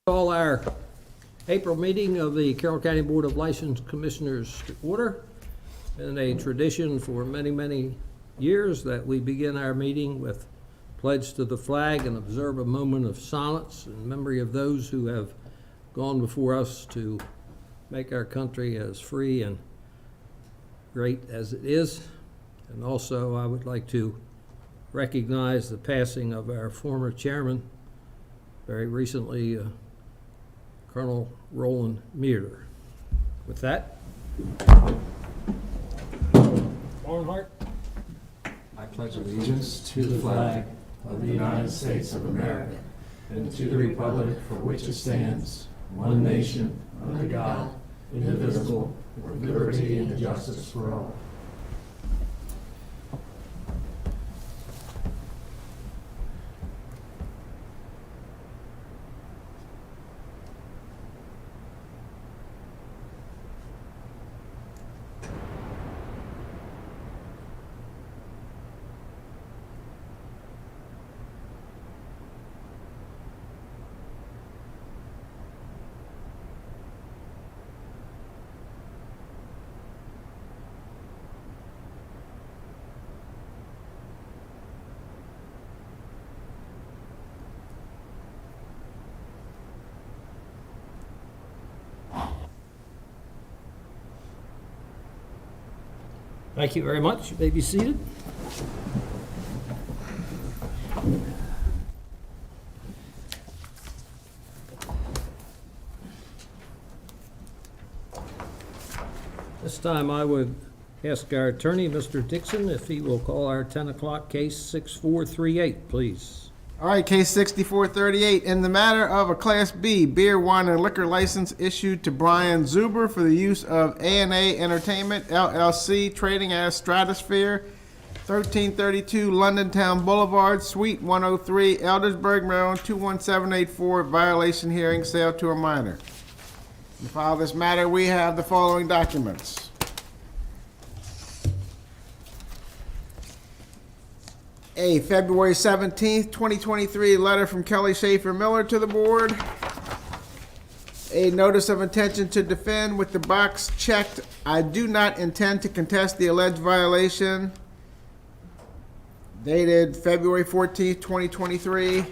Call our April meeting of the Carroll County Board of License Commissioners to order. Been a tradition for many, many years that we begin our meeting with pledge to the flag and observe a moment of silence in memory of those who have gone before us to make our country as free and great as it is. And also, I would like to recognize the passing of our former chairman, very recently, Colonel Roland Meador. With that, Barnhart. I pledge allegiance to the flag of the United States of America and to the republic for which it stands, one nation, under God, indivisible, with liberty and justice for all. Thank you very much. You may be seated. This time I would ask our attorney, Mr. Dixon, if he will call our 10 o'clock case 6438, please. All right, case 6438. In the matter of a Class B beer, wine, and liquor license issued to Brian Zuber for the use of A&A Entertainment, LLC, trading as Stratosphere, 1332 London Town Boulevard, Suite 103, Eldersburg, Maryland, 21784, violation hearing, sale to a minor. To file this matter, we have the following documents. A February 17th, 2023 letter from Kelly Schaefer Miller to the board. A notice of intention to defend with the box checked, I do not intend to contest the alleged violation. Dated February 14th, 2023.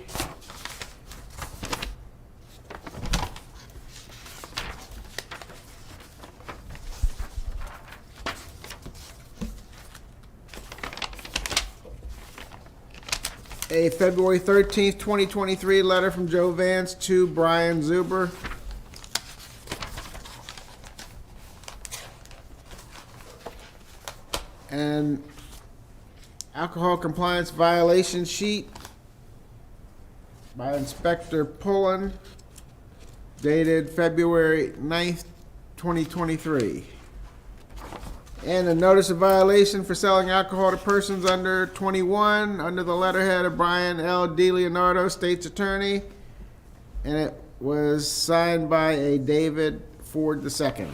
A February 13th, 2023 letter from Joe Vance to Brian Zuber. And alcohol compliance violation sheet by Inspector Pullen, dated February 9th, 2023. And a notice of violation for selling alcohol to persons under 21 under the letterhead of Brian L. DiLeonardo, State's Attorney. And it was signed by a David Ford II.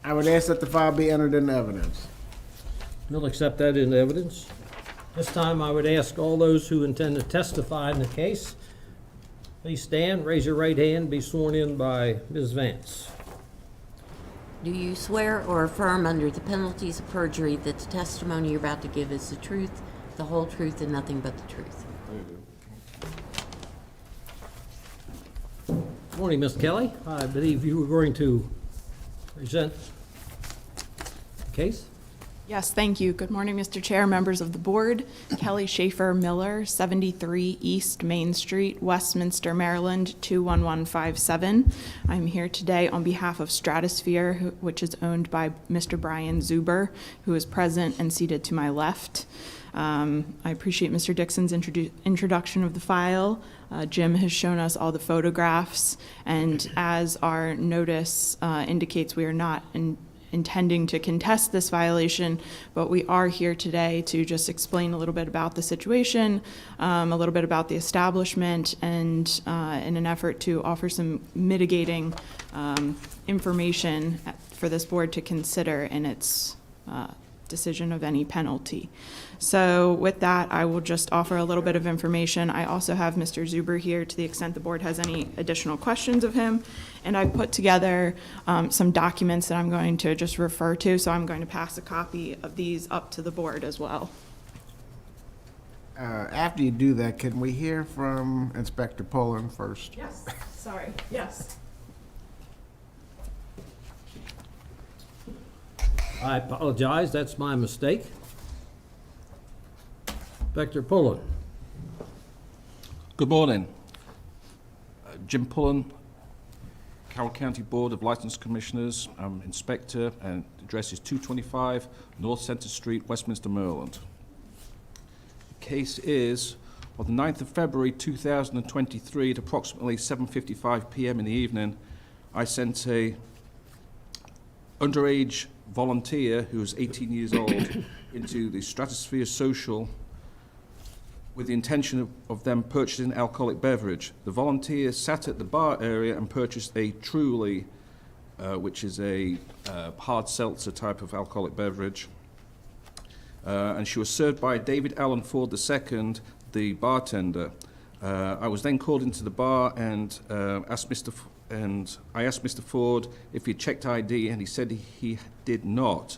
I would ask that the file be entered into evidence. We'll accept that into evidence. This time I would ask all those who intend to testify in the case, please stand, raise your right hand, be sworn in by Ms. Vance. Do you swear or affirm under the penalties of perjury that the testimony you're about to give is the truth, the whole truth, and nothing but the truth? Good morning, Ms. Kelly. I believe you were going to present the case. Yes, thank you. Good morning, Mr. Chair, members of the board. Kelly Schaefer Miller, 73 East Main Street, Westminster, Maryland, 21157. I'm here today on behalf of Stratosphere, which is owned by Mr. Brian Zuber, who is present and seated to my left. I appreciate Mr. Dixon's introduction of the file. Jim has shown us all the photographs, and as our notice indicates, we are not intending to contest this violation, but we are here today to just explain a little bit about the situation, a little bit about the establishment, and in an effort to offer some mitigating information for this board to consider in its decision of any penalty. So with that, I will just offer a little bit of information. I also have Mr. Zuber here to the extent the board has any additional questions of him. And I put together some documents that I'm going to just refer to, so I'm going to pass a copy of these up to the board as well. After you do that, can we hear from Inspector Poland first? Yes, sorry, yes. I apologize, that's my mistake. Inspector Pullen. Good morning. Jim Pullen, Carroll County Board of License Commissioners. I'm Inspector, and the address is 225 North Center Street, Westminster, Maryland. The case is, on the 9th of February 2023 at approximately 7:55 p.m. in the evening, I sent a underage volunteer who was 18 years old into the Stratosphere Social with the intention of them purchasing alcoholic beverage. The volunteer sat at the bar area and purchased a Truly, which is a hard seltzer type of alcoholic beverage. And she was served by David Allen Ford II, the bartender. I was then called into the bar and I asked Mr. Ford if he checked ID, and he said he did not.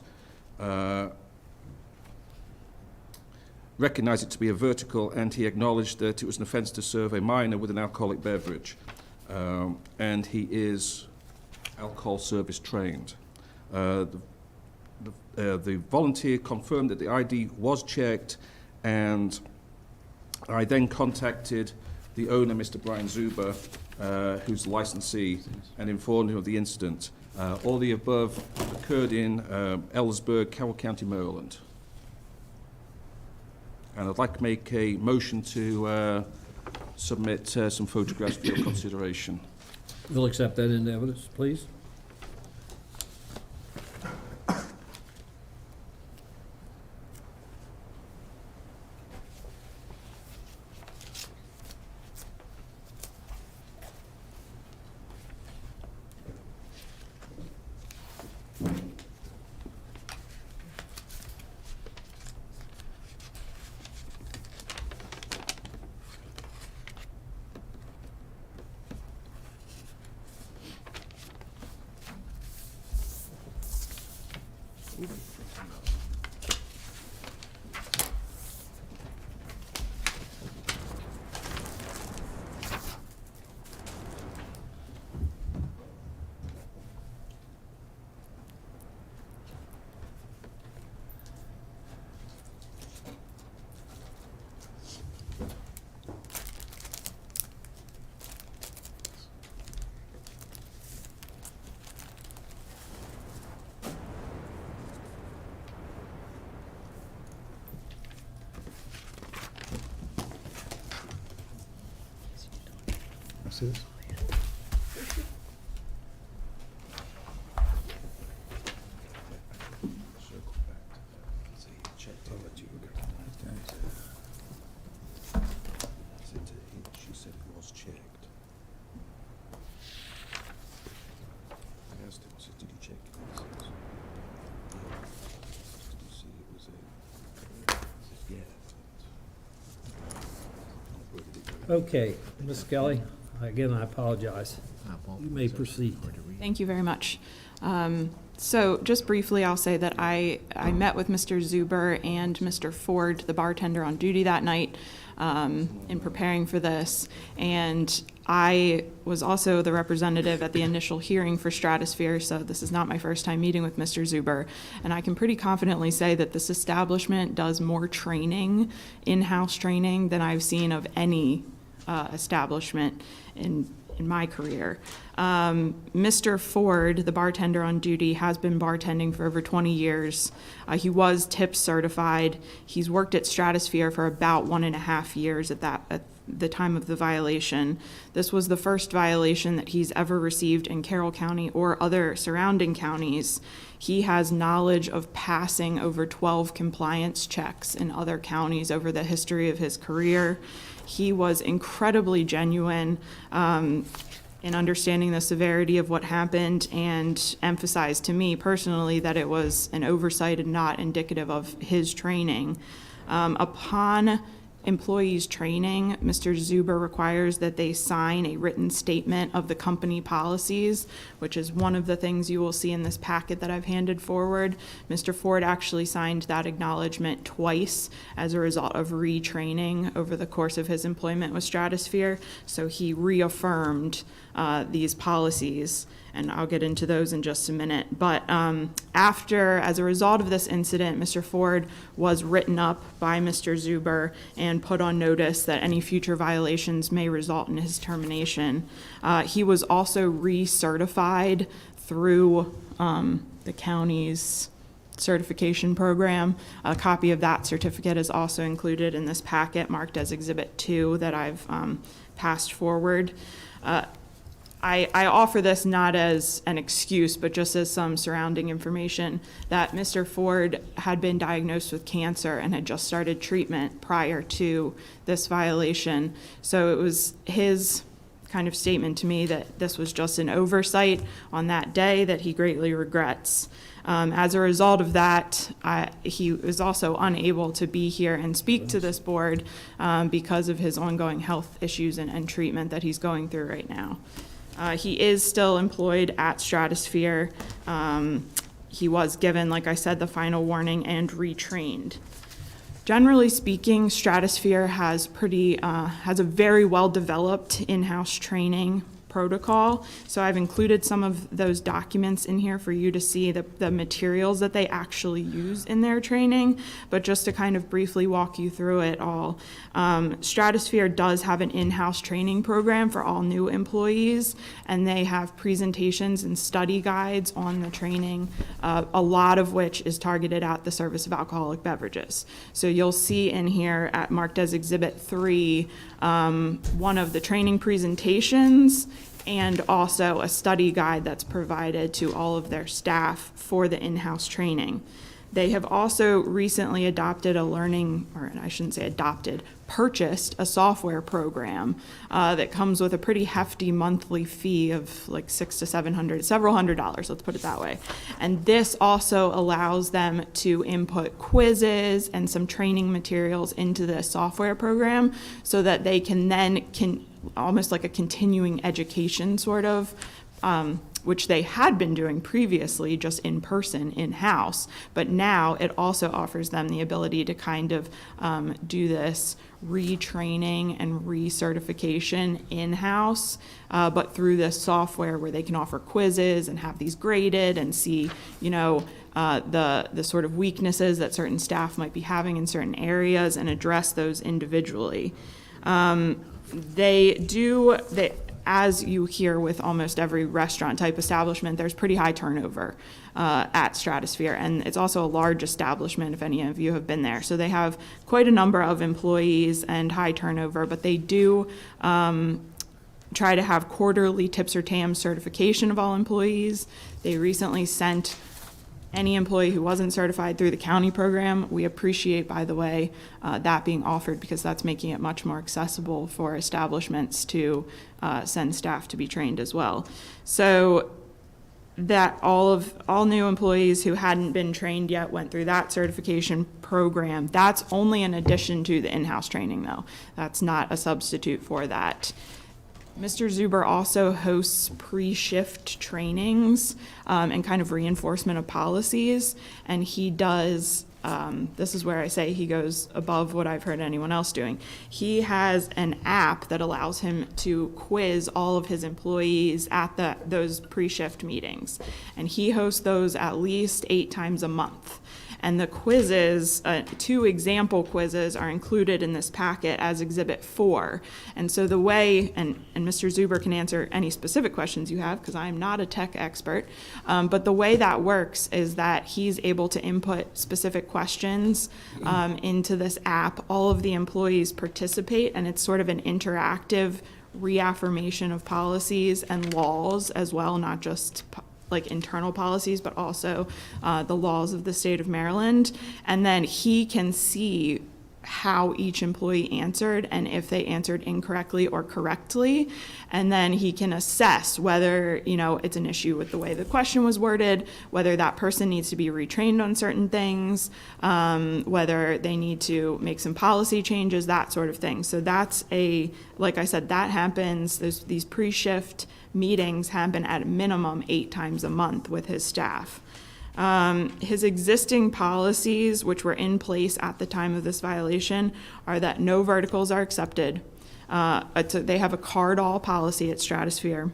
Recognized it to be a vertical, and he acknowledged that it was an offence to serve a minor with an alcoholic beverage. And he is alcohol service trained. The volunteer confirmed that the ID was checked, and I then contacted the owner, Mr. Brian Zuber, who's the licensee, and informed him of the incident. All the above occurred in Ellisburg, Carroll County, Maryland. And I'd like to make a motion to submit some photographs for your consideration. We'll accept that into evidence, please. She said it was checked. I asked him, I said, did you check it? He says, yeah. Did you see it was a... He says, yeah. Okay, Ms. Kelly, again, I apologize. You may proceed. Thank you very much. So just briefly, I'll say that I met with Mr. Zuber and Mr. Ford, the bartender on duty that night, in preparing for this. And I was also the representative at the initial hearing for Stratosphere, so this is not my first time meeting with Mr. Zuber. And I can pretty confidently say that this establishment does more training, in-house training, than I've seen of any establishment in my career. Mr. Ford, the bartender on duty, has been bartending for over 20 years. He was tip certified. He's worked at Stratosphere for about 1.5 years at the time of the violation. This was the first violation that he's ever received in Carroll County or other surrounding counties. He has knowledge of passing over 12 compliance checks in other counties over the history of his career. He was incredibly genuine. in understanding the severity of what happened and emphasized to me personally that it was an oversight and not indicative of his training. Upon employees' training, Mr. Zuber requires that they sign a written statement of the company policies, which is one of the things you will see in this packet that I've handed forward. Mr. Ford actually signed that acknowledgement twice as a result of retraining over the course of his employment with Stratosphere, so he reaffirmed these policies, and I'll get into those in just a minute. But as a result of this incident, Mr. Ford was written up by Mr. Zuber and put on notice that any future violations may result in his termination. He was also recertified through the county's certification program. A copy of that certificate is also included in this packet marked as Exhibit 2 that I've passed forward. I offer this not as an excuse, but just as some surrounding information that Mr. Ford had been diagnosed with cancer and had just started treatment prior to this violation. So it was his kind of statement to me that this was just an oversight on that day that he greatly regrets. As a result of that, he was also unable to be here and speak to this board because of his ongoing health issues and treatment that he's going through right now. He is still employed at Stratosphere. He was given, like I said, the final warning and retrained. Generally speaking, Stratosphere has a very well-developed in-house training protocol. So I've included some of those documents in here for you to see the materials that they actually use in their training. But just to kind of briefly walk you through it all, Stratosphere does have an in-house training program for all new employees, and they have presentations and study guides on the training, a lot of which is targeted at the service of alcoholic beverages. So you'll see in here marked as Exhibit 3, one of the training presentations and also a study guide that's provided to all of their staff for the in-house training. They have also recently purchased a software program that comes with a pretty hefty monthly fee of like $600 to $700, several $100s, let's put it that way. And this also allows them to input quizzes and some training materials into the software program so that they can then almost like a continuing education sort of, which they had been doing previously just in person, in-house, but now it also offers them the ability to kind of do this retraining and recertification in-house, but through this software where they can offer quizzes and have these graded and see, the sort of weaknesses that certain staff might be having in certain areas and address those individually. As you hear with almost every restaurant type establishment, there's pretty high turnover at Stratosphere, and it's also a large establishment if any of you have been there. So they have quite a number of employees and high turnover, but they do try to have quarterly TIPS or TAMS certification of all employees. They recently sent any employee who wasn't certified through the county program. We appreciate, by the way, that being offered because that's making it much more accessible for establishments to send staff to be trained as well. So that all new employees who hadn't been trained yet went through that certification program. That's only in addition to the in-house training, though. That's not a substitute for that. Mr. Zuber also hosts pre-shift trainings and kind of reinforcement of policies, and he does, this is where I say he goes above what I've heard anyone else doing. He has an app that allows him to quiz all of his employees at those pre-shift meetings, and he hosts those at least 8 times a month. And the quizzes, 2 example quizzes are included in this packet as Exhibit 4. And so the way, and Mr. Zuber can answer any specific questions you have because I'm not a tech expert, but the way that works is that he's able to input specific questions into this app. All of the employees participate, and it's sort of an interactive reaffirmation of policies and laws as well, not just like internal policies, but also the laws of the state of Maryland. And then he can see how each employee answered and if they answered incorrectly or correctly. And then he can assess whether, it's an issue with the way the question was worded, whether that person needs to be retrained on certain things, whether they need to make some policy changes, that sort of thing. So that's like I said, that happens, these pre-shift meetings happen at a minimum 8 times a month with his staff. His existing policies, which were in place at the time of this violation, are that no verticals are accepted. They have a card-all policy at Stratosphere.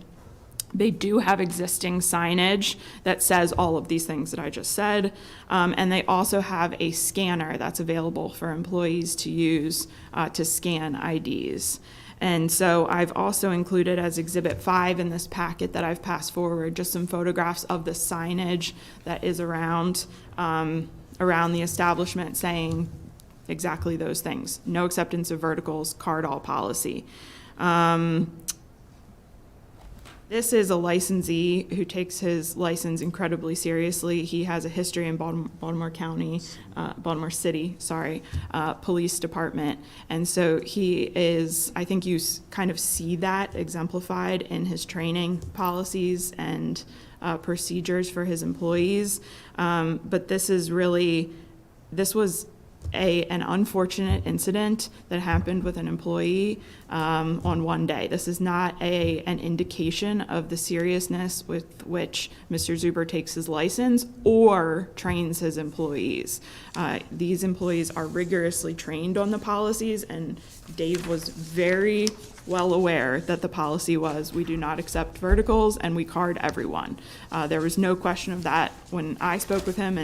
They do have existing signage that says all of these things that I just said, and they also have a scanner that's available for employees to use to scan IDs. And so I've also included as Exhibit 5 in this packet that I've passed forward just some photographs of the signage that is around the establishment saying exactly those things. No acceptance of verticals, card-all policy. This is a licensee who takes his license incredibly seriously. He has a history in Baltimore City, Police Department. And so he is, I think you kind of see that exemplified in his training policies and procedures for his employees. But this was an unfortunate incident that happened with an employee on one day. This is not an indication of the seriousness with which Mr. Zuber takes his license or trains his employees. These employees are rigorously trained on the policies, and Dave was very well aware that the policy was we do not accept verticals and we card everyone. There was no question of that when I spoke with him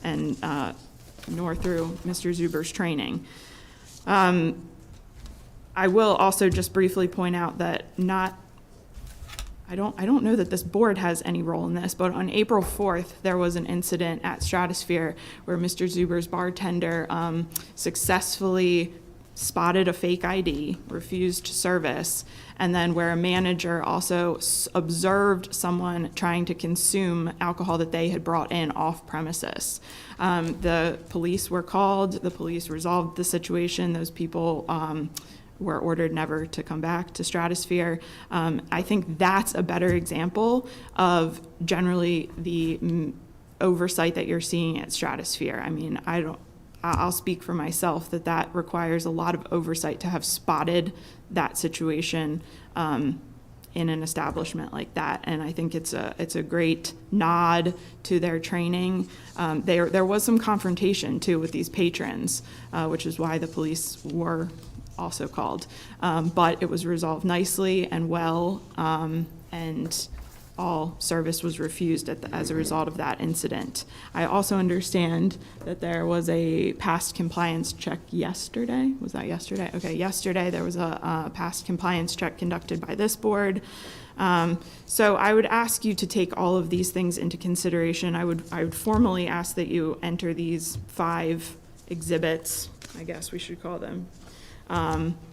and nor through Mr. Zuber's training. I will also just briefly point out that I don't know that this board has any role in this, but on April 4th, there was an incident at Stratosphere where Mr. Zuber's bartender successfully spotted a fake ID, refused service, and then where a manager also observed someone trying to consume alcohol that they had brought in off premises. The police were called, the police resolved the situation, those people were ordered never to come back to Stratosphere. I think that's a better example of generally the oversight that you're seeing at Stratosphere. I mean, I'll speak for myself that requires a lot of oversight to have spotted that situation in an establishment like that, and I think it's a great nod to their training. There was some confrontation too with these patrons, which is why the police were also called, but it was resolved nicely and well, and all service was refused as a result of that incident. I also understand that there was a past compliance check yesterday. Was that yesterday? Okay, yesterday there was a past compliance check conducted by this board. So I would ask you to take all of these things into consideration. I would formally ask that you enter these 5 exhibits, I guess we should call them,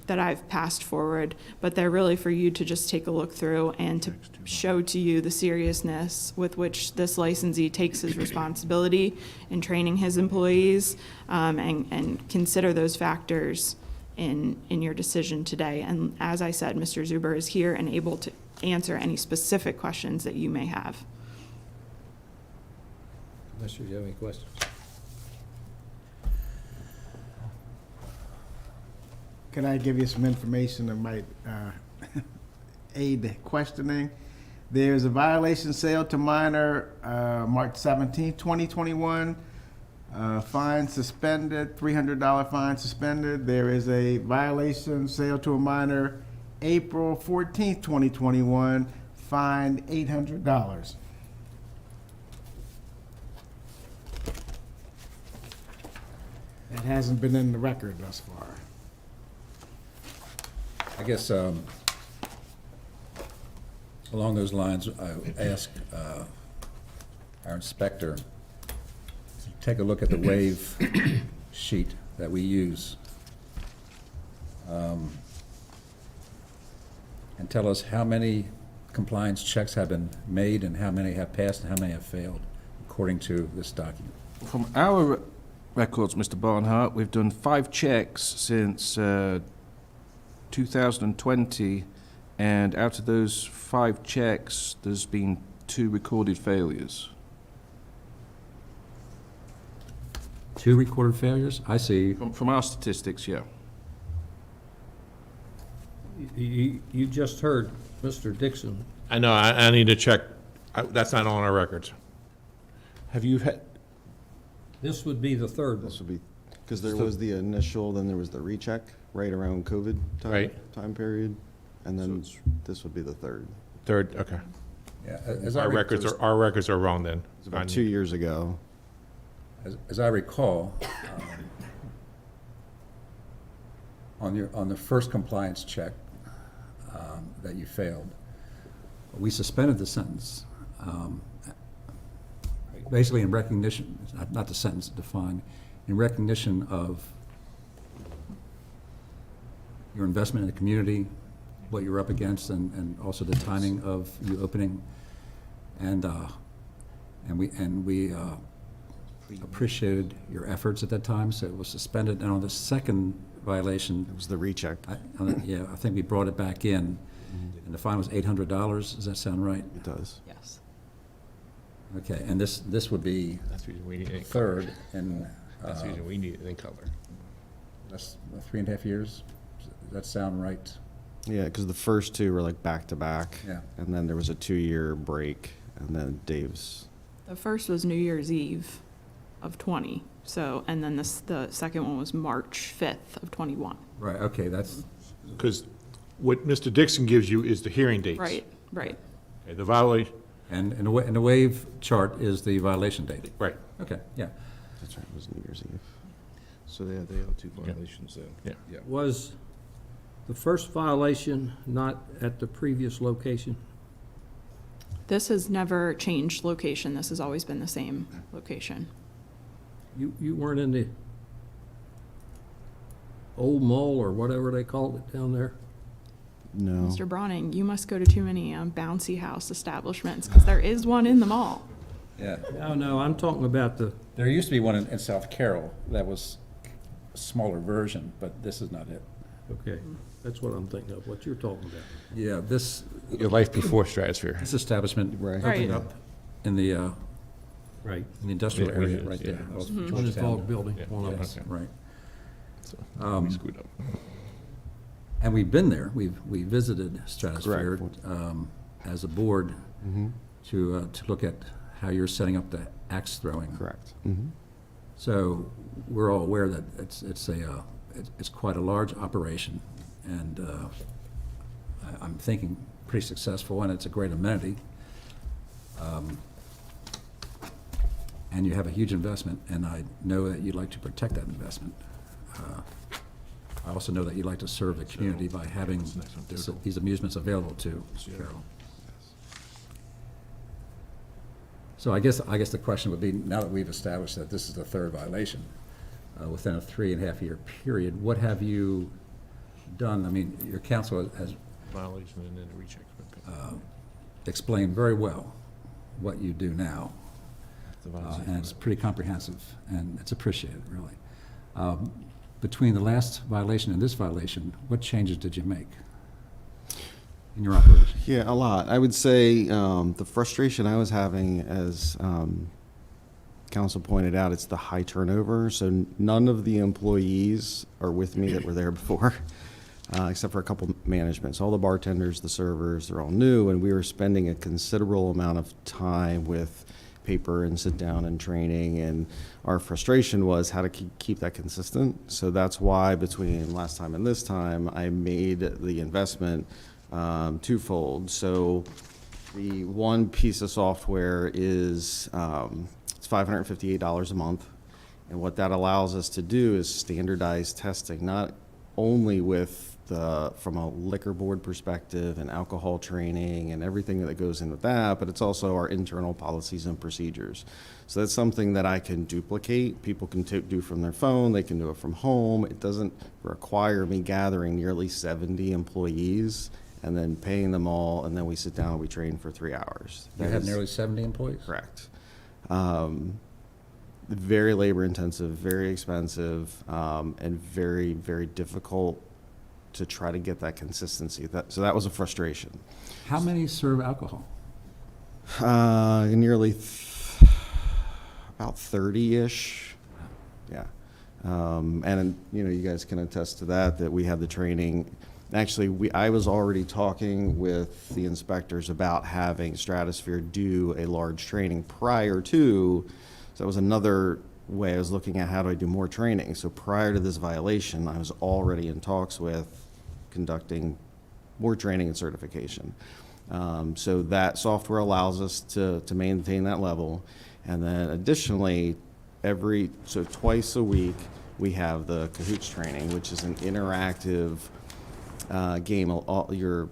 that I've passed forward, but they're really for you to just take a look through and to show to you the seriousness with which this licensee takes his responsibility in training his employees, and consider those factors in your decision today. And as I said, Mr. Zuber is here and able to answer any specific questions that you may have. Commissioner, do you have any questions? Can I give you some information that might aid the questioning? There's a violation sale to minor, March 17, 2021. Fine suspended, $300 fine suspended. There is a violation sale to a minor, April 14, 2021, fined $800. That hasn't been in the record thus far. I guess along those lines, I would ask our inspector to take a look at the waive sheet that we use and tell us how many compliance checks have been made and how many have passed and how many have failed, according to this document. From our records, Mr. Barnhart. We've done 5 checks since 2020, and out of those 5 checks, there's been 2 recorded failures. 2 recorded failures? I see. From our statistics, yeah. You just heard Mr. Dixon. I know, I need to check. That's not on our records. Have you had, This would be the third one. This would be, because there was the initial, then there was the recheck right around COVID time period, and then this would be the third. third, okay. Yeah, Our records are wrong then. It was about 2 years ago. as I recall, on the first compliance check that you failed, We suspended the sentence, basically in recognition, not the sentence defined, in recognition of your investment in the community, what you're up against, and also the timing of you opening. And we appreciated your efforts at that time, so it was suspended. And on the second violation, It was the recheck. I think we brought it back in, and the fine was $800. Does that sound right? It does. Yes. Okay, and this would be, That's the reason we need it in color. third in That's the reason we need it in color. that's 3.5 years. Does that sound right? Yeah, because the first 2 were like back to back. Yeah. And then there was a 2-year break, and then Dave's. The first was New Year's Eve of 20, so, and then the second one was March 5th of 21. right, okay, that's, Because what Mr. Dixon gives you is the hearing dates. Right, right. Okay, the violation, and the wave chart is the violation date. right. Okay, yeah. That's right, it was New Year's Eve. So they are 2 violations then. Yeah. Was the first violation not at the previous location? This has never changed location. This has always been the same location. You weren't in the old mall or whatever they called it down there? No. Mr. Brawning, you must go to too many bouncy house establishments, because there is one in the mall. Yeah. No, I'm talking about the, There used to be one in South Carroll that was a smaller version, but this is not it. okay, that's what I'm thinking of, what you're talking about. Yeah, this Your life before Stratosphere. establishment Right. opened up in the Right. industrial Yeah, area yeah, right yeah. there. Off Georgetown building, Yeah. one of them. Yes. Right. So, we screwed up. And we've been there. We visited Stratosphere Correct. as a board Mm-hmm. to look at how you're setting up the axe throwing. Correct. Mm-hmm. So we're all aware that it's quite a large operation, and I'm thinking pretty successful, and it's a great amenity. And you have a huge investment, and I know that you'd like to protect that investment. I also know that you'd like to serve the community by having these amusements available to Carol. So I guess the question would be, now that we've established that this is the third violation, within a 3.5-year period, what have you done? I mean, your counsel has Violation and then the recheck. Okay. explained very well what you do now, and it's pretty comprehensive, and it's appreciated, really. Between the last violation and this violation, what changes did you make in your operation? Yeah, a lot. I would say the frustration I was having, as council pointed out, it's the high turnover. So none of the employees are with me that were there before, except for a couple managements. All the bartenders, the servers, they're all new, and we were spending a considerable amount of time with paper and sit down and training, and our frustration was how to keep that consistent. So that's why between last time and this time, I made the investment twofold. So the one piece of software is it's $558 a month, and what that allows us to do is standardize testing, not only with from a liquor board perspective and alcohol training and everything that goes into that, but it's also our internal policies and procedures. So that's something that I can duplicate. People can do from their phone, they can do it from home. It doesn't require me gathering nearly 70 employees and then paying them all, and then we sit down and we train for 3 hours. You That have is nearly 70 employees? correct. very labor intensive, very expensive, and very, very difficult to try to get that consistency. So that was a frustration. How many serve alcohol? Nearly about 30-ish. Yeah. And, you guys can attest to that we have the training. Actually, I was already talking with the inspectors about having Stratosphere do a large training prior to, so that was another way I was looking at how do I do more training. So prior to this violation, I was already in talks with conducting more training and certification. So that software allows us to maintain that level. And then additionally, twice a week, we have the Cahoots training, which is an interactive game. All your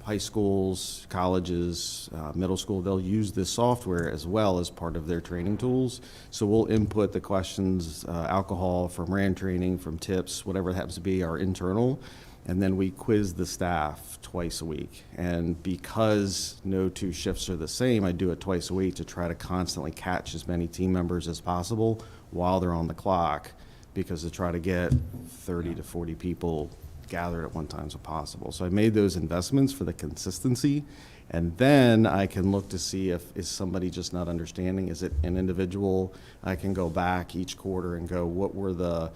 high schools, colleges, middle school, they'll use this software as well as part of their training tools. So we'll input the questions, alcohol from RAND training, from tips, whatever it happens to be, our internal, and then we quiz the staff twice a week. And because no two shifts are the same, I do it twice a week to try to constantly catch as many team members as possible while they're on the clock, because to try to get 30 to 40 people gathered at one time as possible. So I made those investments for the consistency, and then I can look to see is somebody just not understanding? Is it an individual? I can go back each quarter and go, what were the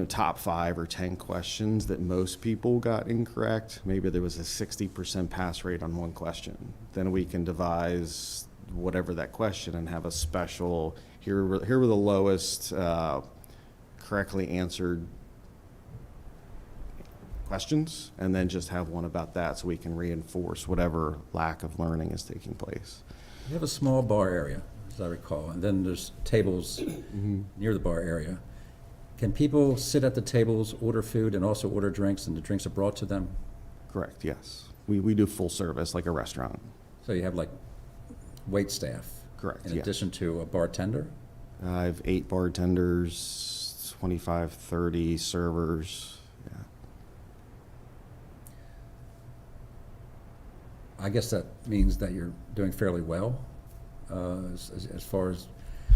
top 5 or 10 questions that most people got incorrect? Maybe there was a 60% pass rate on one question. Then we can devise whatever that question and have a special, here were the lowest correctly answered questions, and then just have one about that so we can reinforce whatever lack of learning is taking place. You have a small bar area, as I recall, and then there's tables near the bar area. Can people sit at the tables, order food, and also order drinks, and the drinks are brought to them? Correct, yes. We do full service like a restaurant. So you have like wait staff? Correct, In yeah. addition to a bartender? I have 8 bartenders, 25, 30 servers. Yeah. I guess that means that you're doing fairly well as far as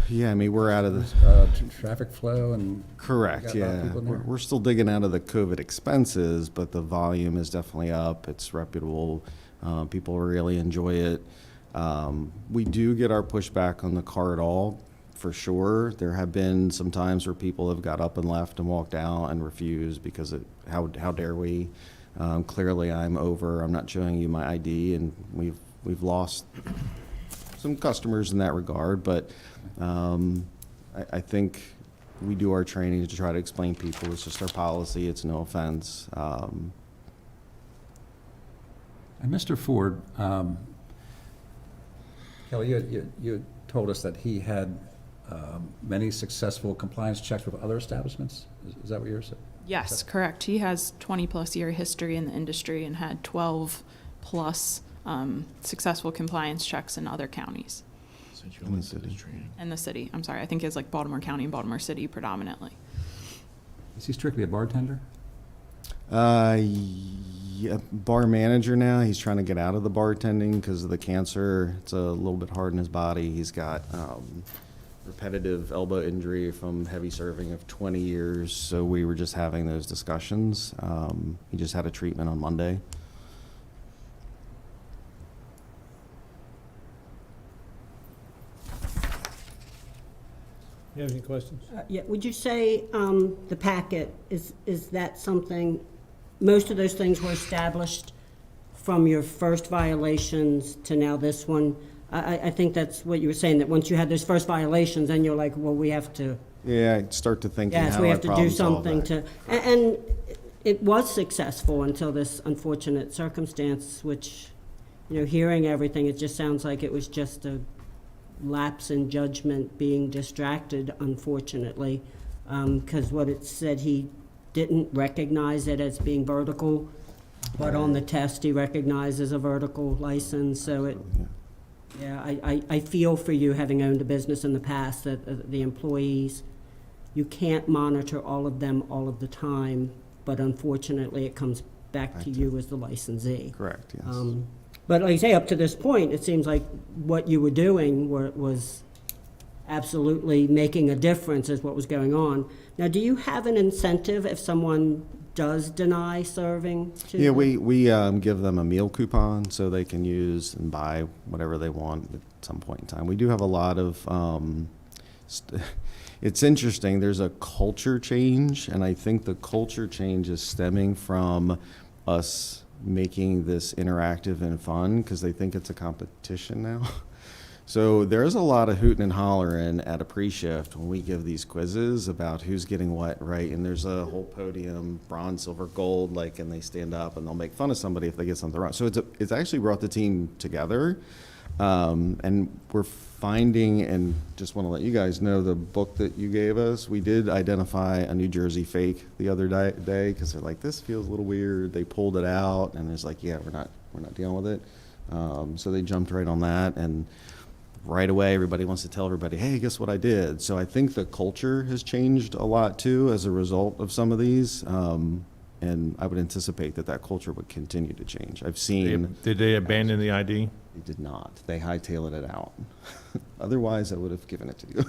Yeah, I mean, we're out of the. traffic flow and. Correct, You got a lot of yeah. people in there? We're still digging out of the COVID expenses, but the volume is definitely up. It's reputable. People really enjoy it. We do get our pushback on the car at all, for sure. There have been some times where people have got up and left and walked out and refused because how dare we? Clearly, I'm not showing you my ID, and we've lost some customers in that regard, but I think we do our training to try to explain people. It's just our policy. It's no offense. And Mr. Ford, Kelly, you told us that he had many successful compliance checks with other establishments? Is that what you're saying? Yes, correct. He has 20-plus year history in the industry and had 12-plus successful compliance checks in other counties. In the city. In the city, I'm sorry. I think it's like Baltimore County and Baltimore City predominantly. Is he strictly a bartender? Yeah, bar manager now. He's trying to get out of the bartending because of the cancer. It's a little bit hard in his body. He's got repetitive elbow injury from heavy serving of 20 years. So we were just having those discussions. He just had a treatment on Monday. You have any questions? Yeah, would you say the packet, is that something, most of those things were established from your first violations to now this one? I think that's what you were saying, that once you had those first violations, then you're like, well, we have to, Yeah, I'd start to think yes, how we I have to do problem solve something that. to, and it was successful until this unfortunate circumstance, which, hearing everything, it just sounds like it was just a lapse in judgment, being distracted, unfortunately, because what it said, he didn't recognize it as being vertical, but on the test, he recognizes a vertical license, so it, yeah, I feel for you, having owned a business in the past, that the employees, you can't monitor all of them all of the time, but unfortunately, it comes back to you as the licensee. Correct, yes. But like I say, up to this point, it seems like what you were doing was absolutely making a difference is what was going on. Now, do you have an incentive if someone does deny serving to? Yeah, we give them a meal coupon so they can use and buy whatever they want at some point in time. We do have a lot of, it's interesting, there's a culture change, and I think the culture change is stemming from us making this interactive and fun because they think it's a competition now. So there's a lot of hooting and hollering at a pre-shift when we give these quizzes about who's getting what right, and there's a whole podium, bronze, silver, gold, like, and they stand up and they'll make fun of somebody if they get something wrong. So it's actually brought the team together, and we're finding, and just want to let you guys know, the book that you gave us, we did identify a New Jersey fake the other day because they're like, this feels a little weird. They pulled it out and it's like, yeah, we're not dealing with it. So they jumped right on that, and right away, everybody wants to tell everybody, hey, guess what I did? So I think the culture has changed a lot too as a result of some of these. And I would anticipate that culture would continue to change. I've seen. Did they abandon the ID? They did not. They hightailed it out. Otherwise, I would have given it to you.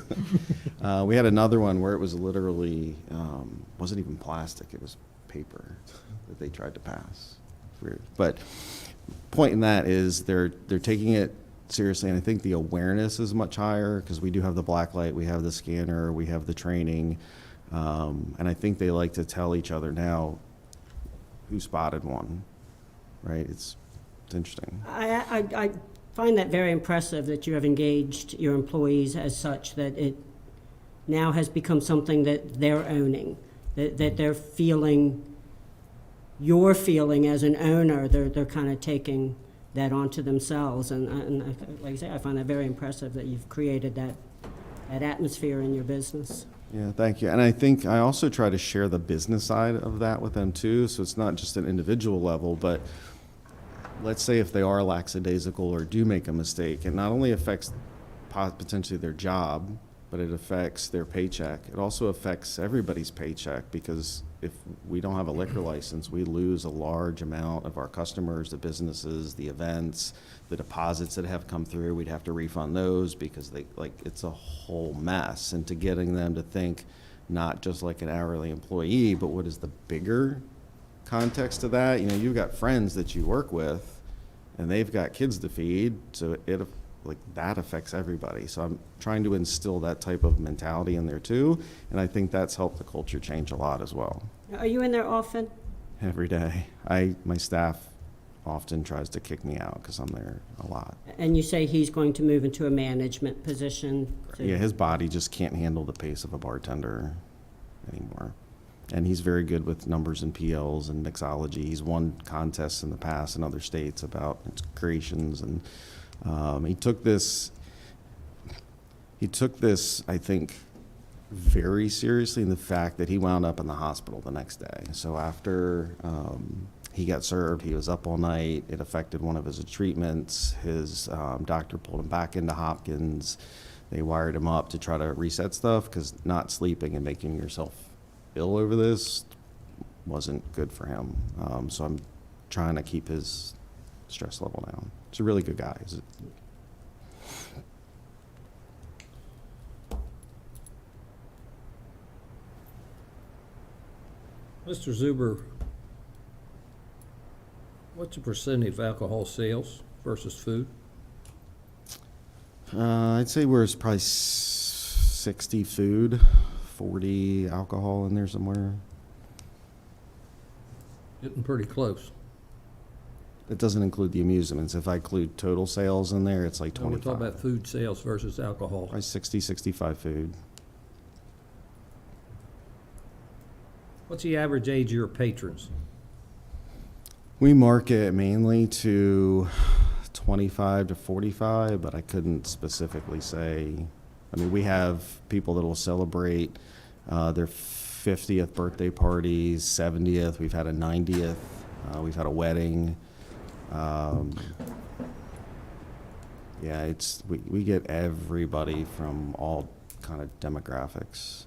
We had another one where it was literally, wasn't even plastic, it was paper that they tried to pass. Weird. But point in that is they're taking it seriously, and I think the awareness is much higher because we do have the black light, we have the scanner, we have the training, and I think they like to tell each other now who spotted one, right? It's interesting. I find that very impressive that you have engaged your employees as such that it now has become something that they're owning, that they're feeling, you're feeling as an owner, they're kind of taking that onto themselves. And like I say, I find that very impressive that you've created that atmosphere in your business. Yeah, thank you. And I think I also try to share the business side of that with them too. So it's not just an individual level, but let's say if they are lackadaisical or do make a mistake, it not only affects potentially their job, but it affects their paycheck. It also affects everybody's paycheck because if we don't have a liquor license, we lose a large amount of our customers, the businesses, the events, the deposits that have come through. We'd have to refund those because it's a whole mess. And to getting them to think not just like an hourly employee, but what is the bigger context to that? You know, you've got friends that you work with and they've got kids to feed, so that affects everybody. So I'm trying to instill that type of mentality in there too, and I think that's helped the culture change a lot as well. Are you in there often? Every day. My staff often tries to kick me out because I'm there a lot. And you say he's going to move into a management position? Yeah, his body just can't handle the pace of a bartender anymore. And he's very good with numbers and PLs and mixology. He's won contests in the past in other states about its creations, and he took this, I think, very seriously in the fact that he wound up in the hospital the next day. So after he got served, he was up all night. It affected one of his treatments. His doctor pulled him back into Hopkins. They wired him up to try to reset stuff because not sleeping and making yourself ill over this wasn't good for him. So I'm trying to keep his stress level down. He's a really good guy. Mr. Zuber, what's the percentage of alcohol sales versus food? I'd say we're probably 60 food, 40 alcohol in there somewhere. Getting pretty close. It doesn't include the amusements. If I include total sales in there, it's like No, we're 25. talking about food sales versus alcohol. Probably 60, 65 food. What's the average age of your patrons? We market mainly to 25 to 45, but I couldn't specifically say. I mean, we have people that will celebrate their 50th birthday parties, 70th. We've had a 90th. We've had a wedding. Yeah, we get everybody from all kind of demographics.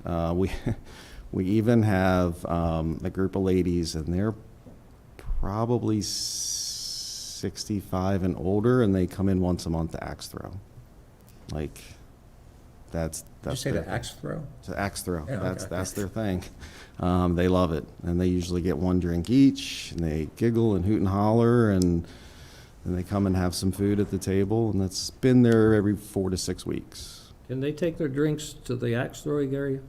We even have a group of ladies, and they're probably 65 and older, and they come in once a month to axe throw. Like, that's Did you say their the thing. axe throw? It's an axe throw. Yeah, okay. That's their thing. They love it, and they usually get one drink each, and they giggle and hoot and holler, and then they come and have some food at the table, and that's been there every 4 to 6 weeks. Can they take their drinks to the axe throwing area?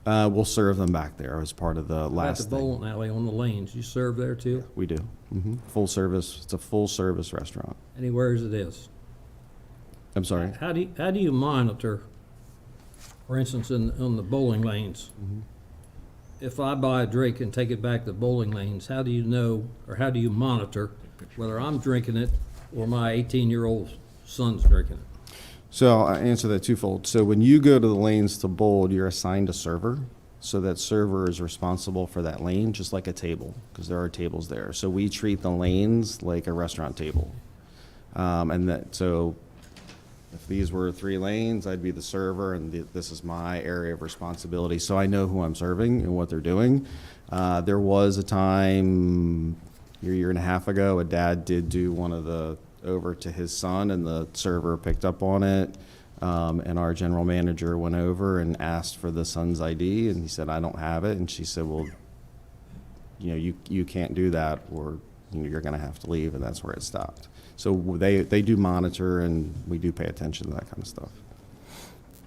We'll serve them back there as part of the At last the thing. bowling alley on the lanes, you serve there too? We do. Full service. It's a full service restaurant. Anywhere as it is? I'm sorry. How do you monitor, for instance, on the bowling lanes? If I buy a drink and take it back to bowling lanes, how do you know, or how do you monitor whether I'm drinking it or my 18-year-old son's drinking it? So I'll answer that twofold. So when you go to the lanes to bowl, you're assigned a server. So that server is responsible for that lane, just like a table, because there are tables there. So we treat the lanes like a restaurant table. So if these were 3 lanes, I'd be the server, and this is my area of responsibility. So I know who I'm serving and what they're doing. There was a time, a year and a half ago, a dad did do one of the over to his son, and the server picked up on it. And our general manager went over and asked for the son's ID, and he said, "I don't have it." And she said, "Well, you can't do that, or you're going to have to leave," and that's where it stopped. So they do monitor, and we do pay attention to that kind of stuff.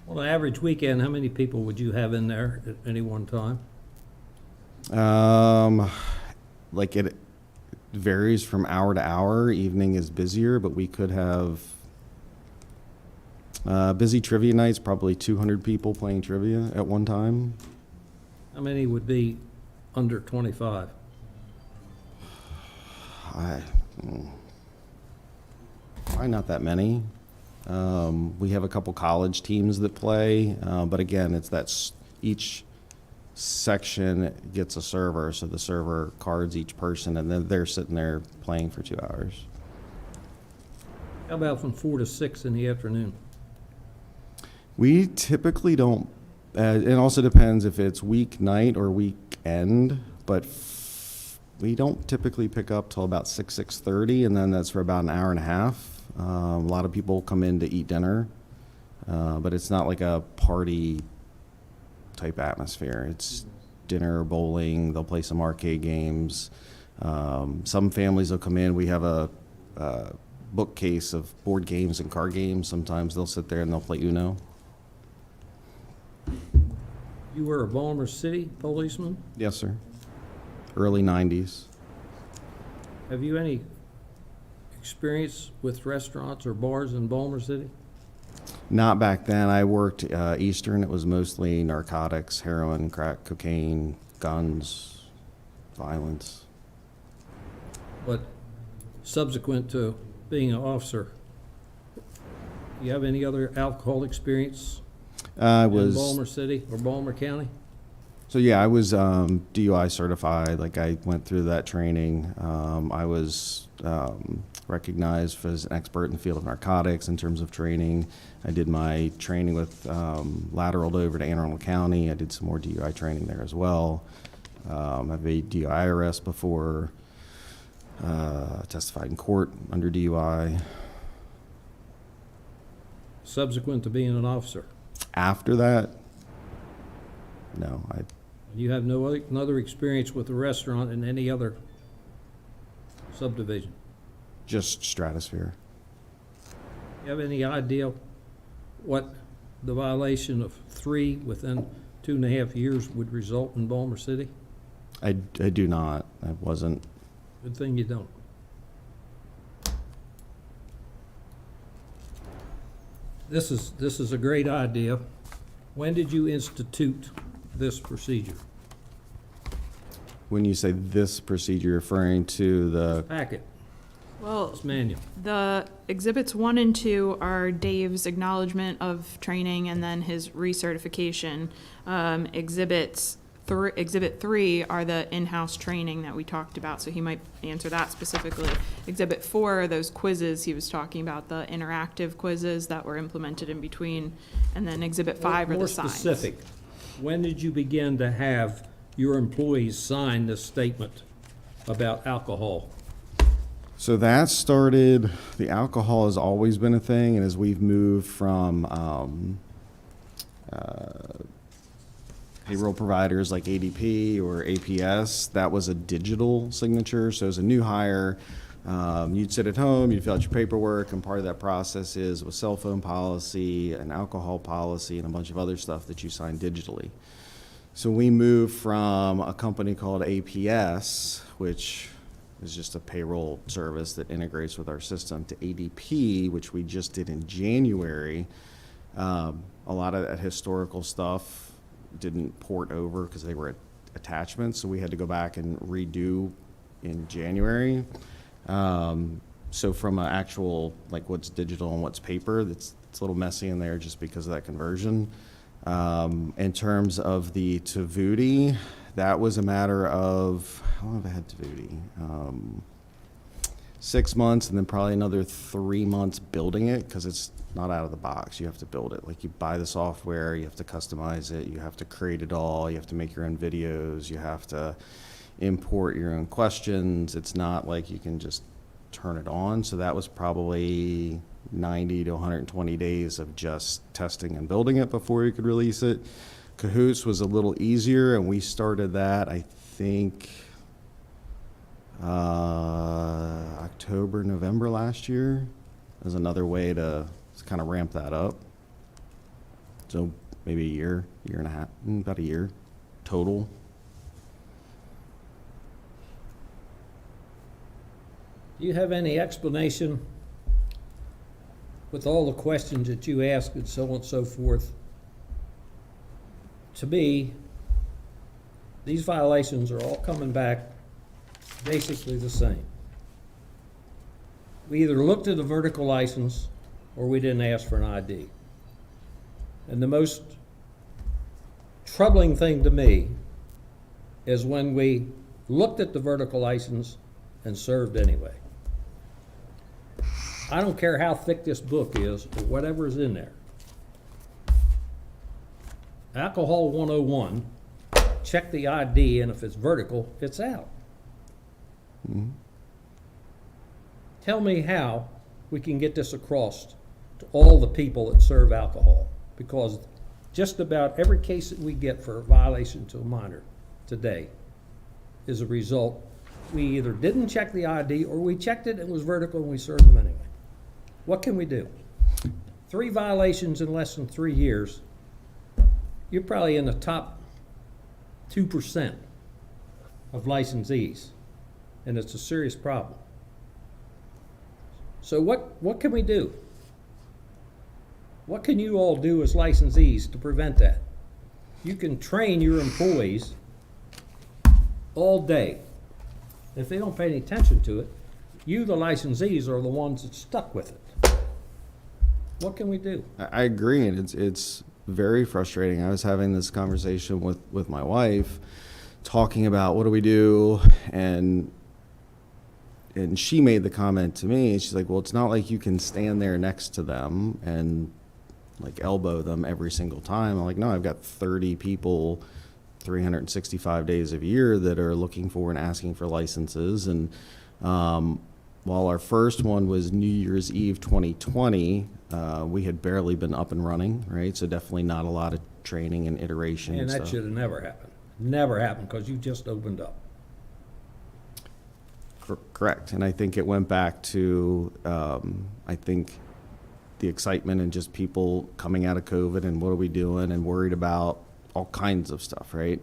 On an average weekend, how many people would you have in there at any one time? Like it varies from hour to hour. Evening is busier, but we could have busy trivia nights, probably 200 people playing trivia at one time. How many would be under 25? Probably not that many. We have a couple college teams that play, but again, each section gets a server, so the server cards each person, and then they're sitting there playing for 2 hours. How about from 4 to 6 in the afternoon? We typically don't, it also depends if it's weeknight or weekend, but we don't typically pick up till about 6:30, and then that's for about an hour and a half. A lot of people come in to eat dinner, but it's not like a party type atmosphere. It's dinner, bowling, they'll play some arcade games. Some families will come in. We have a bookcase of board games and card games. Sometimes they'll sit there and they'll play Uno. You were a Balmer City policeman? Yes, sir. Early 90s. Have you any experience with restaurants or bars in Balmer City? Not back then. I worked Eastern. It was mostly narcotics, heroin, crack, cocaine, guns, violence. But subsequent to being an officer, do you have any other alcohol experience I in was Balmer City or Balmer County? So yeah, I was DUI certified. Like I went through that training. I was recognized as an expert in the field of narcotics in terms of training. I did my training with lateraled over to Anne Arundel County. I did some more DUI training there as well. I've made DUI arrests before. Testified in court under DUI. Subsequent to being an officer? After that, no, You have no other experience with the restaurant in any other subdivision? just Stratosphere. You have any idea what the violation of 3 within 2.5 years would result in Balmer City? I do not. I wasn't. Good thing you don't. This is a great idea. When did you institute this procedure? When you say this procedure, you're referring to the Packet, Well, this manual. the exhibits 1 and 2 are Dave's acknowledgement of training and then his recertification. Exhibit 3 are the in-house training that we talked about, so he might answer that specifically. Exhibit 4 are those quizzes he was talking about, the interactive quizzes that were implemented in between. And then Exhibit 5 are the signs. More specific, when did you begin to have your employees sign this statement about alcohol? So that started, the alcohol has always been a thing, and as we've moved from payroll providers like ADP or APS, that was a digital signature. So as a new hire, you'd sit at home, you'd fill out your paperwork, and part of that process is a cell phone policy, an alcohol policy, and a bunch of other stuff that you sign digitally. So we moved from a company called APS, which is just a payroll service that integrates with our system, to ADP, which we just did in January. A lot of that historical stuff didn't port over because they were attachments, so we had to go back and redo in January. So from an actual, like what's digital and what's paper, it's a little messy in there just because of that conversion. In terms of the Tavuti, that was a matter of, how long have I had Tavuti? 6 months, and then probably another 3 months building it, because it's not out of the box. You have to build it. Like, you buy the software, you have to customize it, you have to create it all, you have to make your own videos, you have to import your own questions. It's not like you can just turn it on. So that was probably 90 to 120 days of just testing and building it before you could release it. Cahoots was a little easier, and we started that, I think, October, November last year. As another way to kind of ramp that up. So maybe a year and a half, about a year total. Do you have any explanation with all the questions that you ask and so on and so forth? To me, these violations are all coming back basically the same. We either looked at a vertical license or we didn't ask for an ID. And the most troubling thing to me is when we looked at the vertical license and served anyway. I don't care how thick this book is or whatever is in there. Alcohol 101, check the ID, and if it's vertical, it's out. Mm-hmm. Tell me how we can get this across to all the people that serve alcohol, because just about every case that we get for a violation to a minor today is a result. We either didn't check the ID or we checked it and it was vertical and we served them anyway. What can we do? 3 violations in less than 3 years. You're probably in the top 2% of licensees, and it's a serious problem. So what can we do? What can you all do as licensees to prevent that? You can train your employees all day. If they don't pay any attention to it, you, the licensees, are the ones that stuck with it. What can we do? I agree, and it's very frustrating. I was having this conversation with my wife, talking about what do we do, and she made the comment to me, she's like, well, it's not like you can stand there next to them and like elbow them every single time. I'm like, no, I've got 30 people 365 days of year that are looking for and asking for licenses. And while our first one was New Year's Eve 2020, we had barely been up and running, right? So definitely not a lot of training and iteration. And that should have never happened. Never happened, because you just opened up. Correct. And I think it went back to, I think, the excitement and just people coming out of COVID and what are we doing, and worried about all kinds of stuff, right?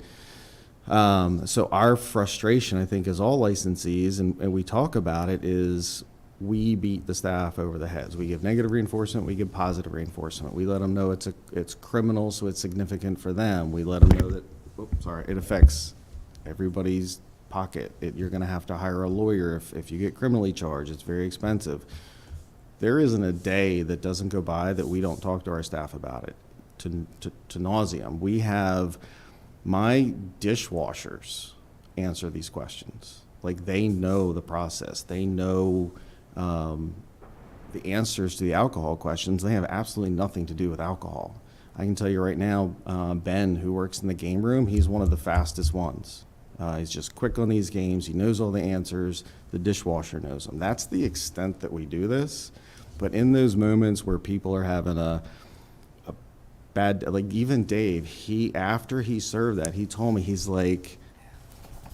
So our frustration, I think, as all licensees, and we talk about it, is we beat the staff over the heads. We give negative reinforcement, we give positive reinforcement. We let them know it's criminal, so it's significant for them. We let them know that, it affects everybody's pocket. You're going to have to hire a lawyer if you get criminally charged. It's very expensive. There isn't a day that doesn't go by that we don't talk to our staff about it to nauseam. We have my dishwashers answer these questions. Like, they know the process. They know the answers to the alcohol questions. They have absolutely nothing to do with alcohol. I can tell you right now, Ben, who works in the game room, he's one of the fastest ones. He's just quick on these games. He knows all the answers. The dishwasher knows them. That's the extent that we do this. But in those moments where people are having a bad, like even Dave, after he served that, he told me, he's like,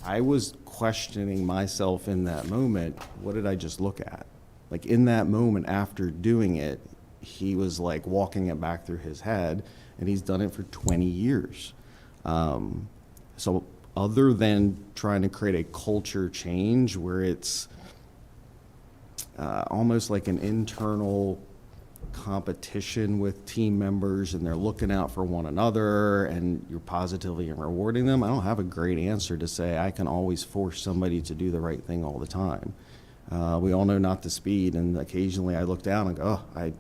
I was questioning myself in that moment. What did I just look at? Like in that moment after doing it, he was like walking it back through his head, and he's done it for 20 years. So other than trying to create a culture change where it's almost like an internal competition with team members and they're looking out for one another and you're positively rewarding them, I don't have a great answer to say I can always force somebody to do the right thing all the time. We all know not to speed, and occasionally I look down and go, oh, I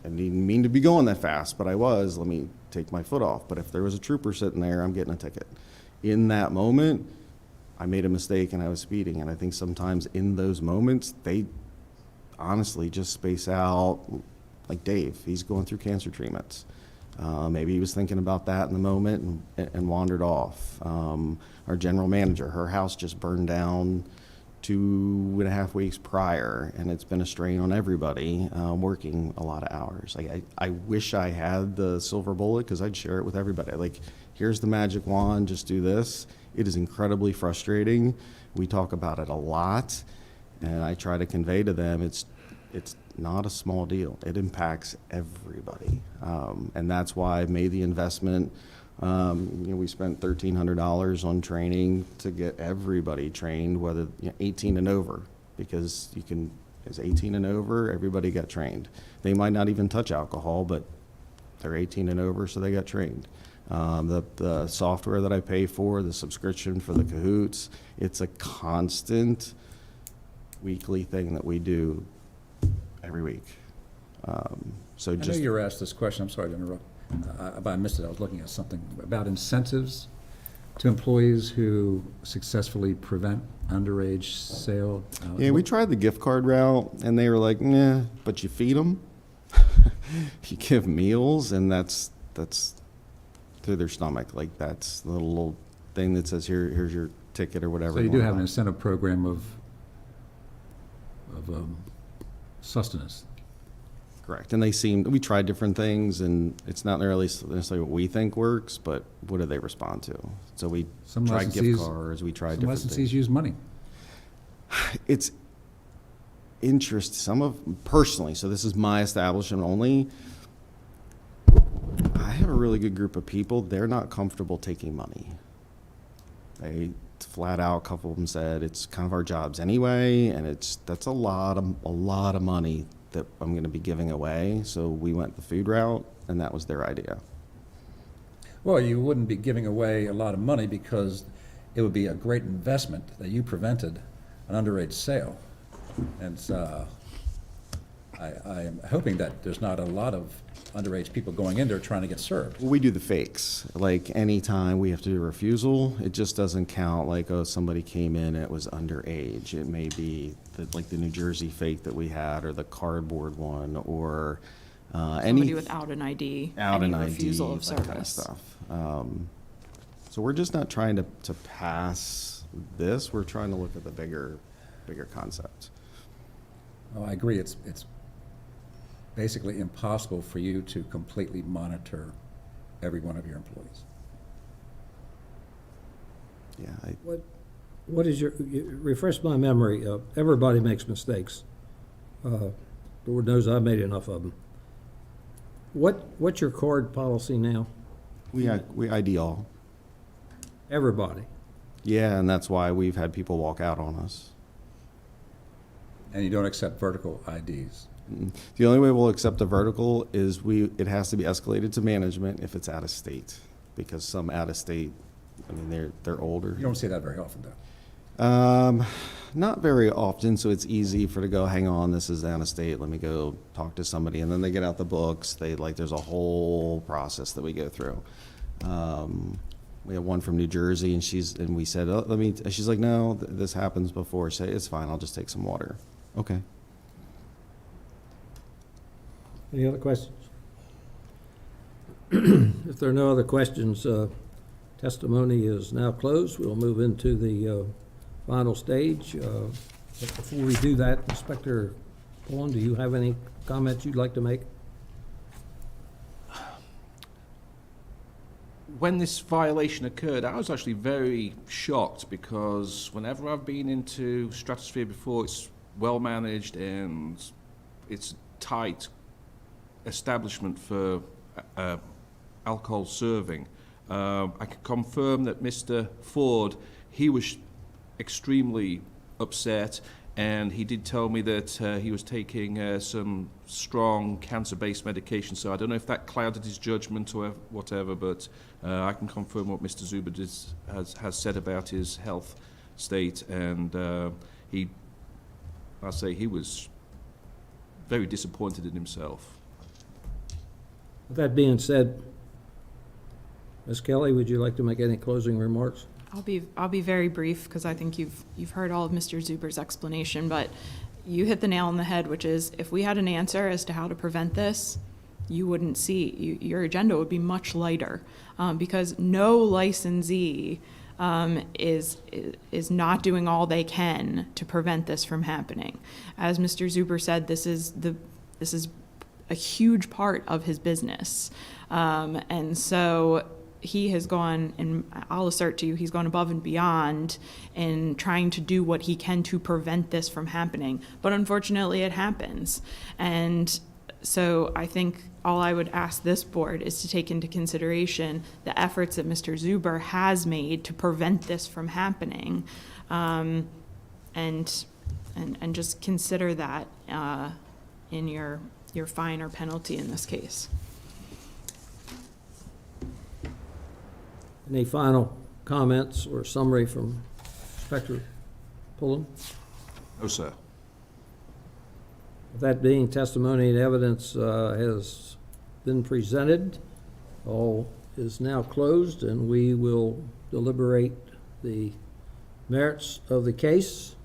didn't mean to be going that fast, but I was. Let me take my foot off. But if there was a trooper sitting there, I'm getting a ticket. In that moment, I made a mistake and I was speeding. And I think sometimes in those moments, they honestly just space out. Like Dave, he's going through cancer treatments. Maybe he was thinking about that in the moment and wandered off. Our general manager, her house just burned down 2.5 weeks prior, and it's been a strain on everybody, working a lot of hours. Like I wish I had the silver bullet, because I'd share it with everybody. Like, here's the magic wand, just do this. It is incredibly frustrating. We talk about it a lot, and I try to convey to them it's not a small deal. It impacts everybody, and that's why I made the investment. We spent $1,300 on training to get everybody trained, whether 18 and over, because as 18 and over, everybody got trained. They might not even touch alcohol, but they're 18 and over, so they got trained. The software that I pay for, the subscription for the Cahoots, it's a constant weekly thing that we do every week. So I know just you were asked this question, I'm sorry to interrupt, but I missed it. I was looking at something about incentives to employees who successfully prevent underage sale. Yeah, we tried the gift card route, and they were like, "Nah," but you feed them, you give meals, and that's through their stomach. Like, that's the little thing that says, here's your ticket or whatever. So you do have an want. incentive program of sustenance. Correct. And we tried different things, and it's not necessarily what we think works, but what do they respond to? So we Some tried gift licensees- cards, we tried Some different licensees things. use money. It's personally, so this is my establishment only, I have a really good group of people. They're not comfortable taking money. They flat out, a couple of them said, it's kind of our jobs anyway, and that's a lot of money that I'm going to be giving away. So we went the food route, and that was their idea. Well, you wouldn't be giving away a lot of money because it would be a great investment that you prevented an underage sale. And I am hoping that there's not a lot of underage people going in there trying to get served. We do the fakes. Like, anytime we have to do a refusal, it just doesn't count like, oh, somebody came in and it was underage. It may be like the New Jersey fake that we had, or the cardboard one, or Somebody without an ID, out any an ID, refusal of that kind of service. stuff. So we're just not trying to pass this. We're trying to look at the bigger concept. Oh, I agree. It's basically impossible for you to completely monitor every one of your employees. Yeah, What is refresh my memory, everybody makes mistakes. Lord knows I made enough of them. What's your card policy now? we ID all. Everybody. Yeah, and that's why we've had people walk out on us. And you don't accept vertical IDs. The only way we'll accept a vertical is it has to be escalated to management if it's out of state, because some out of state, I mean, they're older. You don't see that very often, though. Not very often, so it's easy to go, hang on, this is out of state, let me go talk to somebody, and then they get out the books. There's a whole process that we go through. We have one from New Jersey, and we said, oh, she's like, no, this happens before. Say, it's fine, I'll just take some water. Okay. Any other questions? If there are no other questions, testimony is now closed. We'll move into the final stage. But before we do that, Inspector Pullen, do you have any comments you'd like to make? when this violation occurred, I was actually very shocked because whenever I've been into Stratosphere before, it's well managed and it's tight establishment for alcohol serving. I can confirm that Mr. Ford, he was extremely upset, and he did tell me that he was taking some strong cancer-based medication, so I don't know if that clouded his judgment or whatever, but I can confirm what Mr. Zuber has said about his health state, and he was very disappointed in himself. With that being said, Ms. Kelly, would you like to make any closing remarks? I'll be very brief because I think you've heard all of Mr. Zuber's explanation, but you hit the nail on the head, which is if we had an answer as to how to prevent this, you wouldn't see, your agenda would be much lighter, because no licensee is not doing all they can to prevent this from happening. As Mr. Zuber said, this is a huge part of his business, and so he has gone, and I'll assert to you, he's gone above and beyond in trying to do what he can to prevent this from happening. But unfortunately, it happens. And so I think all I would ask this board is to take into consideration the efforts that Mr. Zuber has made to prevent this from happening, and just consider that in your fine or penalty in this case. Any final comments or summary from Inspector Pullen? No, sir. With that being, testimony and evidence has been presented. All is now closed, and we will deliberate the merits of the case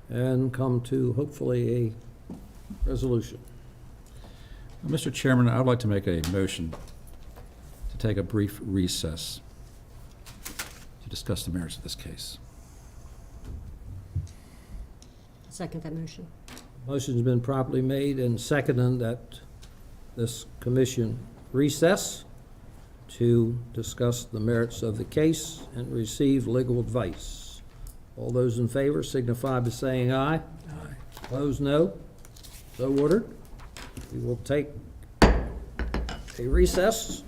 and come to hopefully a resolution. Mr. Chairman, I would like to make a motion to take a brief recess to discuss the merits of this case. Second that motion. Motion's been properly made and seconded that this commission recess to discuss the merits of the case and receive legal advice. All those in favor signify by saying aye. Aye. Opposed, no. So ordered. We will take a recess.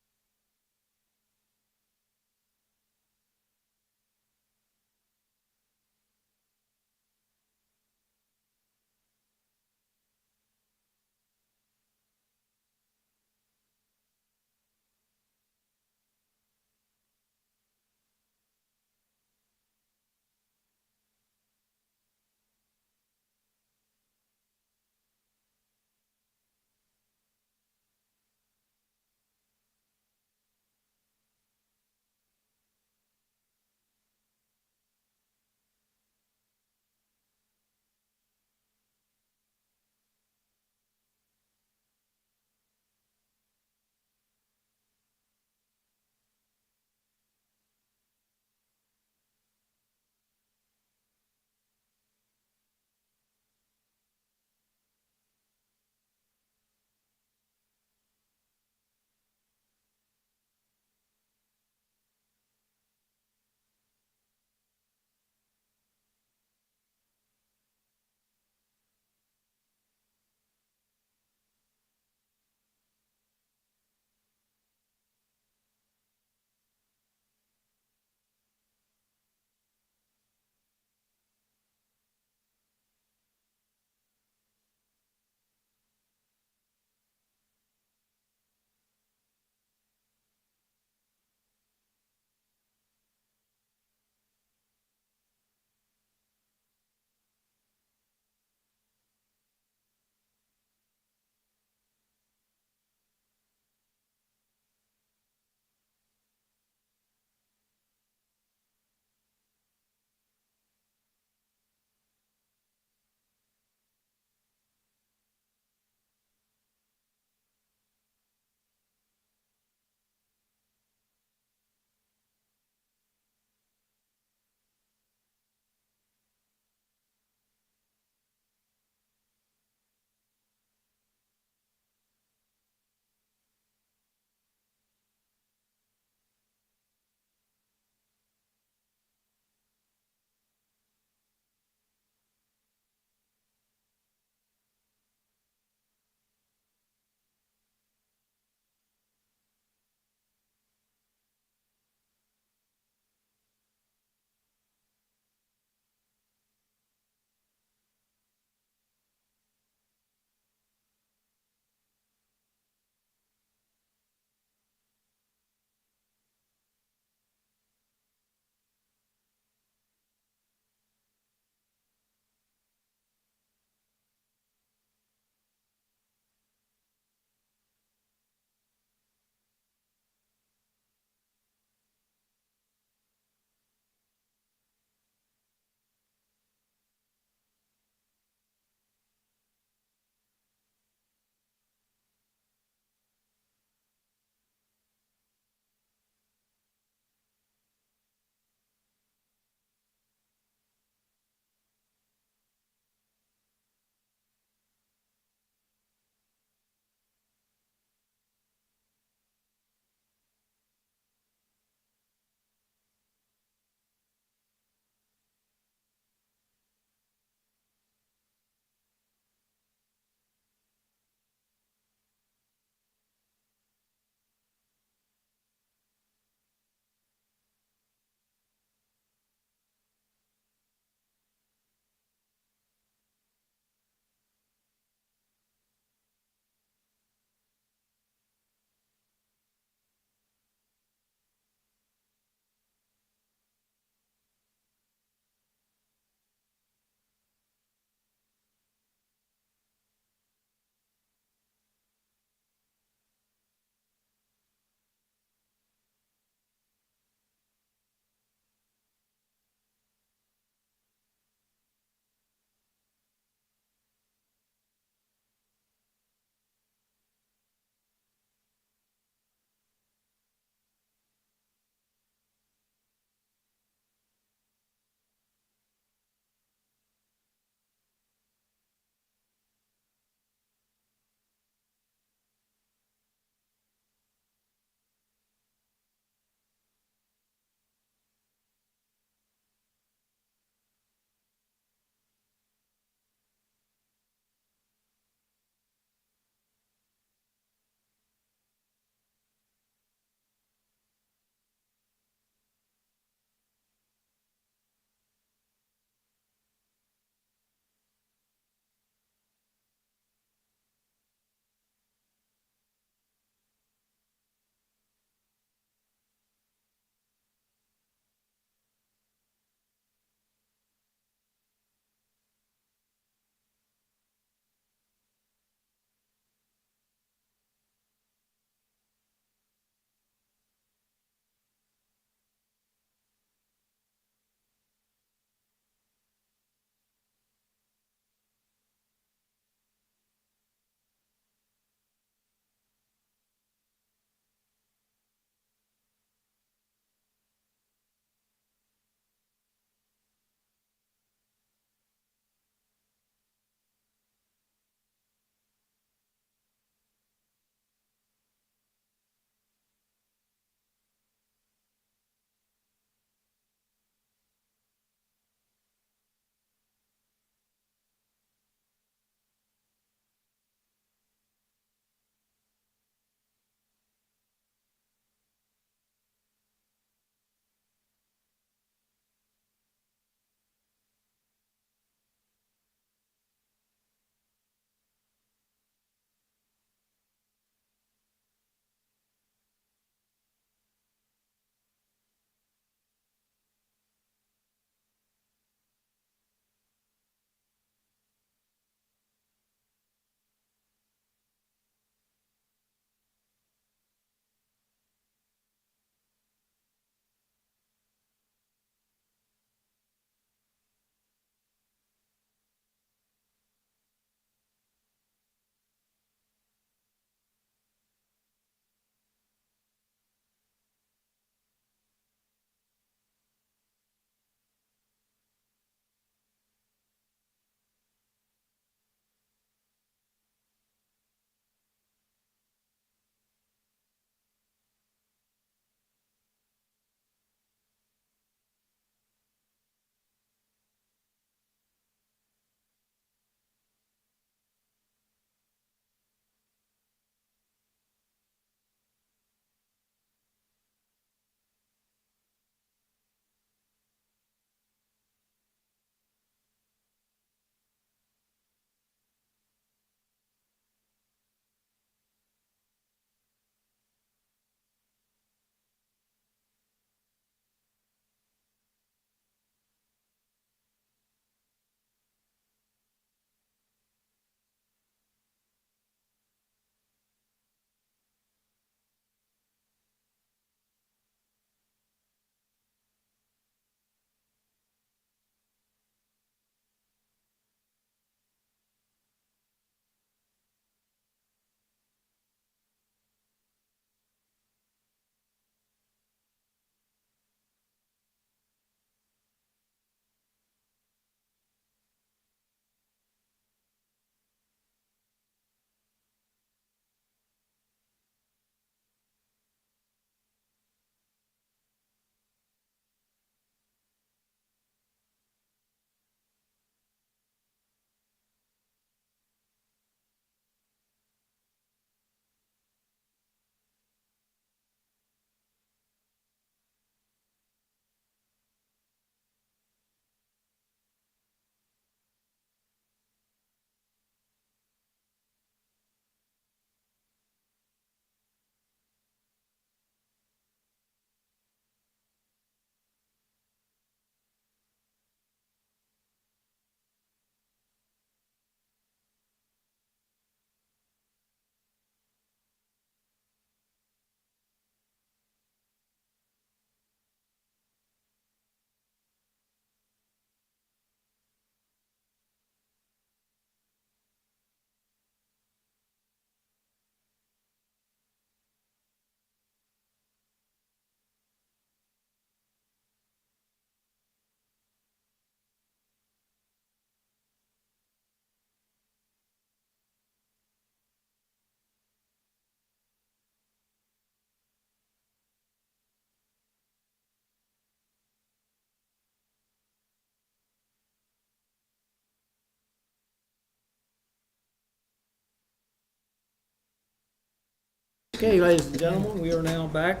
Okay, ladies and gentlemen, we are now back.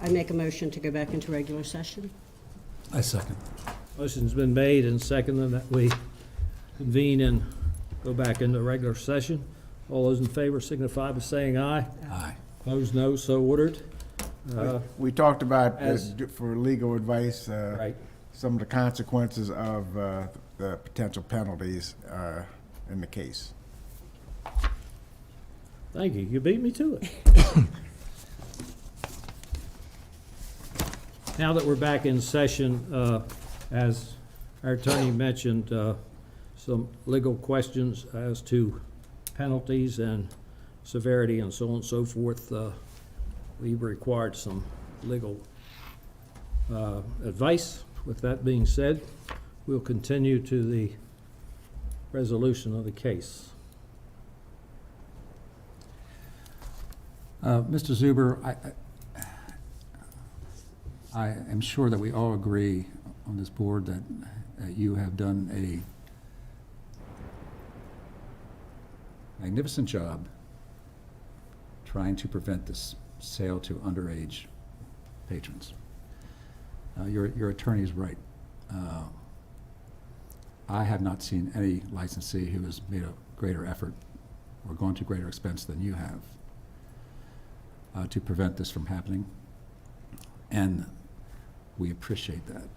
I make a motion to go back into regular session. I second. Motion's been made and seconded that we convene and go back into regular session. All those in favor signify by saying aye. Aye. Opposed, no, so ordered. We talked about, As- for legal advice, Right. some of the consequences of the potential penalties in the case. Thank you. You beat me to it. Now that we're back in session, as our attorney mentioned, some legal questions as to penalties and severity and so on and so forth. We required some legal advice. With that being said, we'll continue to the resolution of the case. Mr. Zuber, I am sure that we all agree on this board that you have done a magnificent job trying to prevent this sale to underage patrons. Your attorney is right. I have not seen any licensee who has made a greater effort or gone to greater expense than you have to prevent this from happening, and we appreciate that.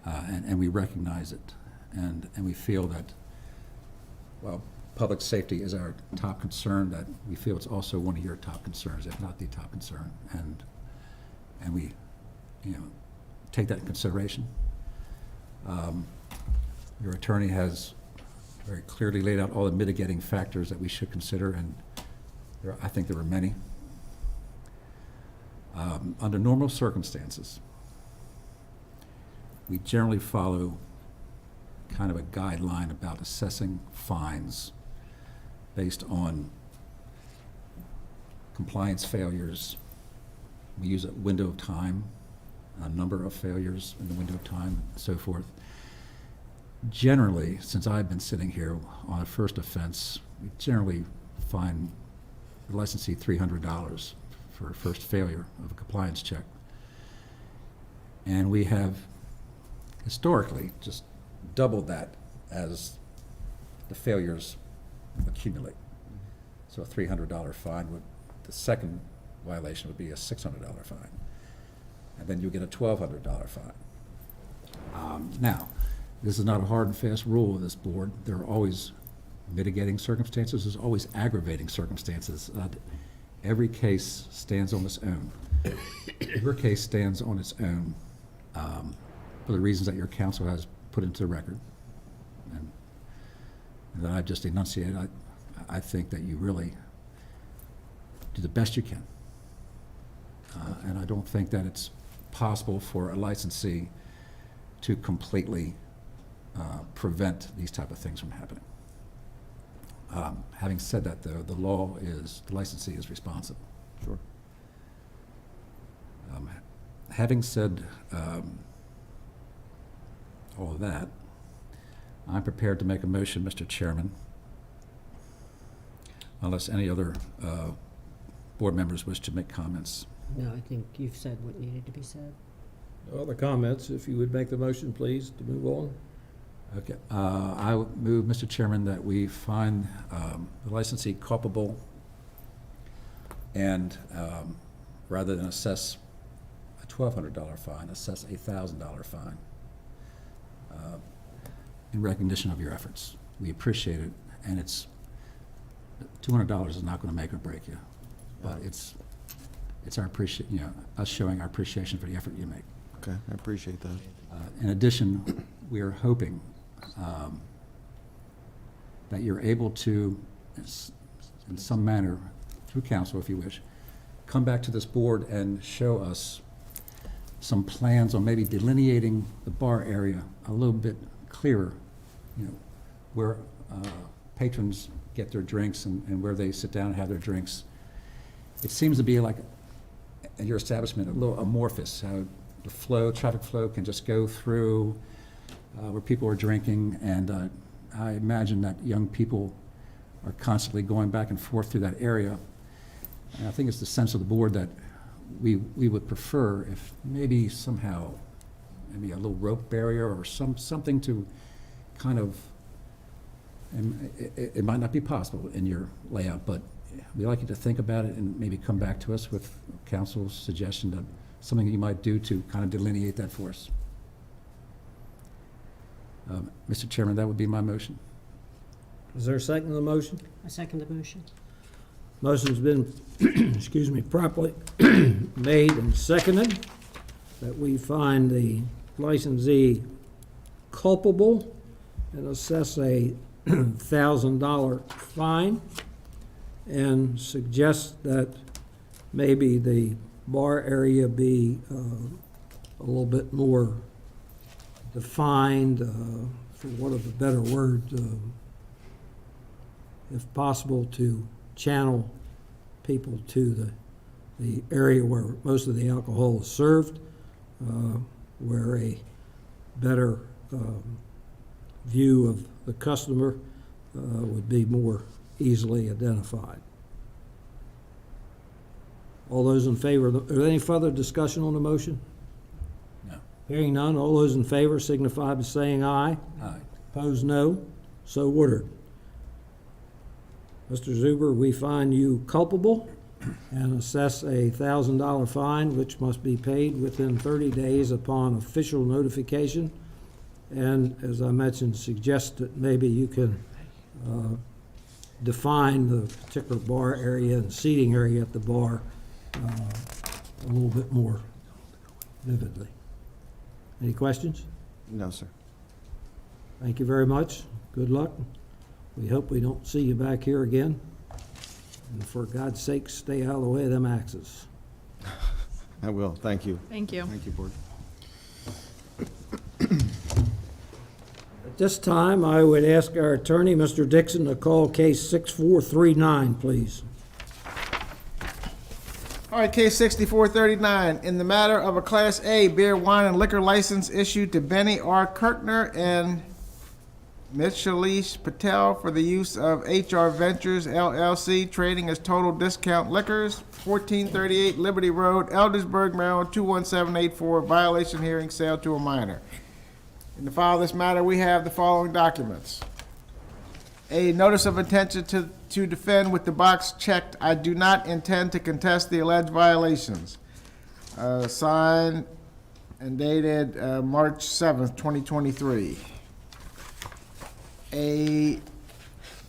And we recognize it, and we feel that, well, public safety is our top concern, that we feel it's also one of your top concerns, if not the top concern, and we, take that in consideration. Your attorney has very clearly laid out all the mitigating factors that we should consider, and I think there are many. Under normal circumstances, we generally follow kind of a guideline about assessing fines based on compliance failures. We use a window of time, a number of failures in the window of time, and so forth. Generally, since I've been sitting here on a first offense, we generally fine the licensee $300 for a first failure of a compliance check. And we have historically just doubled that as the failures accumulate. So a $300 fine would, the second violation would be a $600 fine. And then you get a $1,200 fine. Now, this is not a hard and fast rule of this board. There are always mitigating circumstances. There's always aggravating circumstances. Every case stands on its own. Your case stands on its own for the reasons that your counsel has put into the record, and that I've just enunciated. I think that you really do the best you can. And I don't think that it's possible for a licensee to completely prevent these type of things from happening. Having said that, though, the law is, the licensee is responsible. Sure. Having said all of that, I'm prepared to make a motion, Mr. Chairman, unless any other board members wish to make comments. No, I think you've said what needed to be said. No other comments? If you would make the motion, please, to move on. Okay, I would move, Mr. Chairman, that we find the licensee culpable, and rather than assess a $1,200 fine, assess a $1,000 fine in recognition of your efforts. We appreciate it, and it's $200 is not going to make or break you, but it's our us showing our appreciation for the effort you make. Okay, I appreciate that. In addition, we are hoping that you're able to, in some manner, through counsel if you wish, come back to this board and show us some plans on maybe delineating the bar area a little bit clearer, where patrons get their drinks and where they sit down and have their drinks. It seems to be like, at your establishment, a little amorphous, how the traffic flow can just go through where people are drinking, and I imagine that young people are constantly going back and forth through that area. And I think it's the sense of the board that we would prefer if maybe somehow, maybe a little rope barrier or something to kind of, and it might not be possible in your layout, but we'd like you to think about it and maybe come back to us with council's suggestion of something you might do to kind of delineate that for us. Mr. Chairman, that would be my motion. Is there a second to the motion? I second the motion. Motion's been, excuse me, properly made and seconded that we find the licensee culpable and assess a $1,000 fine, and suggest that maybe the bar area be a little bit more defined, for want of a better word, if possible, to channel people to the area where most of the alcohol is served, where a better view of the customer would be more easily identified. All those in favor, are there any further discussion on the motion? No. Hearing none, all those in favor signify by saying aye. Aye. Opposed, no. So ordered. Mr. Zuber, we find you culpable and assess a $1,000 fine, which must be paid within 30 days upon official notification. And as I mentioned, suggest that maybe you can define the particular bar area and seating area at the bar a little bit more vividly. Any questions? No, sir. Thank you very much. Good luck. We hope we don't see you back here again. And for God's sake, stay out of the way of them axes. I will. Thank you. Thank you. Thank you, board. At this time, I would ask our attorney, Mr. Dixon, to call case 6439, please. All right, case 6439, in the matter of a Class A beer, wine, and liquor license issued to Benny R. Kirkner and Mitchalish Patel for the use of HR Ventures LLC, trading as Total Discount Liquors, 1438 Liberty Road, Eldersburg, Maryland, 21784, violation hearing, sale to a minor. In the file of this matter, we have the following documents. A notice of intention to defend with the box checked, "I do not intend to contest the alleged violations." Signed and dated March 7th, 2023. A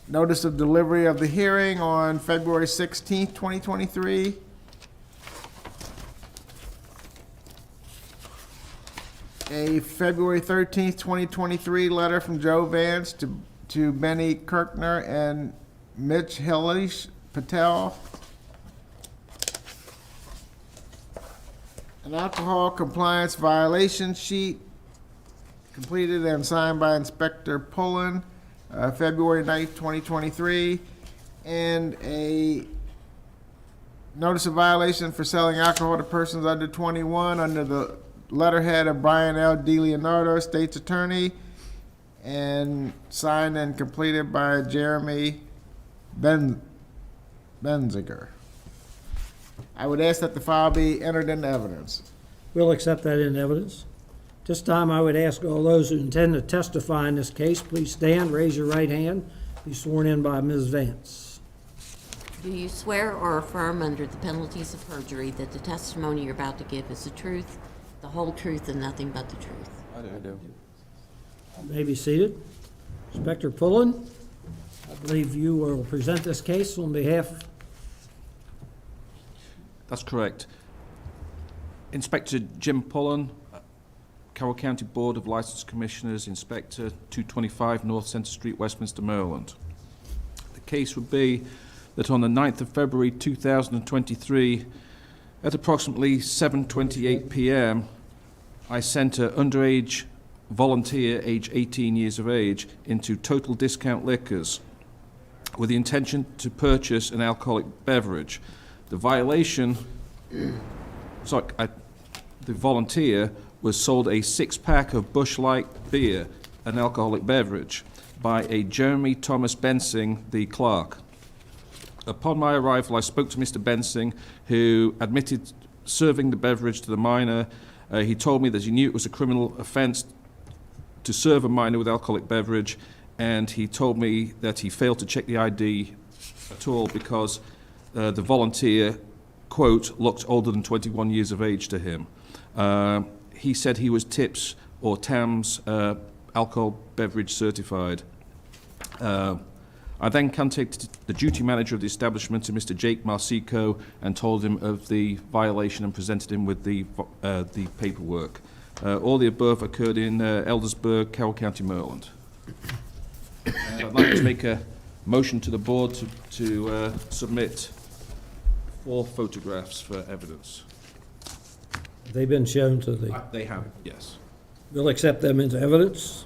notice of delivery of the hearing on February 16th, 2023. A February 13th, 2023 letter from Joe Vance to Benny Kirkner and Mitch Hillish Patel. An alcohol compliance violation sheet completed and signed by Inspector Pullen, February 9th, 2023. And a notice of violation for selling alcohol to persons under 21 under the letterhead of Brian L. DiLeonardo, State's Attorney, and signed and completed by Jeremy Benziger. I would ask that the file be entered into evidence. We'll accept that in evidence. This time, I would ask all those who intend to testify in this case, please stand, raise your right hand, be sworn in by Ms. Vance. Do you swear or affirm under the penalties of perjury that the testimony you're about to give is the truth, the whole truth, and nothing but the truth? I do. You may be seated. Inspector Pullen, I believe you will present this case on behalf. That's correct. Inspector Jim Pullen, Carroll County Board of License Commissioners, Inspector 225 North Centre Street, Westminster, Maryland. The case would be that on the 9th of February 2023, at approximately 7:28 p.m., I sent an underage volunteer, age 18 years of age, into Total Discount Liquors with the intention to purchase an alcoholic beverage. The violation, the volunteer was sold a 6-pack of Busch Light beer, an alcoholic beverage. by a Jeremy Thomas Bensing, the clerk. Upon my arrival, I spoke to Mr. Bensing, who admitted serving the beverage to the minor. He told me that he knew it was a criminal offence to serve a minor with alcoholic beverage, and he told me that he failed to check the ID at all because the volunteer, quote, looked older than 21 years of age to him. He said he was TIPS or TAMS alcohol beverage certified. I then contacted the duty manager of the establishment, Mr. Jake Marsico, and told him of the violation and presented him with the paperwork. All the above occurred in Eldersburg, Carroll County, Maryland. I'd like to make a motion to the board to submit 4 photographs for evidence. They've been shown to the, They have, yes. we'll accept them into evidence.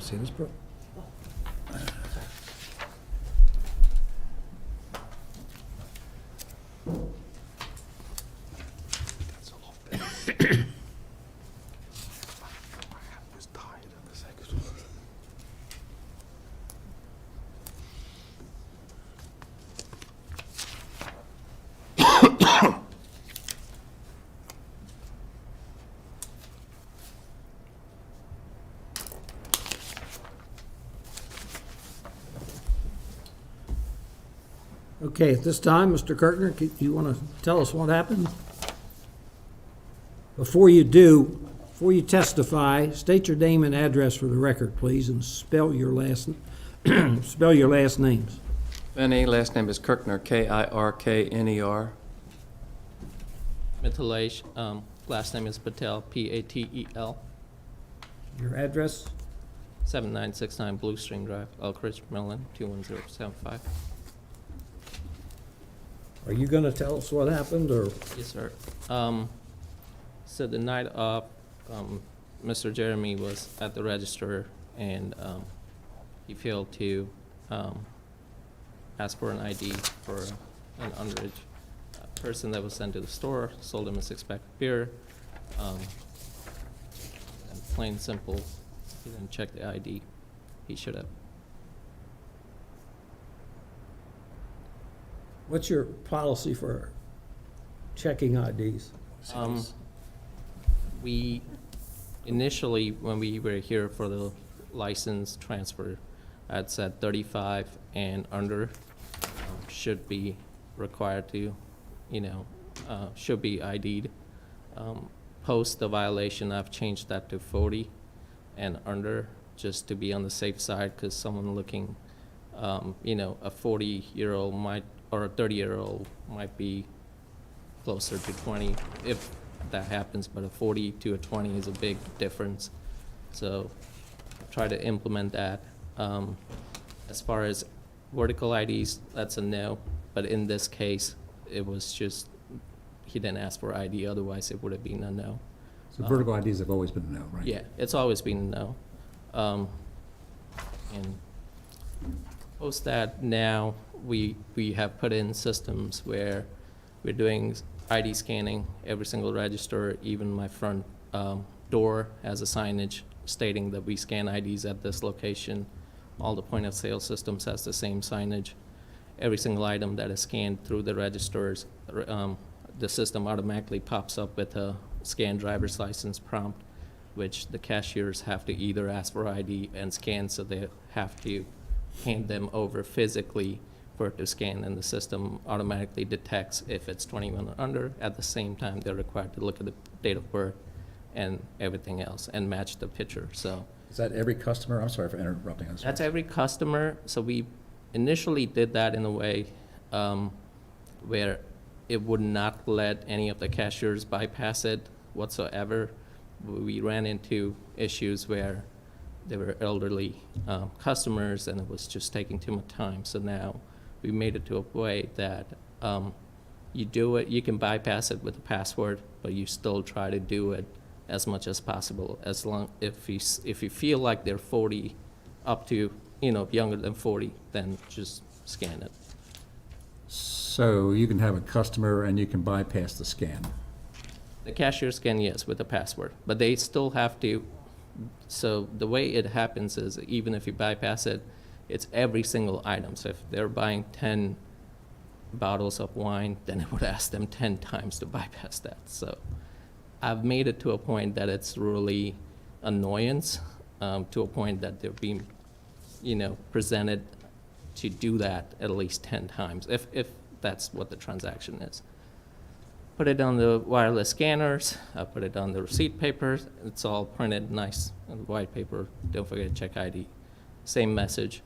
See this, bro? Okay, at this time, Mr. Kirkner, do you want to tell us what happened? Before you testify, state your name and address for the record, please, and spell your last names. Benny, last name is Kirkner, Kirkner. Mithilesh, last name is Patel, Patel. Your address? 7969 Blue Stream Drive, Elk Ridge, Maryland, 21075. Are you going to tell us what happened, or? Yes, sir. So the night of, Mr. Jeremy was at the register, and he failed to ask for an ID for an underage person that was sent to the store, sold him a 6-pack of beer. And plain simple, he didn't check the ID. He should have. What's your policy for checking IDs? We initially, when we were here for the license transfer, I'd said 35 and under should be required to, should be ID'd. Post the violation, I've changed that to 40 and under, just to be on the safe side, because someone looking, a 40-year-old might, or a 30-year-old might be closer to 20 if that happens, but a 40 to a 20 is a big difference. So try to implement that. As far as vertical IDs, that's a no, but in this case, it was just, he didn't ask for ID, otherwise it would have been a no. So vertical IDs have always been a no, right? Yeah, it's always been a no. And post that, now we have put in systems where we're doing ID scanning every single register. Even my front door has a signage stating that we scan IDs at this location. All the point of sale systems has the same signage. Every single item that is scanned through the registers, the system automatically pops up with a scan driver's license prompt, which the cashiers have to either ask for ID and scan, so they have to hand them over physically for it to scan, and the system automatically detects if it's 21 or under. At the same time, they're required to look at the date of birth and everything else and match the picture. So Is that every customer? I'm sorry for interrupting. I'm sorry. that's every customer. So we initially did that in a way where it would not let any of the cashiers bypass it whatsoever. We ran into issues where they were elderly customers, and it was just taking too much time. So now we made it to a way that you do it, you can bypass it with a password, but you still try to do it as much as possible. As long, if you feel like they're 40 up to, younger than 40, then just scan it. So you can have a customer and you can bypass the scan. The cashier scan, yes, with the password, but they still have to, so the way it happens is even if you bypass it, it's every single item. So if they're buying 10 bottles of wine, then it would ask them 10 times to bypass that. So I've made it to a point that it's really annoyance, to a point that they're being, presented to do that at least 10 times, if that's what the transaction is. Put it on the wireless scanners, I put it on the receipt papers, it's all printed nice on white paper, don't forget to check ID. Same message.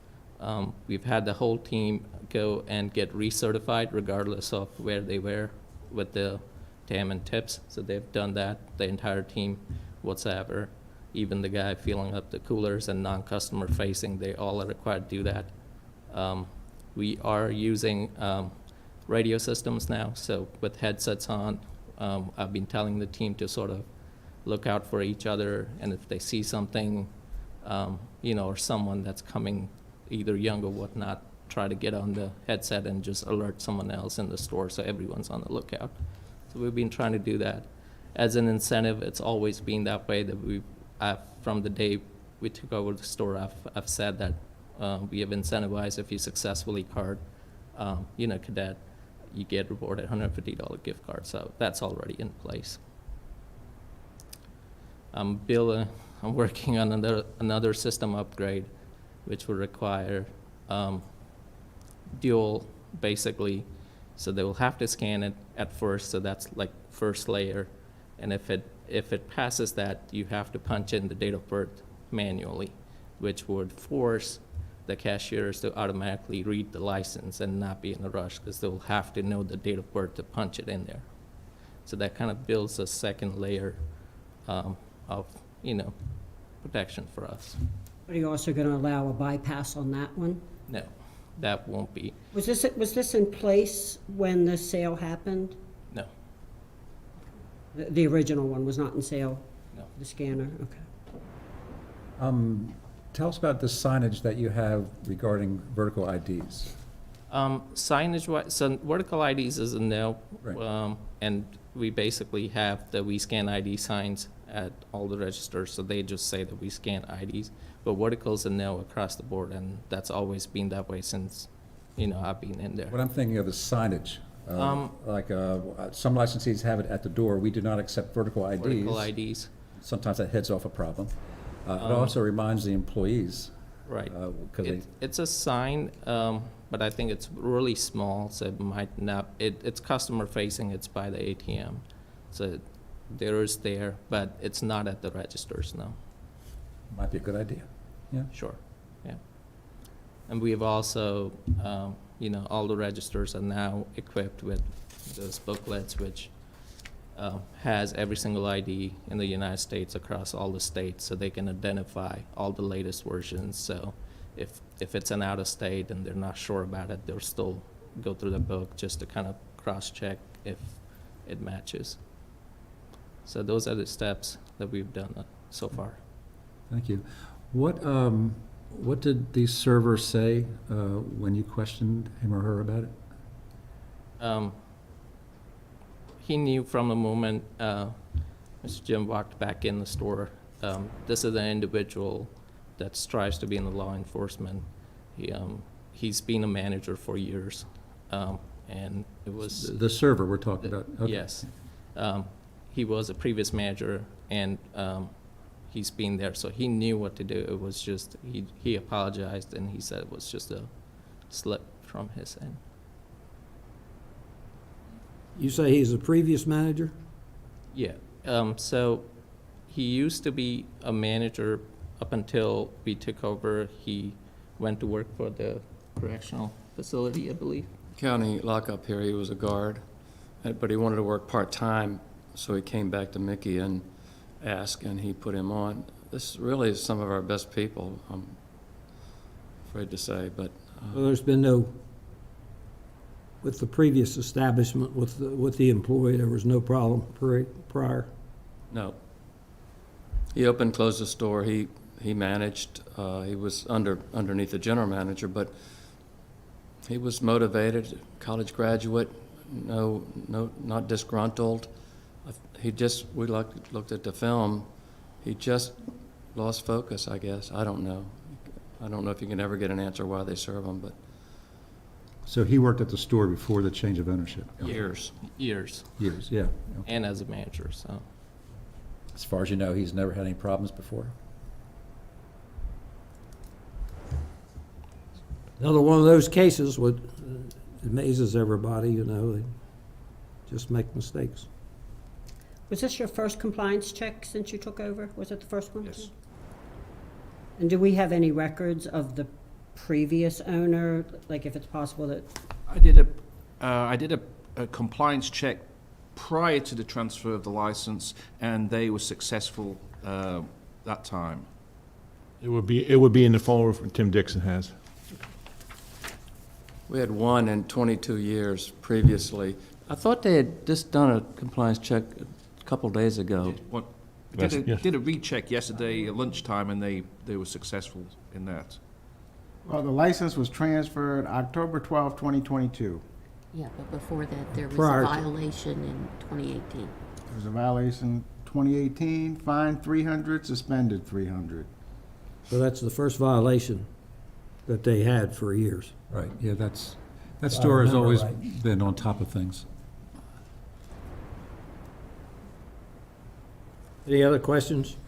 We've had the whole team go and get recertified regardless of where they were with the TAM and tips, so they've done that, the entire team whatsoever. Even the guy filling up the coolers and non-customer facing, they all are required to do that. We are using radio systems now, so with headsets on, I've been telling the team to sort of look out for each other, and if they see something, or someone that's coming, either young or whatnot, try to get on the headset and just alert someone else in the store so everyone's on the lookout. So we've been trying to do that. As an incentive, it's always been that way that from the day we took over the store, I've said that we have incentivized if you successfully card, cadet, you get rewarded $150 gift card. So that's already in place. Bill, I'm working on another system upgrade, which will require dual, basically. So they will have to scan it at first, so that's like first layer. And if it passes that, you have to punch in the date of birth manually, which would force the cashiers to automatically read the license and not be in a rush, because they'll have to know the date of birth to punch it in there. So that kind of builds a second layer of, protection for us. Are you also going to allow a bypass on that one? No, that won't be. Was this in place when the sale happened? No, The original one was not in sale? no. The scanner, okay. Tell us about the signage that you have regarding vertical IDs. Signage, so vertical IDs is a no. Right. And we basically have the We Scan ID signs at all the registers, so they just say that we scan IDs. But vertical is a no across the board, and that's always been that way since, I've been in there. What I'm thinking of is signage. Some licensees have it at the door. We do not accept vertical IDs. Vertical IDs, Sometimes that heads off a problem. It also reminds the employees. right. 'Cause they- It's a sign, but I think it's really small, so it might not, it's customer facing, it's by the ATM. So there is there, but it's not at the registers, no. Might be a good idea. Yeah. Sure, yeah. And we have also, all the registers are now equipped with those booklets, which has every single ID in the United States across all the states, so they can identify all the latest versions. So if it's an out-of-state and they're not sure about it, they'll still go through the book just to kind of cross-check if it matches. So those are the steps that we've done so far. Thank you. What did the server say when you questioned him or her about it? He knew from the moment Mr. Jim walked back in the store, this is an individual that strives to be in the law enforcement. He's been a manager for years, and it was... The server we're talking about? Okay. Yes. He was a previous manager, and he's been there, so he knew what to do. It was just, he apologized, and he said it was just a slip from his end. You say he's a previous manager? Yeah, so he used to be a manager up until we took over. He went to work for the correctional facility, I believe. County lockup here, he was a guard, but he wanted to work part-time, so he came back to Mickey and asked, and he put him on. This really is some of our best people, I'm afraid to say, but... Well, there's been no, with the previous establishment, with the employee, there was no problem prior? No. He opened, closed the store, he managed, he was underneath the general manager, but He was motivated, college graduate, not disgruntled. We looked at the film, he just lost focus, I guess. I don't know. I don't know if you can ever get an answer why they serve him, but So he worked at the store before the change of ownership? Years. Years, yeah. And as a manager, so. As far as you know, he's never had any problems before? Another one of those cases what amazes everybody, you know, they just make mistakes. Was this your first compliance check since you took over? Was it the first one? Yes. And do we have any records of the previous owner, like if it's possible that, I did a compliance check prior to the transfer of the license, and they were successful that time. It would be in the folder Tim Dixon has. we had one in 22 years previously. I thought they had just done a compliance check a couple days ago. Did a recheck yesterday at lunchtime, and they were successful in that. Well, the license was transferred October 12, 2022. Yeah, but before that, there was Prior a to- violation in 2018. There was a violation 2018, fined 300, suspended 300. So that's the first violation that they had for years. Right, yeah, that I store has remember always right. been on top of things. Any other questions?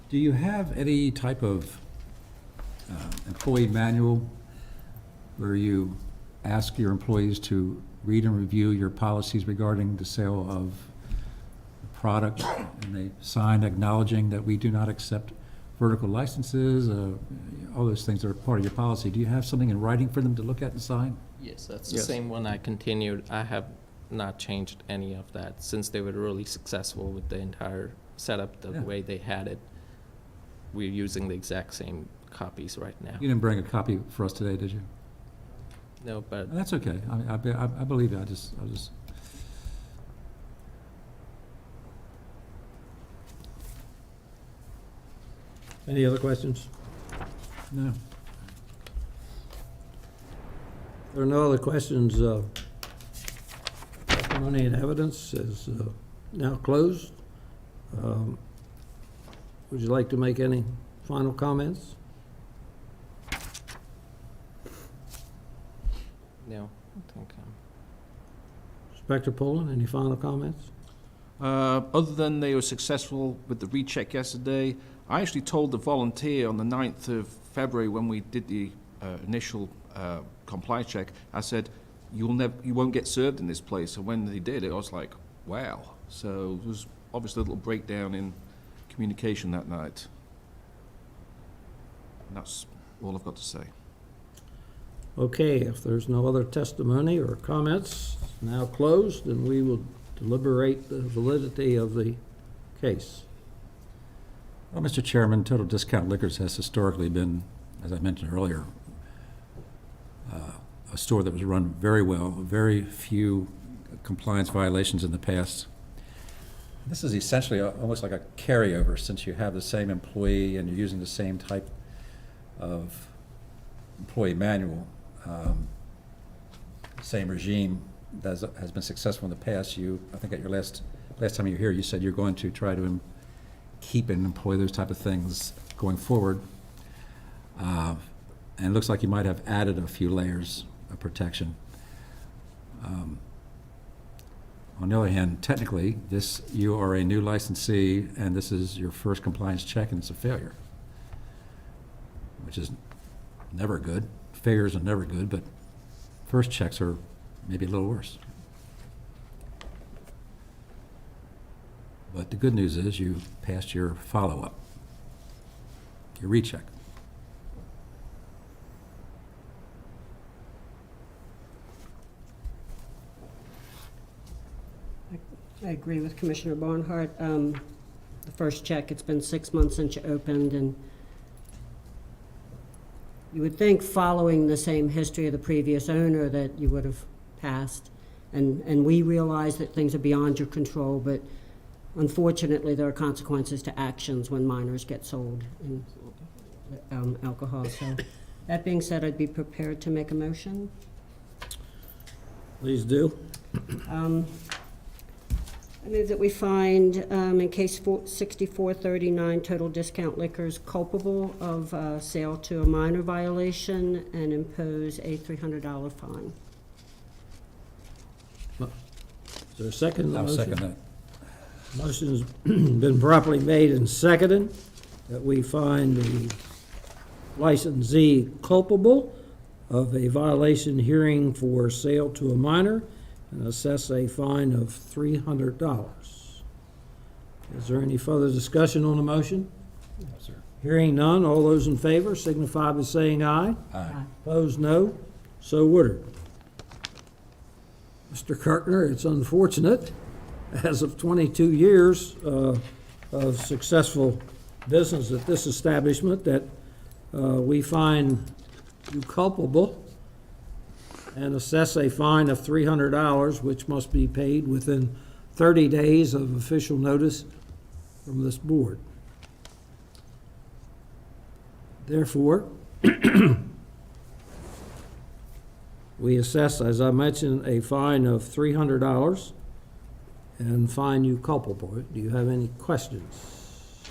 Do you have any type of employee manual where you ask your employees to read and review your policies regarding the sale of the product, and they sign acknowledging that we do not accept vertical licenses, all those things that are part of your policy? Do you have something in writing for them to look at and sign? Yes, that's the Yes. same one I continued. I have not changed any of that since they were really successful with the entire setup, the Yeah. way they had it. We're using the exact same copies right now. You didn't bring a copy for us today, did you? No, but That's okay. I believe you. I just. Any other questions? No. There are no other questions. Testimony and evidence is now closed. Would you like to make any final comments? no, I think Inspector Pullen, any final comments? Other than they were successful with the recheck yesterday, I actually told the volunteer on the 9th of February when we did the initial compliance check, I said, you won't get served in this place. And when they did it, I was like, wow. So there was obviously a little breakdown in communication that night. And that's all I've got to say. Okay, if there's no other testimony or comments, it's now closed, and we will deliberate the validity of the case. Well, Mr. Chairman, Total Discount Liquors has historically been, as I mentioned earlier, a store that was run very well, very few compliance violations in the past. This is essentially almost like a carryover, since you have the same employee and you're using the same type of employee manual. Same regime that has been successful in the past. I think at your last time you were here, you said you're going to try to keep and employ those type of things going forward. And it looks like you might have added a few layers of protection. On the other hand, technically, you are a new licensee, and this is your first compliance check, and it's a failure, which is never good. Failures are never good, but first checks are maybe a little worse. But the good news is you passed your follow-up, your recheck. I agree with Commissioner Barnhart. The first check, it's been 6 months since you opened, and you would think following the same history of the previous owner that you would have passed. And we realize that things are beyond your control, but unfortunately, there are consequences to actions when minors get sold in alcohol. So That being said, I'd be prepared to make a motion. Please do. I move that we find, in case 6439, Total Discount Liquors culpable of sale to a minor violation and impose a $300 fine. Is there a second to the I'll motion? second that. Motion's been properly made and seconded that we find the licensee culpable of a violation hearing for sale to a minor and assess a fine of $300. Is there any further discussion on the motion? No, sir. Hearing none, all those in favor signify by saying aye. Aye. Opposed, no. So ordered. Mr. Kirkner, it's unfortunate, as of 22 years of successful business at this establishment, that we find you culpable and assess a fine of $300, which must be paid within 30 days of official notice from this board. Therefore, we assess, as I mentioned, a fine of $300 and find you culpable. Do you have any questions?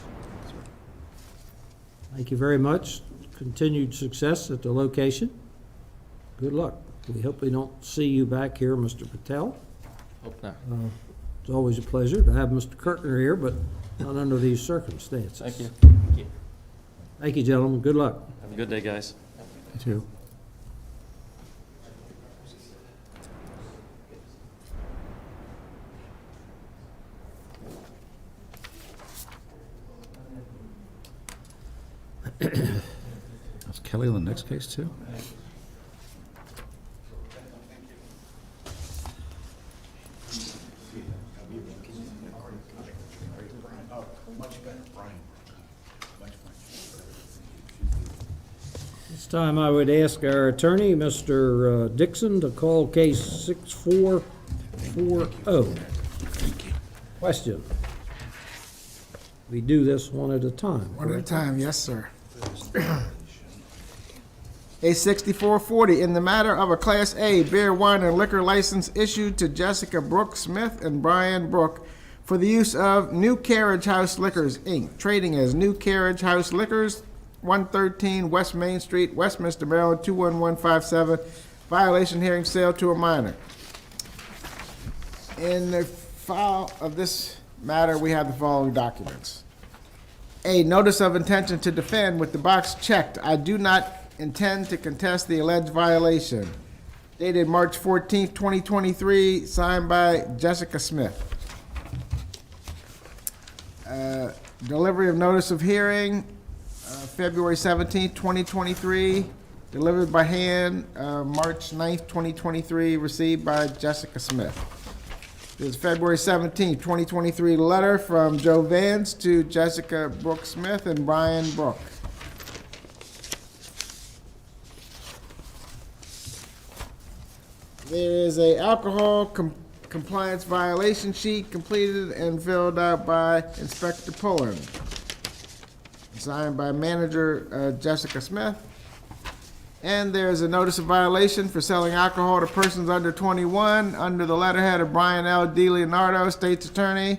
Thank you very much. Continued success at the location. Good luck. We hope we don't see you back here, Mr. Patel. Hope not. It's always a pleasure to have Mr. Kirkner here, but not under these circumstances. Thank you. Thank you, gentlemen. Good luck. Have a good day, guys. Me too. Is Kelly on the next case too? This time I would ask our attorney, Mr. Dixon, to call case 6440. Question. We do this one at a time. One at a correct? time, yes, sir. A 6440, in the matter of a Class A beer, wine, and liquor license issued to Jessica Brooke Smith and Brian Brooke for the use of New Carriage House Liquors, Inc., trading as New Carriage House Liquors, 113 West Main Street, Westminster, Maryland, 21157. Violation hearing sale to a minor. In the file of this matter, we have the following documents. A notice of intention to defend with the box checked. I do not intend to contest the alleged violation. Dated March 14th, 2023, signed by Jessica Smith. Delivery of notice of hearing, February 17th, 2023. Delivered by hand, March 9th, 2023, received by Jessica Smith. This is February 17th, 2023 letter from Joe Vance to Jessica Brooke Smith and Brian Brooke. There is a alcohol compliance violation sheet completed and filled out by Inspector Pullen. Signed by Manager Jessica Smith. And there's a notice of violation for selling alcohol to persons under 21 under the letterhead of Brian L. DiLeonardo, State's Attorney.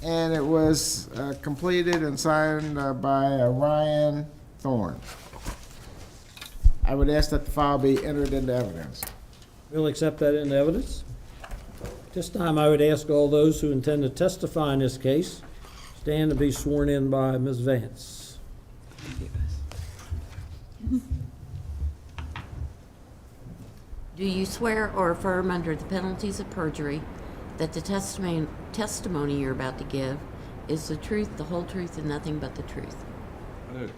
And it was completed and signed by Ryan Thorne. I would ask that the file be entered into evidence. We'll accept that into evidence. This time I would ask all those who intend to testify in this case stand to be sworn in by Ms. Vance. Do you swear or affirm under the penalties of perjury that the testimony you're about to give is the truth, the whole truth, and nothing but the truth? I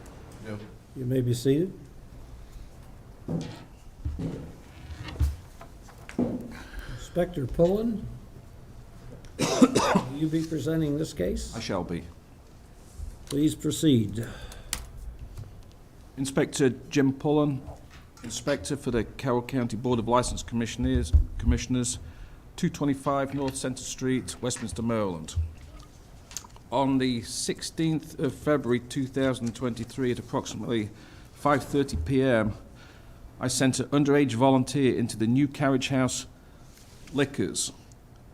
do. You may be seated. Inspector Pullen, will you be presenting this case? I shall be. Please proceed. Inspector Jim Pullen, Inspector for the Carroll County Board of License Commissioners, 225 North Center Street, Westminster, Maryland. On the 16th of February 2023 at approximately 5:30 p.m., I sent an underage volunteer into the New Carriage House Liquors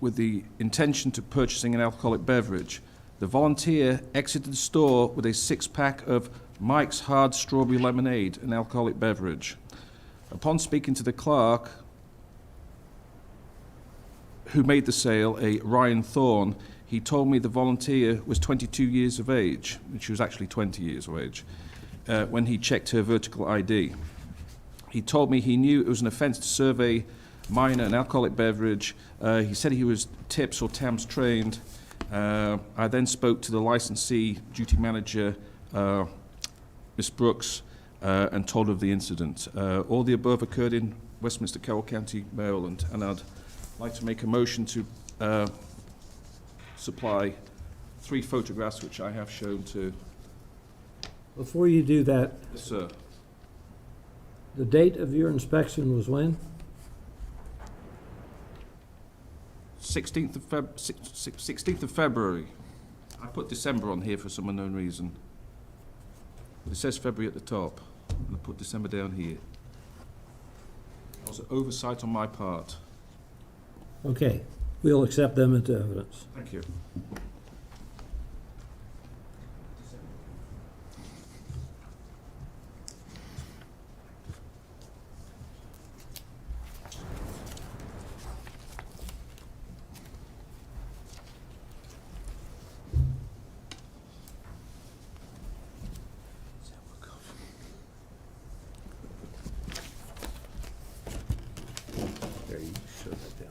with the intention to purchasing an alcoholic beverage. The volunteer exited the store with a 6-pack of Mike's Hard Strawberry Lemonade, an alcoholic beverage. Upon speaking to the clerk who made the sale, a Ryan Thorne, he told me the volunteer was 22 years of age, and she was actually 20 years of age, when he checked her vertical ID. He told me he knew it was an offence to serve a minor an alcoholic beverage. He said he was TIPS or TAMS trained. I then spoke to the licensee duty manager, Miss Brooks, and told her of the incident. All the above occurred in Westminster, Carroll County, Maryland, and I'd like to make a motion to supply 3 photographs, which I have shown to. Before you do that, Yes, sir. the date of your inspection was when? 16th of February. I put December on here for some unknown reason. It says February at the top, and I put December down here. That was an oversight on my part. Okay, we'll accept them into evidence. Thank you. There, you showed that down.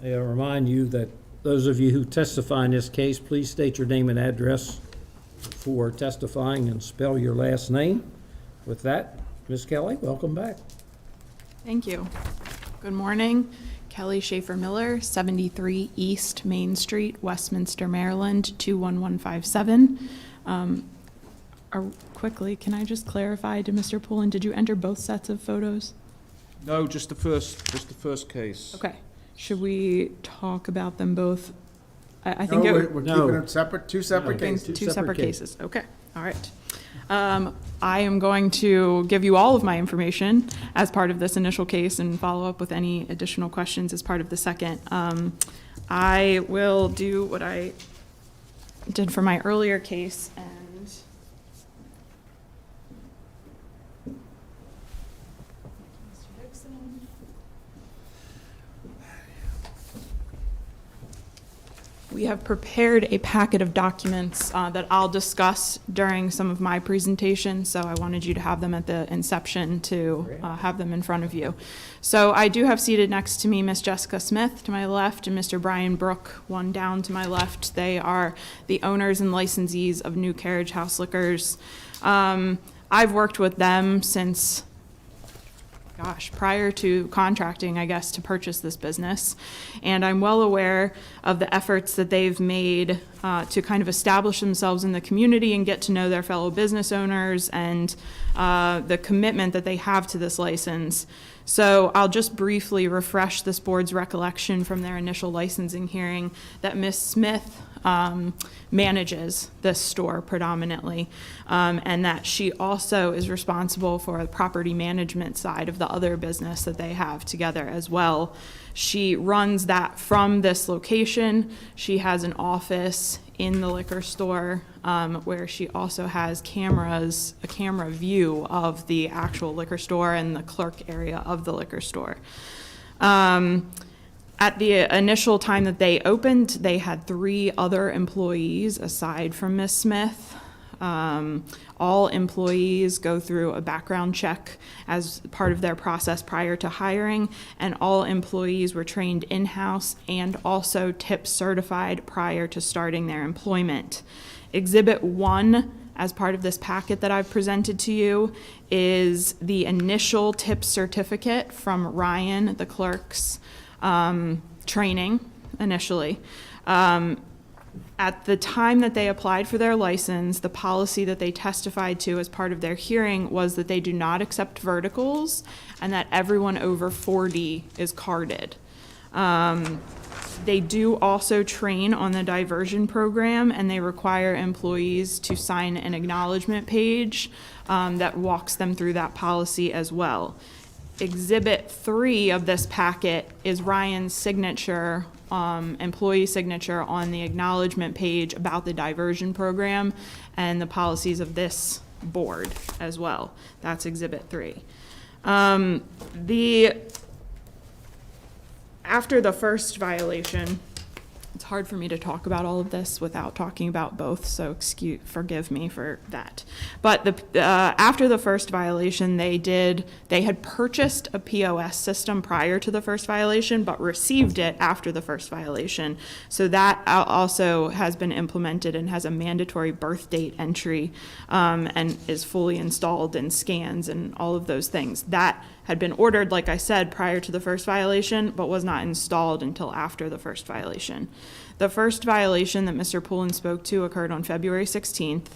May I remind you that those of you who testify in this case, please state your name and address before testifying and spell your last name. With that, Ms. Kelly, welcome back. Thank you. Good morning. Kelly Schaefer Miller, 73 East Main Street, Westminster, Maryland, 21157. Quickly, can I just clarify to Mr. Pullen, did you enter both sets of photos? No, just the first case. Okay. Should we talk about them both? I No, think we're it, keeping No. them separate, two separate Okay. cases. two separate cases. Okay, all right. I am going to give you all of my information as part of this initial case and follow up with any additional questions as part of the second. I will do what I did for my earlier case and Mr. Dixon. We have prepared a packet of documents that I'll discuss during some of my presentation, so I wanted you to have them at the inception to have them in front of you. So I do have seated next to me Miss Jessica Smith to my left and Mr. Brian Brook, one down to my left. They are the owners and licensees of New Carriage House Liquors. I've worked with them since prior to contracting, I guess, to purchase this business. And I'm well aware of the efforts that they've made to kind of establish themselves in the community and get to know their fellow business owners and the commitment that they have to this license. So I'll just briefly refresh this board's recollection from their initial licensing hearing that Ms. Smith manages this store predominantly, and that she also is responsible for the property management side of the other business that they have together as well. She runs that from this location. She has an office in the liquor store where she also has a camera view of the actual liquor store and the clerk area of the liquor store. At the initial time that they opened, they had 3 other employees aside from Ms. Smith. All employees go through a background check as part of their process prior to hiring, and all employees were trained in-house and also TIP certified prior to starting their employment. Exhibit 1, as part of this packet that I've presented to you, is the initial TIP certificate from Ryan, the clerk's training initially. At the time that they applied for their license, the policy that they testified to as part of their hearing was that they do not accept verticals and that everyone over 40 is carded. They do also train on the diversion program, and they require employees to sign an acknowledgement page that walks them through that policy as well. Exhibit 3 of this packet is Ryan's signature, employee signature on the acknowledgement page about the diversion program and the policies of this board as well. That's Exhibit 3. After the first violation, it's hard for me to talk about all of this without talking about both, so forgive me for that. But after the first violation, they had purchased a POS system prior to the first violation, but received it after the first violation. So that also has been implemented and has a mandatory birth date entry, and is fully installed and scans and all of those things. That had been ordered, like I said, prior to the first violation, but was not installed until after the first violation. The first violation that Mr. Poulin spoke to occurred on February 16th.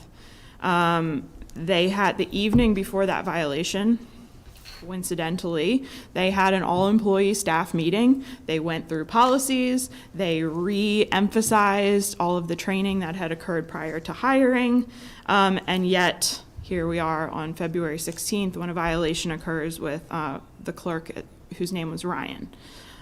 They had, the evening before that violation, coincidentally, they had an all-employee staff meeting. They went through policies. They re-emphasized all of the training that had occurred prior to hiring, and yet here we are on February 16th when a violation occurs with the clerk whose name was Ryan.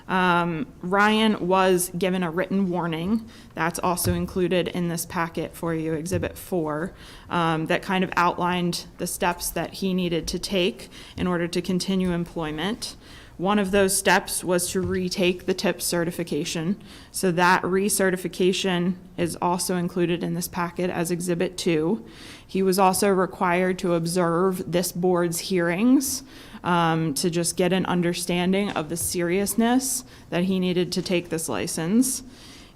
Ryan was given a written warning. That's also included in this packet for you, Exhibit 4, that kind of outlined the steps that he needed to take in order to continue employment. One of those steps was to retake the TIP certification. So that recertification is also included in this packet as Exhibit 2. He was also required to observe this board's hearings to just get an understanding of the seriousness that he needed to take this license.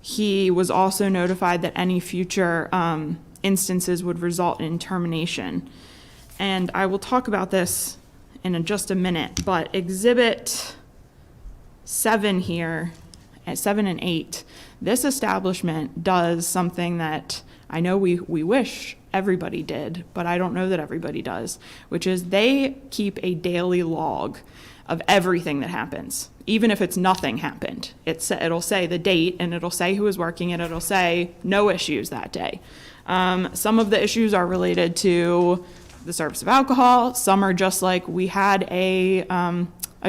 He was also notified that any future instances would result in termination. And I will talk about this in just a minute, but Exhibit 7 here, at 7 and 8, this establishment does something that I know we wish everybody did, but I don't know that everybody does, which is they keep a daily log of everything that happens, even if it's nothing happened. It'll say the date, and it'll say who was working it. It'll say no issues that day. Some of the issues are related to the service of alcohol. Some are just like we had a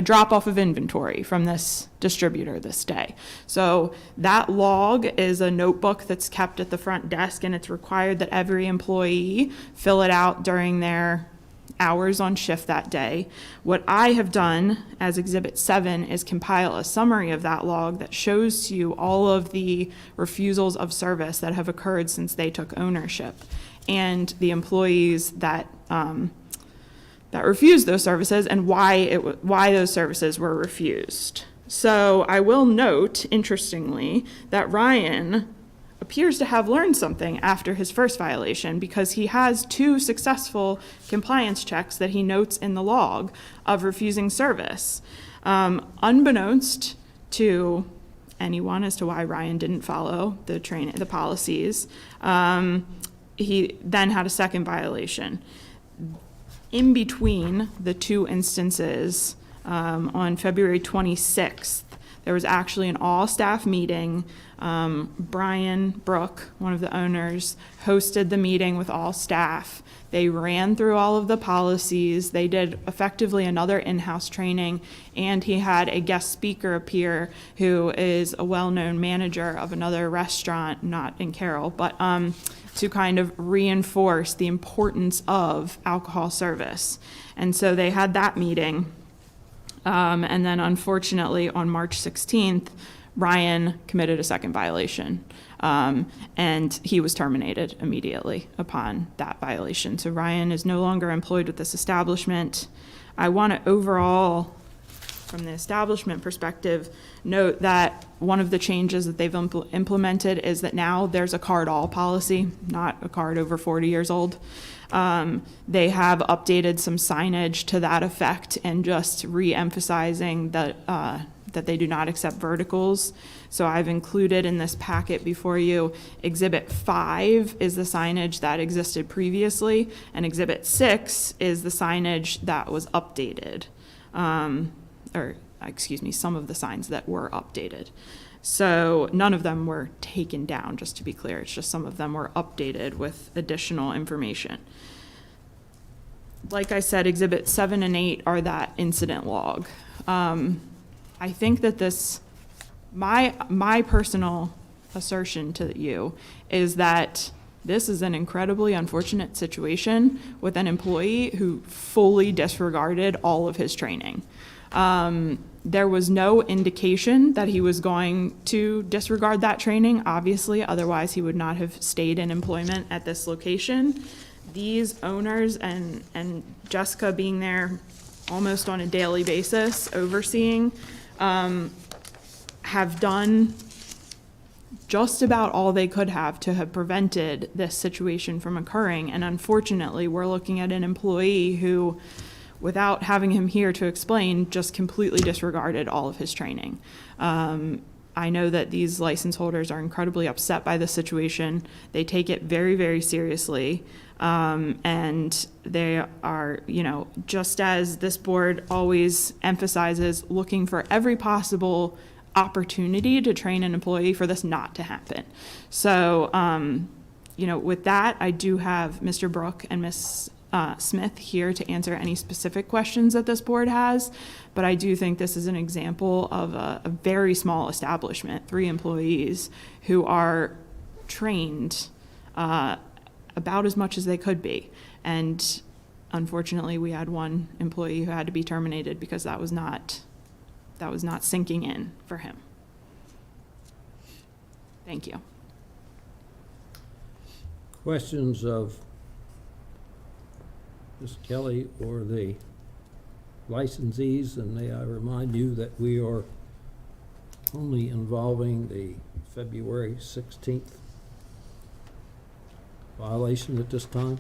drop off of inventory from this distributor this day. So that log is a notebook that's kept at the front desk, and it's required that every employee fill it out during their hours on shift that day. What I have done as Exhibit 7 is compile a summary of that log that shows you all of the refusals of service that have occurred since they took ownership, and the employees that refused those services and why those services were refused. So I will note, interestingly, that Ryan appears to have learned something after his first violation, because he has 2 successful compliance checks that he notes in the log of refusing service. Unbeknownst to anyone as to why Ryan didn't follow the policies, he then had a second violation. In between the 2 instances, on February 26th, there was actually an all-staff meeting. Brian Brook, one of the owners, hosted the meeting with all staff. They ran through all of the policies. They did effectively another in-house training, and he had a guest speaker appear who is a well-known manager of another restaurant, not in Carroll, but to kind of reinforce the importance of alcohol service. And so they had that meeting. And then unfortunately on March 16th, Ryan committed a second violation, and he was terminated immediately upon that violation. So Ryan is no longer employed with this establishment. I want to overall, from the establishment perspective, note that one of the changes that they've implemented is that now there's a card all policy, not a card over 40 years old. They have updated some signage to that effect and just re-emphasizing the that they do not accept verticals. So I've included in this packet before you, Exhibit 5 is the signage that existed previously, and Exhibit 6 is the signage that was updated. Some of the signs that were updated. So none of them were taken down, just to be clear. It's just some of them were updated with additional information. Like I said, Exhibit 7 and 8 are that incident log. I think that my personal assertion to you is that this is an incredibly unfortunate situation with an employee who fully disregarded all of his training. There was no indication that he was going to disregard that training, obviously, otherwise he would not have stayed in employment at this location. These owners and Jessica being there almost on a daily basis, overseeing, have done just about all they could have to have prevented this situation from occurring. And unfortunately, we're looking at an employee who, without having him here to explain, just completely disregarded all of his training. I know that these license holders are incredibly upset by the situation. They take it very, very seriously. And they are, just as this board always emphasizes, looking for every possible opportunity to train an employee for this not to happen. So, with that, I do have Mr. Brook and Ms. Smith here to answer any specific questions that this board has, but I do think this is an example of a very small establishment, 3 employees who are trained about as much as they could be. And unfortunately, we had one employee who had to be terminated because that was not sinking in for him. Thank you. Questions of Ms. Kelly or the licensees, and may I remind you that we are only involving the February 16th violation at this time?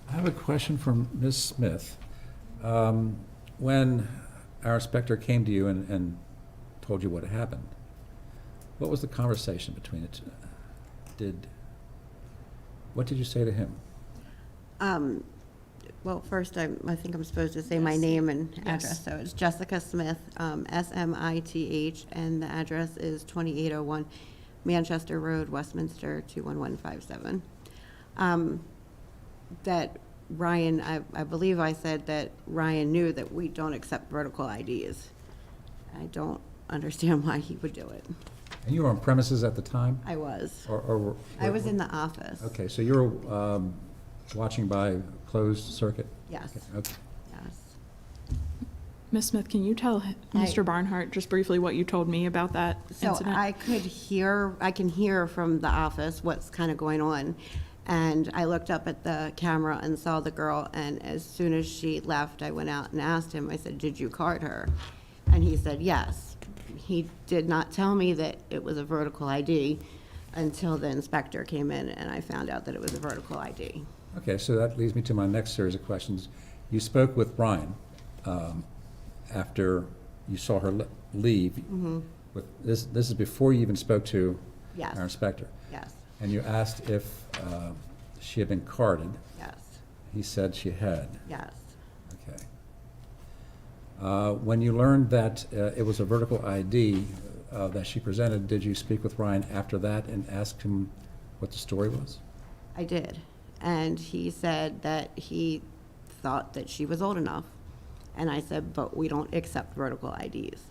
I have a question from Ms. Smith. When our inspector came to you and told you what happened, what was the conversation between the two? What did you say to him? Well, first, I think I'm supposed to say my name and address. So it's Jessica Smith, SMITH, and the address is 2801 Manchester Road, Westminster, 21157. That Ryan, I believe I said that Ryan knew that we don't accept vertical IDs. I don't understand why he would do it. And you were on premises at the time? I was. Or I was in the office. Okay, so you were watching by closed circuit? Yes. Okay. Yes. Ms. Smith, can you tell Mr. Barnhart just briefly what you told me about that incident? So I can hear from the office what's kind of going on. And I looked up at the camera and saw the girl, and as soon as she left, I went out and asked him, I said, "Did you card her?" And he said, yes. He did not tell me that it was a vertical ID until the inspector came in, and I found out that it was a vertical ID. Okay, so that leads me to my next series of questions. You spoke with Brian after you saw her leave. Mm-hmm. This is before you even spoke to Yes. our inspector. Yes. And you asked if she had been carded. Yes. He said she had. Yes. Okay. When you learned that it was a vertical ID that she presented, did you speak with Ryan after that and ask him what the story was? I did. And he said that he thought that she was old enough. And I said, but we don't accept vertical IDs.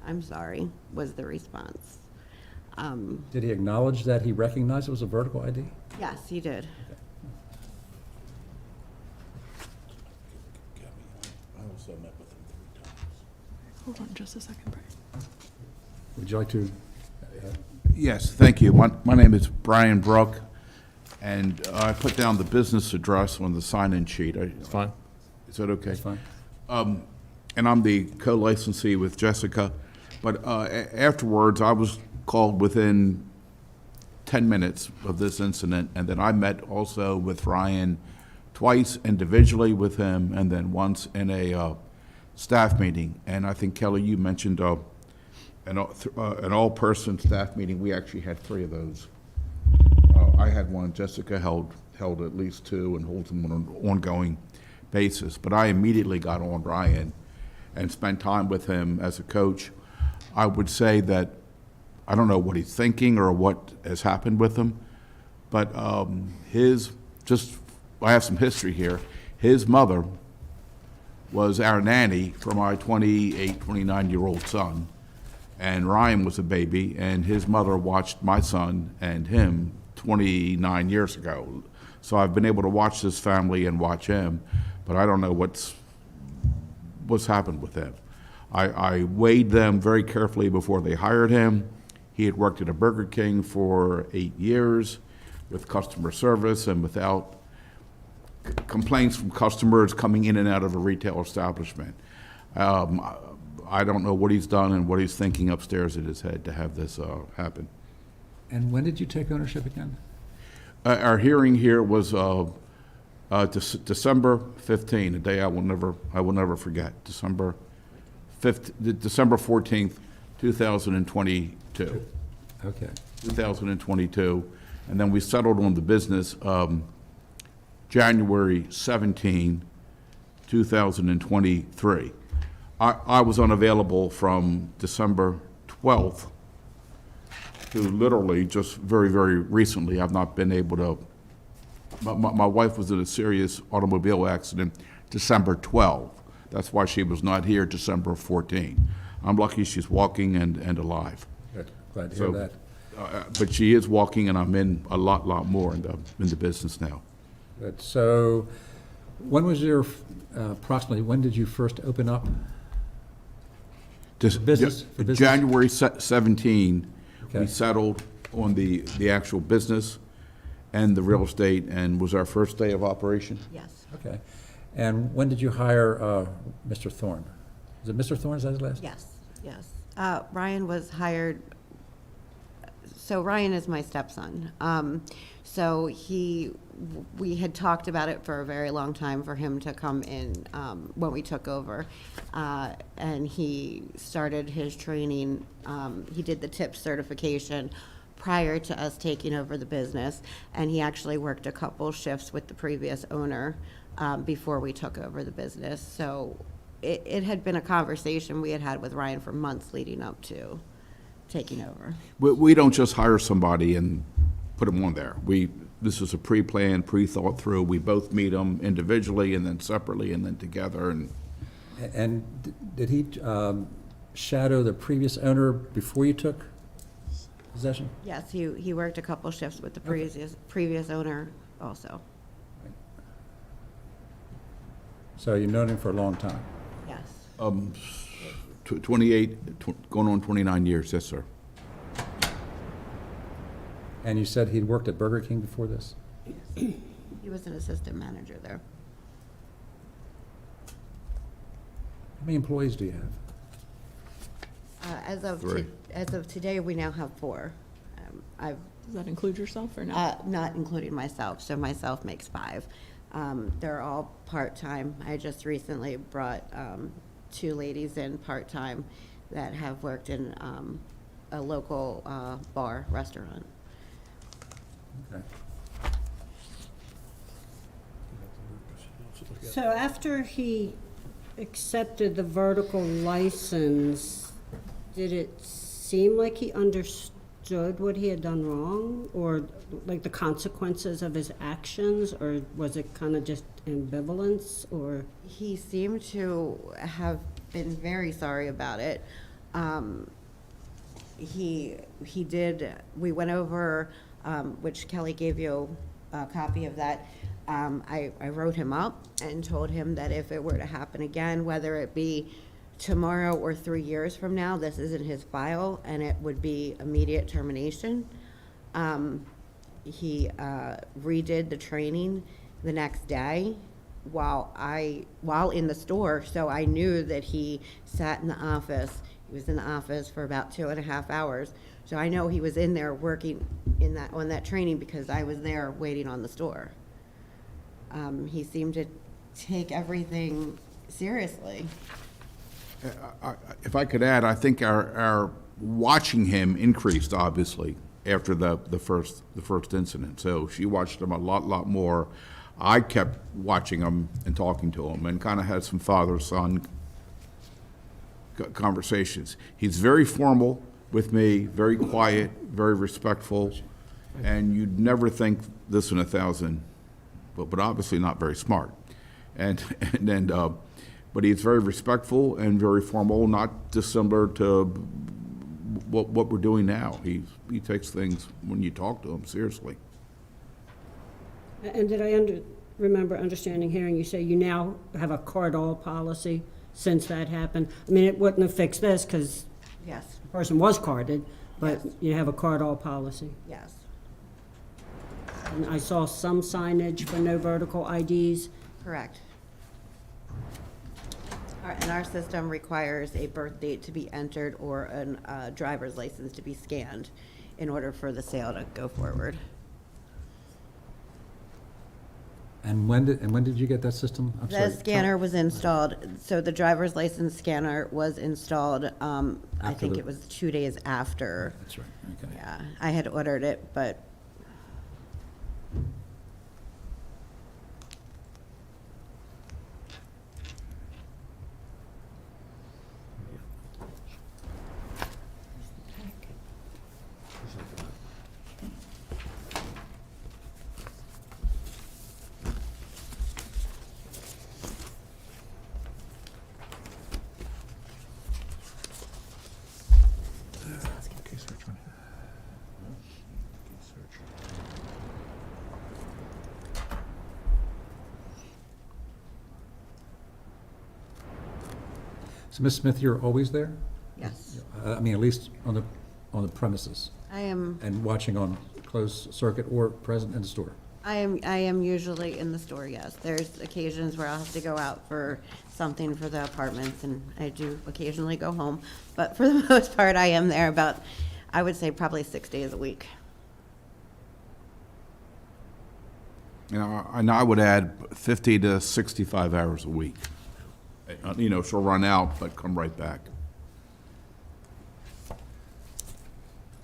I'm sorry, was the response. Did he acknowledge that he recognized it was a vertical ID? Yes, he did. Hold on just a second, Brian. Would you like to? Yes, thank you. My name is Brian Brook, and I put down the business address on the sign-in sheet. It's fine. Is that okay? That's fine. And I'm the co-licensee with Jessica, but afterwards, I was called within 10 minutes of this incident, and then I met also with Ryan twice individually with him, and then once in a staff meeting, and I think, Kelly, you mentioned an all-person staff meeting. We actually had 3 of those. I had one, Jessica held at least 2 and holds them on an ongoing basis. But I immediately got on Brian and spent time with him as a coach. I would say that I don't know what he's thinking or what has happened with him, but I have some history here. His mother was our nanny for my 28, 29-year-old son, and Ryan was a baby, and his mother watched my son and him 29 years ago. So I've been able to watch this family and watch him, but I don't know what's happened with him. I weighed them very carefully before they hired him. He had worked at a Burger King for 8 years with customer service and without complaints from customers coming in and out of a retail establishment. I don't know what he's done and what he's thinking upstairs in his head to have this happen. And when did you take ownership again? Our hearing here was December 15, a day I will never forget. December 14th, 2022. Okay. 2022, and then we settled on the business January 17, 2023. I was unavailable from December 12th to literally just very, very recently. I've not been able to, my wife was in a serious automobile accident December 12th. That's why she was not here December 14. I'm lucky she's walking and alive. Good. Glad to hear that. But she is walking, and I'm in a lot more in the business now. Good. So when was your, approximately, when did you first open up? Business? For business? January 17, we Okay. settled on the actual business and the real estate, and was our first day of operation. Yes. Okay. And when did you hire Mr. Thorne? Is it Mr. Thorne, is that his last? Yes, yes. Ryan was hired, so Ryan is my stepson. So we had talked about it for a very long time for him to come in when we took over. And he started his training, he did the TIP certification prior to us taking over the business. And he actually worked a couple shifts with the previous owner before we took over the business. So it had been a conversation we had had with Ryan for months leading up to taking over. We don't just hire somebody and put them on there. This is a pre-planned, pre-thought through. We both meet them individually and then separately and then together. And did he shadow the previous owner before you took possession? Yes, he worked a couple shifts with the previous owner also. So you've known him for a long time? Yes. 28, going on 29 years, yes, sir. And you said he'd worked at Burger King before this? He was an assistant manager there. How many employees do you have? As of 3. As of today, we now have 4. Does that include yourself or no? Not including myself, so myself makes 5. They're all part-time. I just recently brought 2 ladies in part-time that have worked in a local bar, restaurant. Okay. So after he accepted the vertical license, did it seem like he understood what he had done wrong, or like the consequences of his actions, or was it kind of just ambivalence, or? He seemed to have been very sorry about it. He did, we went over, which Kelly gave you a copy of that. I wrote him up and told him that if it were to happen again, whether it be tomorrow or 3 years from now, this is in his file and it would be immediate termination. He redid the training the next day while in the store, so I knew that he sat in the office. He was in the office for about 2.5 hours. So I know he was in there working on that training because I was there waiting on the store. He seemed to take everything seriously. If I could add, I think our watching him increased, obviously, after the first incident. So she watched him a lot more. I kept watching him and talking to him and kind of had some father-son conversations. He's very formal with me, very quiet, very respectful, and you'd never think this in 1,000, but obviously not very smart. But he's very respectful and very formal, not dissimilar to what we're doing now. He takes things, when you talk to him, seriously. And did I remember understanding, hearing you say you now have a card-all policy since that happened? I mean, it wouldn't have fixed this because Yes, the person was carded, but Yes. you have a card-all policy. yes. And I saw some signage for no vertical IDs. Correct. And our system requires a birth date to be entered or a driver's license to be scanned in order for the sale to go forward. And when did you get that system? I'm The sorry, scanner was installed, so the driver's license scanner was installed, I After think the- it was 2 days after. That's right, okay. Yeah, I had ordered it, but So, Ms. Smith, you're always there? yes. I mean, at least on the premises, I am, and watching on closed circuit or present in the store? I am usually in the store, yes. There's occasions where I'll have to go out for something for the apartments, and I do occasionally go home. But for the most part, I am there about, I would say probably 6 days a week. And I would add 50 to 65 hours a week. She'll run out, but come right back.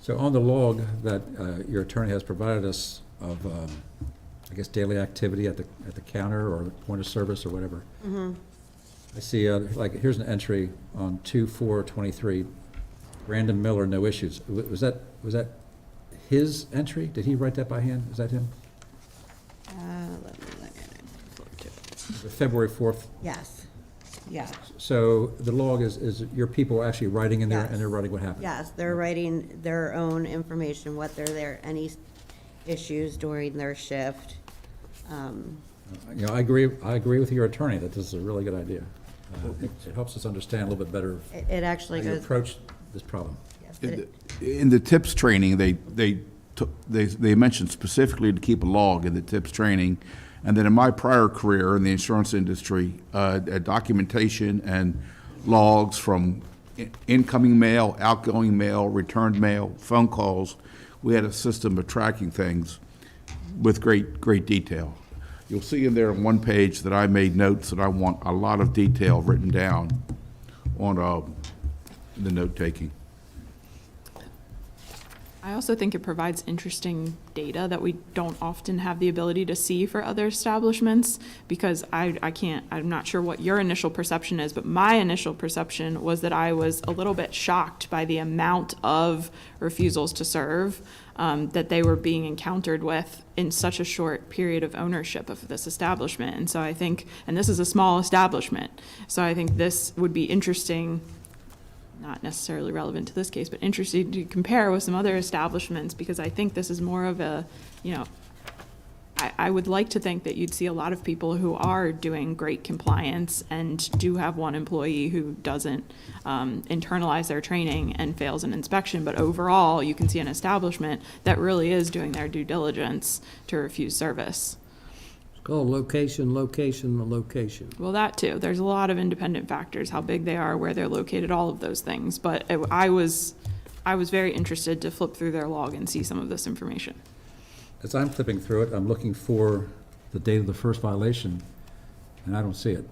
So on the log that your attorney has provided us of, I guess, daily activity at the counter or point of service or whatever, I see, here's an entry on 2/4/23, Brandon Miller, no issues. Was that his entry? Did he write that by hand? Is that him? Let me flip to it. February 4th. Yes, yeah. So the log is your people actually writing in there, and they're writing what happened? Yes, they're writing their own information, what they're there, any issues during their shift. I agree with your attorney that this is a really good idea. It helps us understand a little bit better It actually how you goes. approach this problem. Yes, In the TIPS training, they mentioned specifically to keep a log in the TIPS training. And then in my prior career in the insurance industry, documentation and logs from incoming mail, outgoing mail, returned mail, phone calls. We had a system of tracking things with great detail. You'll see in there on one page that I made notes that I want a lot of detail written down on the note-taking. I also think it provides interesting data that we don't often have the ability to see for other establishments, because I'm not sure what your initial perception is, but my initial perception was that I was a little bit shocked by the amount of refusals to serve that they were being encountered with in such a short period of ownership of this establishment. And so I think, and this is a small establishment, so I think this would be interesting, not necessarily relevant to this case, but interesting to compare with some other establishments, because I think this is more of a, I would like to think that you'd see a lot of people who are doing great compliance and do have one employee who doesn't internalize their training and fails an inspection, but overall, you can see an establishment that really is doing their due diligence to refuse service. It's called location, location. Well, that too. There's a lot of independent factors, how big they are, where they're located, all of those things. But I was very interested to flip through their log and see some of this information. As I'm flipping through it, I'm looking for the date of the first violation, and I don't see it.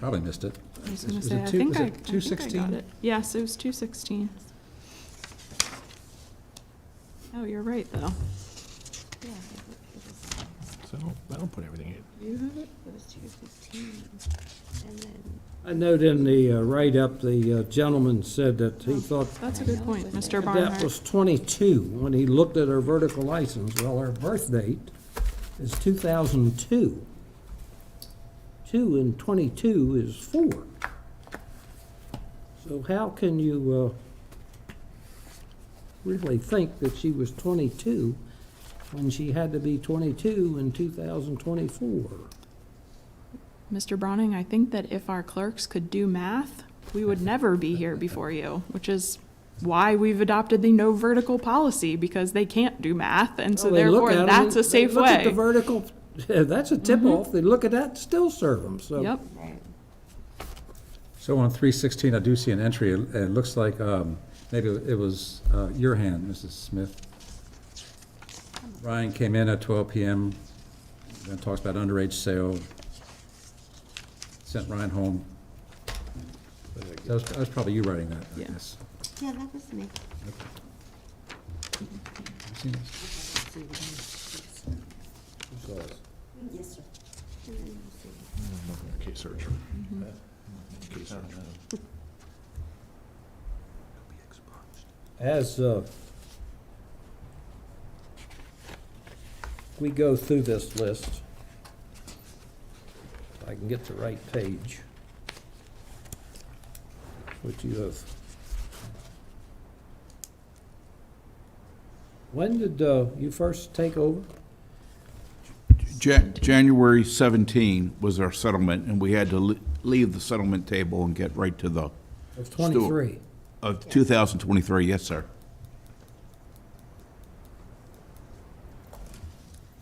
Probably missed it. I was gonna Is say, it I two- think is I it got 216? it. Yes, it was 216. Oh, you're right, though. So that'll put everything in. You have it? It was 2:15, and then I note in the write-up, the gentleman said that he thought That's a good point, Mr. that Barnhart. was 22 when he looked at her vertical license. Well, her birth date is 2002. 2 and 22 is 4. So how can you really think that she was 22 when she had to be 22 in 2024? Mr. Browning, I think that if our clerks could do math, we would never be here before you, which is why we've adopted the no vertical policy, because they can't do math, and so Well, they look therefore, at 'em that's a and they safe look at the way. vertical, that's a tip-off. They look at that, still serve them, so. Yep. So on 316, I do see an entry. It looks like maybe it was your hand, Mrs. Smith. Ryan came in at 12 PM, then talks about underage sale. Sent Ryan home. That was probably you writing that, I Yeah. guess. yeah, that was me. You seen this? Yes, sir. Case search. Case search. As we go through this list, if I can get the right page, which you have. When did you first take over? January 17 was our settlement, and we had to leave the settlement table and get right to the. Of 23. Of 2023, yes, sir.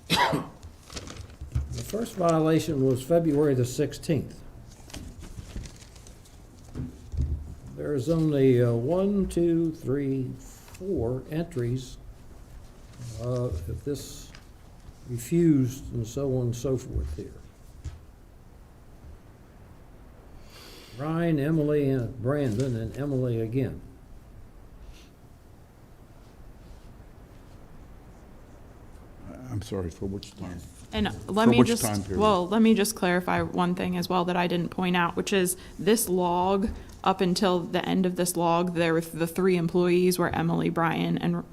The first violation was February the 16th. There's only 1, 2, 3, 4 entries. If this refused and so on and so forth here. Ryan, Emily, and Brandon, and Emily again. I'm sorry, for which time? And let For me which just, time period? well, let me just clarify one thing as well that I didn't point out, which is this log, up until the end of this log, there were the 3 employees were Emily, Brandon, and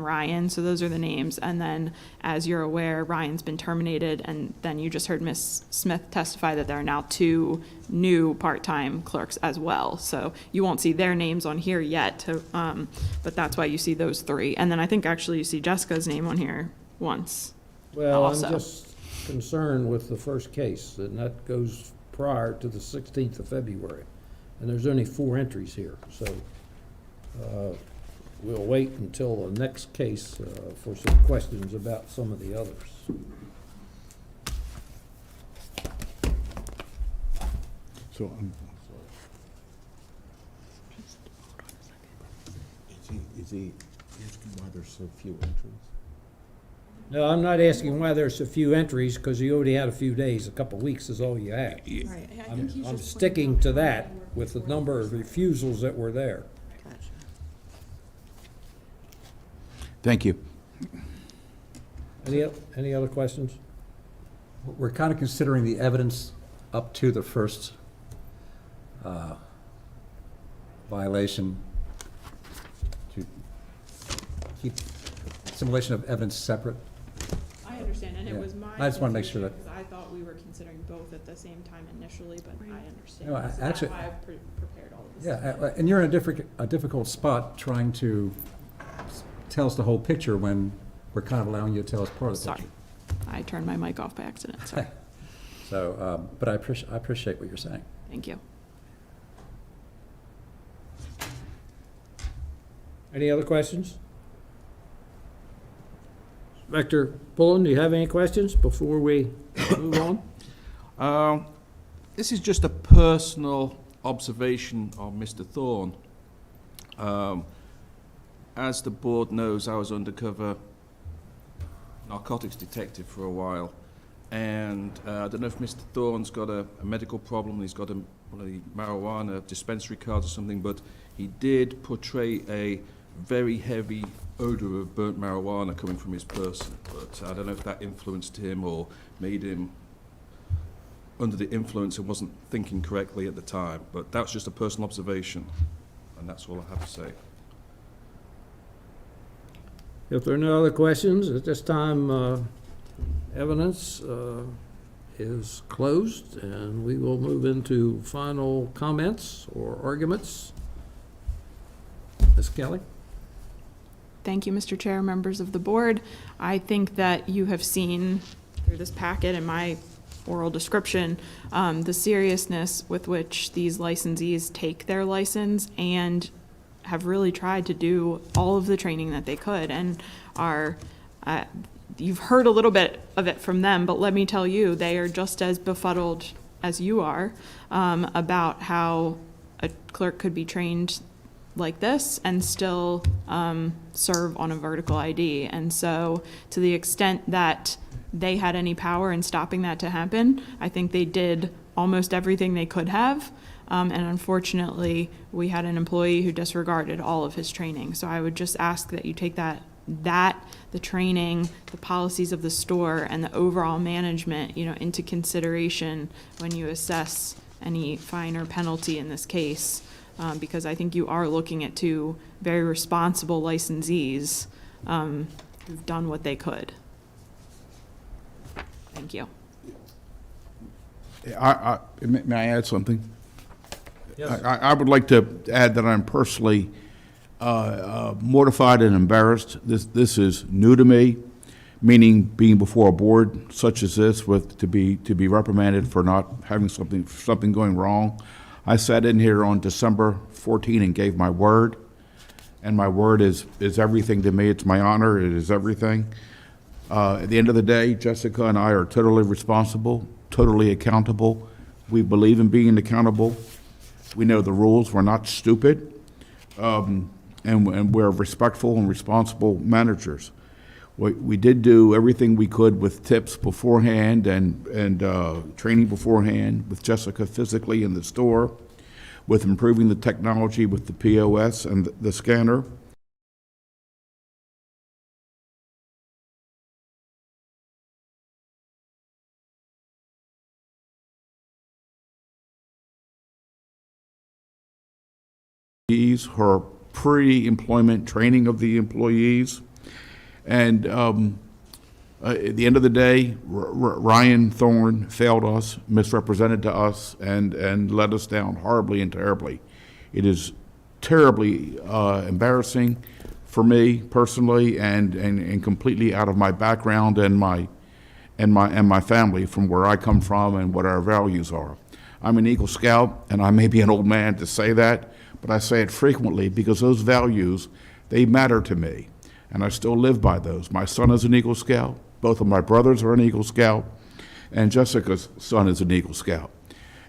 Ryan. So those are the names. And then, as you're aware, Ryan's been terminated, and then you just heard Ms. Smith testify that there are now 2 new part-time clerks as well. So you won't see their names on here yet, but that's why you see those 3. And then I think actually you see Jessica's name on here once. Well, Also. I'm just concerned with the first case, and that goes prior to the 16th of February. And there's only 4 entries here, so we'll wait until the next case for some questions about some of the others. So, Is he asking why there's so few entries? No, I'm not asking why there's a few entries, because you already had a few days, a couple of weeks is all you had. I'm sticking to that with the number of refusals that were there. thank you. Any other questions? We're kind of considering the evidence up to the first violation to keep assimilation of evidence separate. I understand, and Yeah. it was my. I just wanna make sure that- confusion, 'cause I thought we were considering both at the same time initially, but I understand. No, So that's actually- why I've prepared all of this. Yeah, and you're in a difficult spot trying to tell us the whole picture when we're kind of allowing you to tell us part of the Sorry, picture. I turned my mic off by accident, sorry. So, but I appreciate what you're saying. Thank you. Any other questions? Inspector Pullen, do you have any questions before we move on? This is just a personal observation of Mr. Thorne. As the board knows, I was undercover narcotics detective for a while, And I don't know if Mr. Thorne's got a medical problem, he's got one of the marijuana dispensary cards or something, but he did portray a very heavy odor of burnt marijuana coming from his person. But I don't know if that influenced him or made him under the influence and wasn't thinking correctly at the time. But that's just a personal observation, and that's all I have to say. If there are no other questions, at this time, evidence is closed, and we will move into final comments or arguments. Ms. Kelly? Thank you, Mr. Chair, members of the board. I think that you have seen through this packet and my oral description the seriousness with which these licensees take their license and have really tried to do all of the training that they could and are you've heard a little bit of it from them, but let me tell you, they are just as befuddled as you are about how a clerk could be trained like this and still serve on a vertical ID. And so to the extent that they had any power in stopping that to happen, I think they did almost everything they could have. And unfortunately, we had an employee who disregarded all of his training. So I would just ask that you take the training, the policies of the store, and the overall management, into consideration when you assess any fine or penalty in this case. Because I think you are looking at two very responsible licensees who've done what they could. Thank you. May I add something? Yes. I would like to add that I'm personally mortified and embarrassed. This is new to me, meaning being before a board such as this to be reprimanded for not having something going wrong. I sat in here on December 14 and gave my word, and my word is everything to me. It's my honor. It is everything. At the end of the day, Jessica and I are totally responsible, totally accountable. We believe in being accountable. We know the rules. We're not stupid, and we're respectful and responsible managers. We did do everything we could with tips beforehand and training beforehand with Jessica physically in the store, with improving the technology with the POS and the scanner. Her pre-employment training of the employees. And at the end of the day, Ryan Thorne failed us, misrepresented to us, and let us down horribly and terribly. It is terribly embarrassing for me personally, and completely out of my background and my family, from where I come from and what our values are. I'm an Eagle Scout, and I may be an old man to say that, but I say it frequently because those values, they matter to me. And I still live by those. My son is an Eagle Scout. Both of my brothers are an Eagle Scout. And Jessica's son is an Eagle Scout.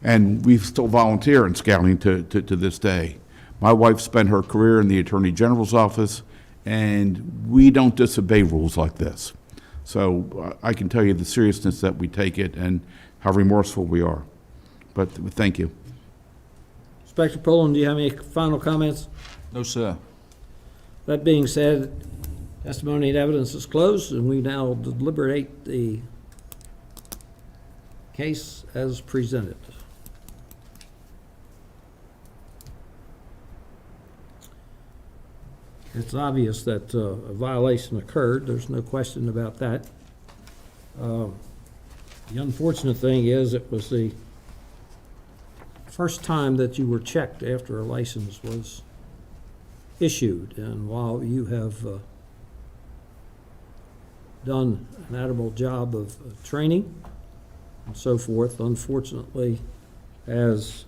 And we still volunteer in scouting to this day. My wife spent her career in the Attorney General's office, and we don't disobey rules like this. So I can tell you the seriousness that we take it and how remorseful we are. But thank you. Inspector Pullen, do you have any final comments? No, sir. That being said, testimony and evidence is closed, and we now deliberate the case as presented. It's obvious that a violation occurred. There's no question about that. The unfortunate thing is it was the first time that you were checked after a license was issued, and while you have done an admirable job of training and so forth, unfortunately, as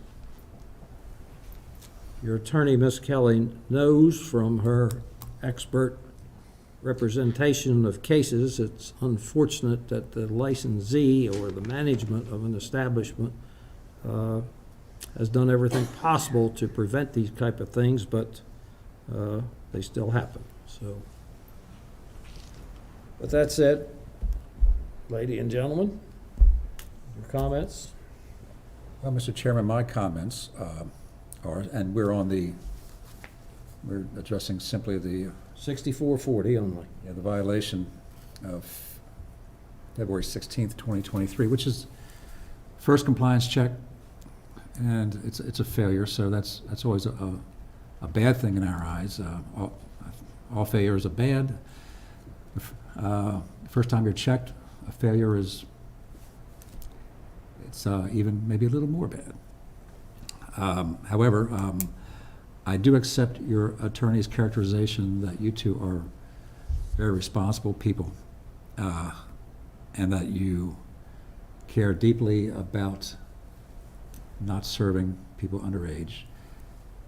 your attorney, Ms. Kelly, knows from her expert representation of cases, it's unfortunate that the licensee or the management of an establishment has done everything possible to prevent these type of things, but they still happen. So, with that said, ladies and gentlemen, Your comments? Well, Mr. Chairman, my comments are, and we're addressing simply the 6440 only. the violation of February 16th, 2023, which is first compliance check, and it's a failure, so that's always a bad thing in our eyes. All failures are bad. First time you're checked, a failure is, it's even maybe a little more bad. However, I do accept your attorney's characterization that you two are very responsible people, and that you care deeply about not serving people underage.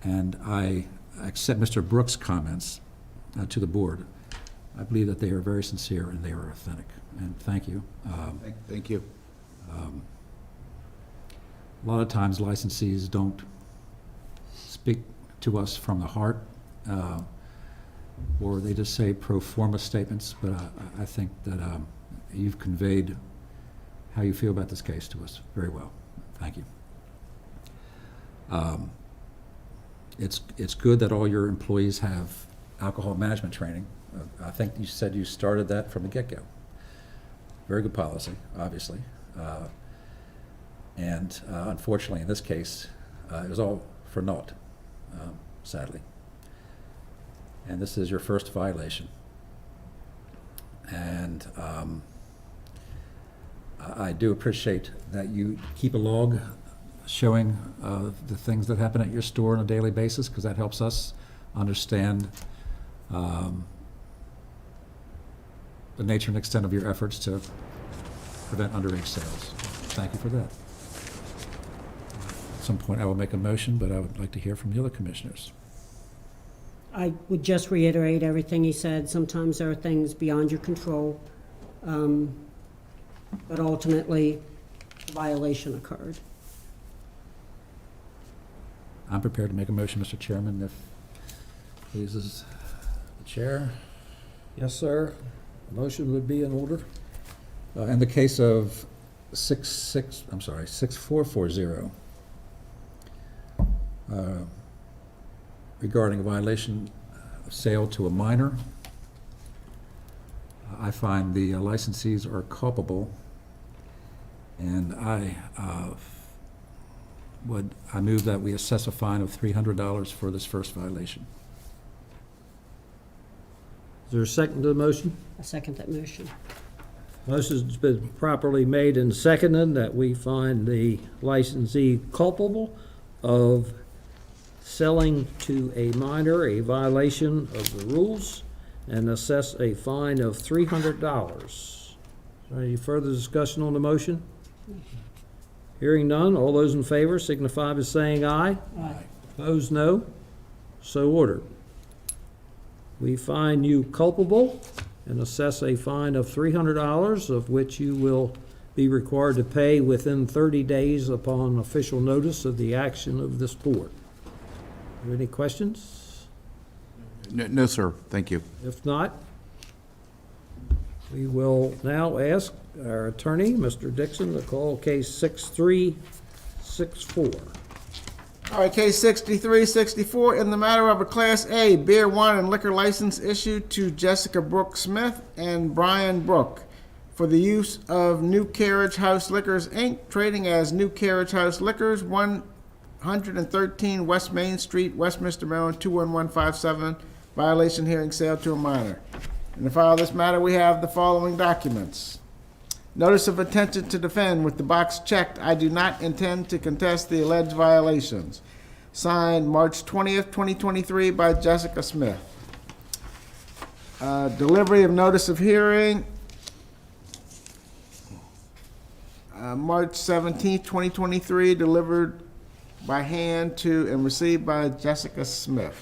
And I accept Mr. Brooks' comments to the board. I believe that they are very sincere and they are authentic, and thank you. Thank you. A lot of times licensees don't speak to us from the heart, or they just say pro forma statements, but I think that you've conveyed how you feel about this case to us very well. Thank you. It's good that all your employees have alcohol management training. I think you said you started that from the get-go. Very good policy, obviously. And unfortunately, in this case, it was all for naught, sadly. And this is your first violation. And I do appreciate that you keep a log showing the things that happen at your store on a daily basis, because that helps us understand the nature and extent of your efforts to prevent underage sales. Thank you for that. At some point, I will make a motion, but I would like to hear from the other commissioners. I would just reiterate everything he said. Sometimes there are things beyond your control, but ultimately, a violation occurred. I'm prepared to make a motion, Mr. Chairman, if pleases the chair. Yes, sir. A motion would be in order. In the case of 6440, regarding a violation of sale to a minor, I find the licensees are culpable, and I move that we assess a fine of $300 for this first violation. Is there a second to the motion? I second that motion. Motion's been properly made and seconded that we find the licensee culpable of selling to a minor a violation of the rules and assess a fine of $300. Is there any further discussion on the motion? Hearing none, all those in favor signify by saying aye. Aye. Opposed, no. So ordered. We find you culpable and assess a fine of $300, of which you will be required to pay within 30 days upon official notice of the action of this board. Are there any questions? No, sir. Thank you. If not, we will now ask our attorney, Mr. Dixon, to call case 6364. All right, case 6364, in the matter of a Class A beer, wine, and liquor license issued to Jessica Brooke Smith and Brian Brooke for the use of New Carriage House Liquors, Inc., trading as New Carriage House Liquors, 113 West Main Street, Westminster, Maryland, 21157, violation hearing sale to a minor. In the file of this matter, we have the following documents. Notice of intention to defend with the box checked, I do not intend to contest the alleged violations. Signed March 20th, 2023 by Jessica Smith. Delivery of notice of hearing, March 17th, 2023, delivered by hand to and received by Jessica Smith.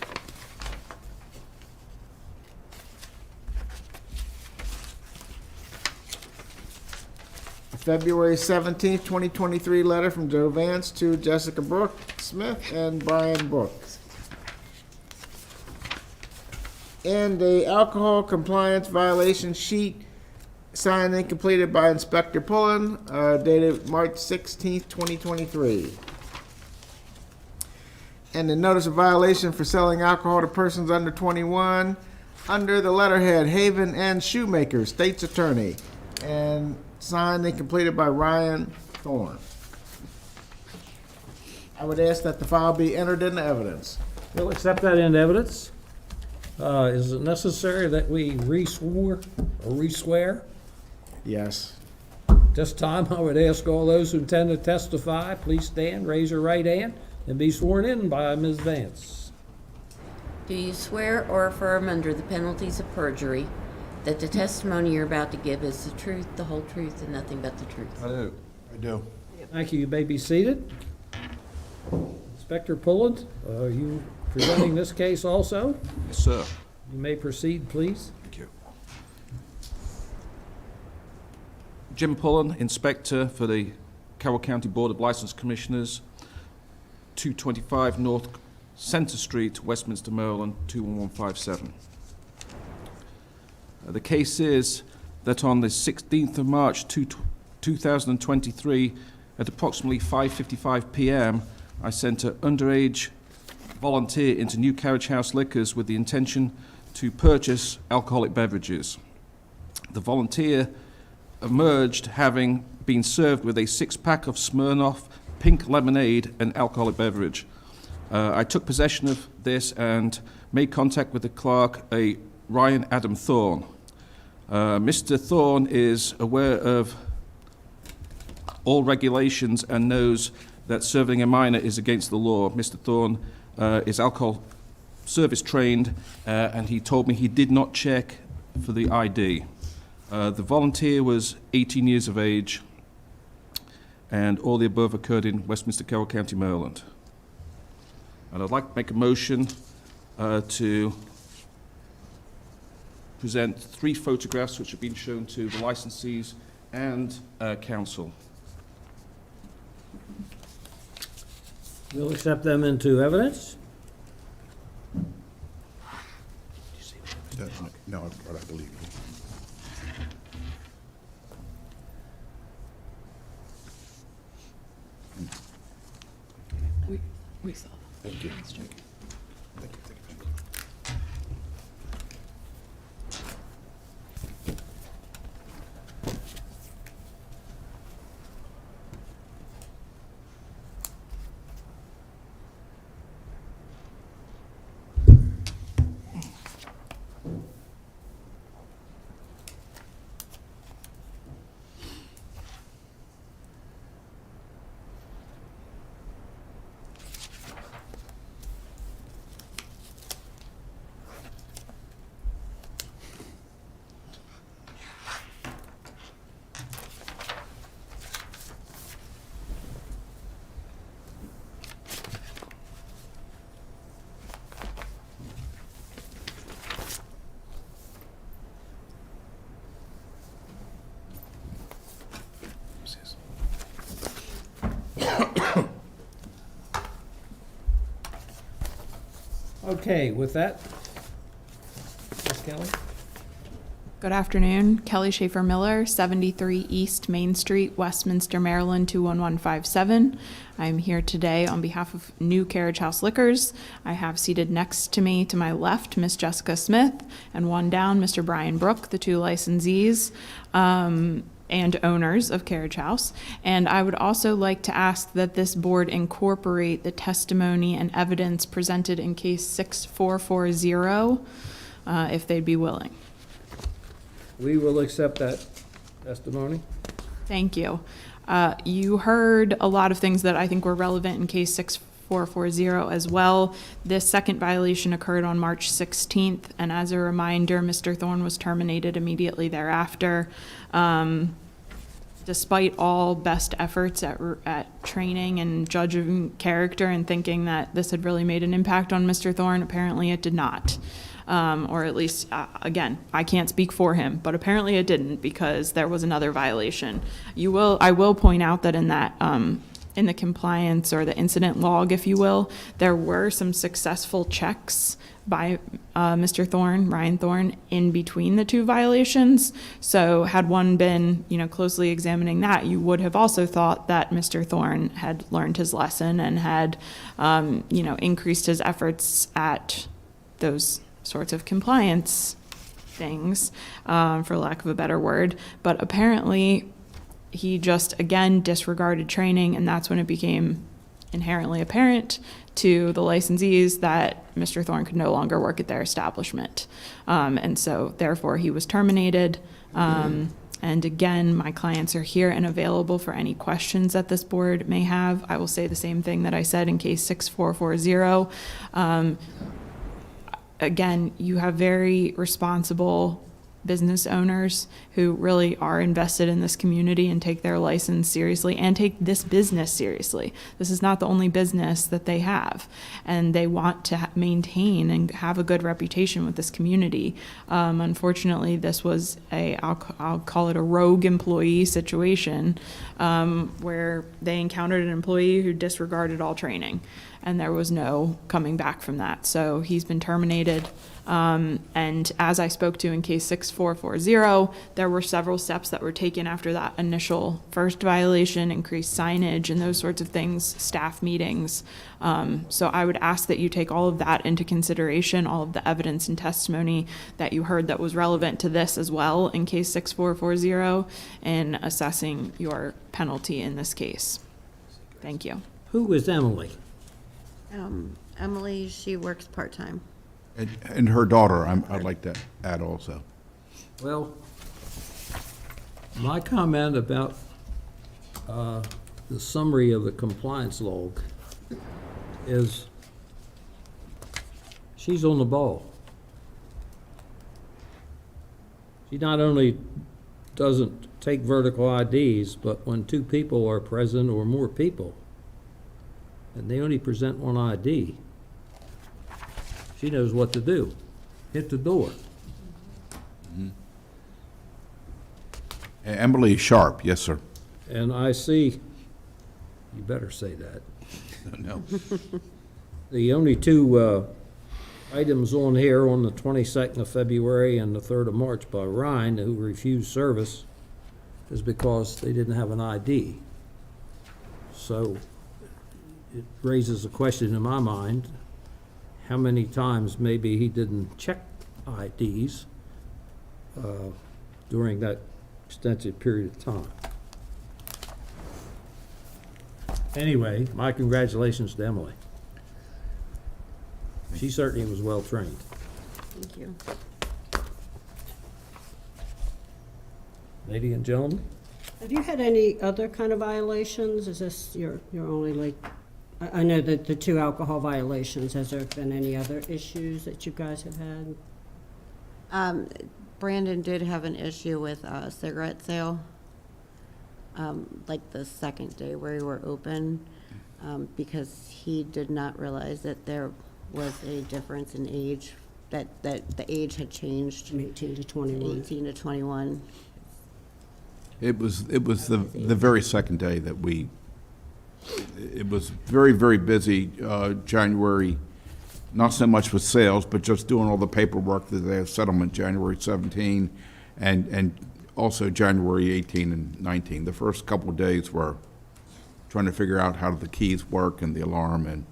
February 17th, 2023 letter from Joe Vance to Jessica Brooke Smith and Brian Brooks. And a alcohol compliance violation sheet signed and completed by Inspector Pullen, dated March 16th, 2023. And the notice of violation for selling alcohol to persons under 21, under the letterhead Haven and Shoemaker, State's Attorney, and signed and completed by Ryan Thorne. I would ask that the file be entered into evidence. We'll accept that into evidence. Is it necessary that we re-swore or re-swear? Yes. This time, I would ask all those who intend to testify, please stand, raise your right hand, and be sworn in by Ms. Vance. Do you swear or affirm under the penalties of perjury that the testimony you're about to give is the truth, the whole truth, and nothing but the truth? I do. I do. Thank you. You may be seated. Inspector Pullen, are you presenting this case also? Yes, sir. You may proceed, please. Thank you. Jim Pullen, Inspector for the Carroll County Board of License Commissioners, 225 North Center Street, Westminster, Maryland, 21157. The case is that on the 16th of March 2023, at approximately 5:55 p.m., I sent an underage volunteer into New Carriage House Liquors with the intention to purchase alcoholic beverages. The volunteer emerged having been served with a 6-pack of Smirnoff pink lemonade and alcoholic beverage. I took possession of this and made contact with the clerk, a Ryan Adam Thorne. Mr. Thorne is aware of all regulations and knows that serving a minor is against the law. Mr. Thorne is alcohol service trained, and he told me he did not check for the ID. The volunteer was 18 years of age, and all the above occurred in Westminster, Carroll County, Maryland. And I'd like to make a motion to present 3 photographs which have been shown to the licensees and council. We'll accept them into evidence. No, I believe you. We saw that. Thank you. Okay, with that, Ms. Kelly? Good afternoon. Kelly Schaefer Miller, 73 East Main Street, Westminster, Maryland, 21157. I'm here today on behalf of New Carriage House Liquors. I have seated next to me, to my left, Miss Jessica Smith, and one down, Mr. Brian Brook, the 2 licensees and owners of Carriage House. And I would also like to ask that this board incorporate the testimony and evidence presented in case 6440, if they'd be willing. We will accept that testimony. Thank you. You heard a lot of things that I think were relevant in case 6440 as well. This second violation occurred on March 16th, and as a reminder, Mr. Thorne was terminated immediately thereafter. Despite all best efforts at training and judging character and thinking that this had really made an impact on Mr. Thorne, apparently it did not. Or at least, again, I can't speak for him, but apparently it didn't because there was another violation. I will point out that in that in the compliance or the incident log, if you will, there were some successful checks by Mr. Thorne, Ryan Thorne, in between the two violations. So had one been, closely examining that, you would have also thought that Mr. Thorne had learned his lesson and had, increased his efforts at those sorts of compliance things, for lack of a better word. But apparently he just, again, disregarded training, and that's when it became inherently apparent to the licensees that Mr. Thorne could no longer work at their establishment. And so therefore he was terminated. And again, my clients are here and available for any questions that this board may have. I will say the same thing that I said in case 6440. Again, you have very responsible business owners who really are invested in this community and take their license seriously and take this business seriously. This is not the only business that they have, and they want to maintain and have a good reputation with this community. Unfortunately, this was I'll call it a rogue employee situation, where they encountered an employee who disregarded all training, and there was no coming back from that. So he's been terminated. And as I spoke to in case 6440, there were several steps that were taken after that initial first violation, increased signage and those sorts of things, staff meetings. So I would ask that you take all of that into consideration, all of the evidence and testimony that you heard that was relevant to this as well in case 6440, in assessing your penalty in this case. Thank you. Who is Emily? Emily, she works part-time. And her daughter, I'd like to add also. Well, my comment about the summary of the compliance log is she's on the ball. She not only doesn't take vertical IDs, but when two people are present or more people, and they only present one ID, she knows what to do. Hit the door. Emily Sharp, yes, sir. And I see, you better say that. No. The only two items on here on the 22nd of February and the 3rd of March by Ryan, who refused service, is because they didn't have an ID. So it raises a question in my mind, how many times maybe he didn't check IDs during that extensive period of time. Anyway, my congratulations to Emily. She certainly was well trained. Thank you. Lady and gentlemen? Have you had any other kind of violations? Is this your only, I know that the 2 alcohol violations, has there been any other issues that you guys have had? Brandon did have an issue with a cigarette sale, like the second day where we were open, because he did not realize that there was a difference in age, that the age had changed. From 18 to 21. 18 to 21. It was the very second day that it was very, very busy, January, not so much with sales, but just doing all the paperwork that they have settlement January 17 and also January 18 and 19. The first couple of days were trying to figure out how the keys work and the alarm, and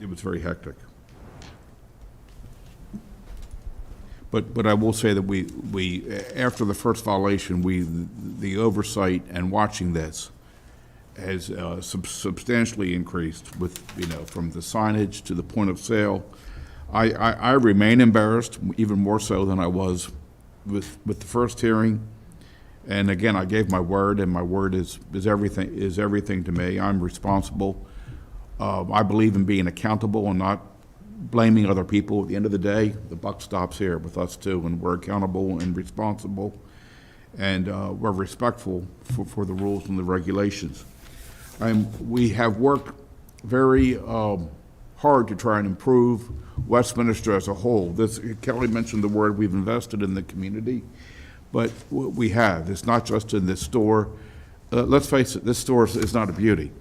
it was very hectic. But I will say that we after the first violation, the oversight and watching this has substantially increased with, from the signage to the point of sale. I remain embarrassed, even more so than I was with the first hearing. And again, I gave my word, and my word is everything to me. I'm responsible. I believe in being accountable and not blaming other people. At the end of the day, the buck stops here with us too, and we're accountable and responsible, and we're respectful for the rules and the regulations. We have worked very hard to try and improve Westminster as a whole. Kelly mentioned the word, we've invested in the community, but we have. It's not just in this store. let's face it, this store is not a beauty,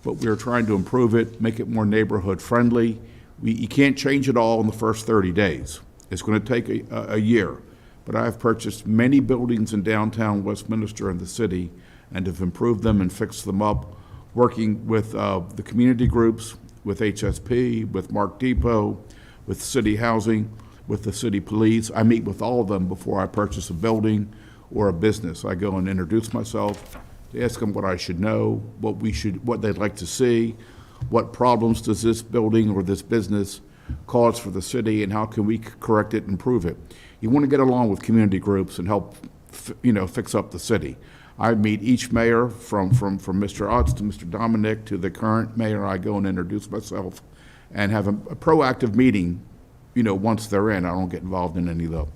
but we are trying to improve it, make it more neighborhood-friendly. You can't change it all in the first 30 days. It's going to take a year. But I've purchased many buildings in downtown Westminster and the city and have improved them and fixed them up, working with the community groups, with HSP, with Mark Depot, with city housing, with the city police. I meet with all of them before I purchase a building or a business. I go and introduce myself, to ask them what I should know, what they'd like to see, what problems does this building or this business cause for the city, and how can we correct it and improve it. You want to get along with community groups and help, fix up the city. I meet each mayor from Mr. Utz to Mr. Dominic to the current mayor. I go and introduce myself and have a proactive meeting, once they're in. I don't get involved in any of the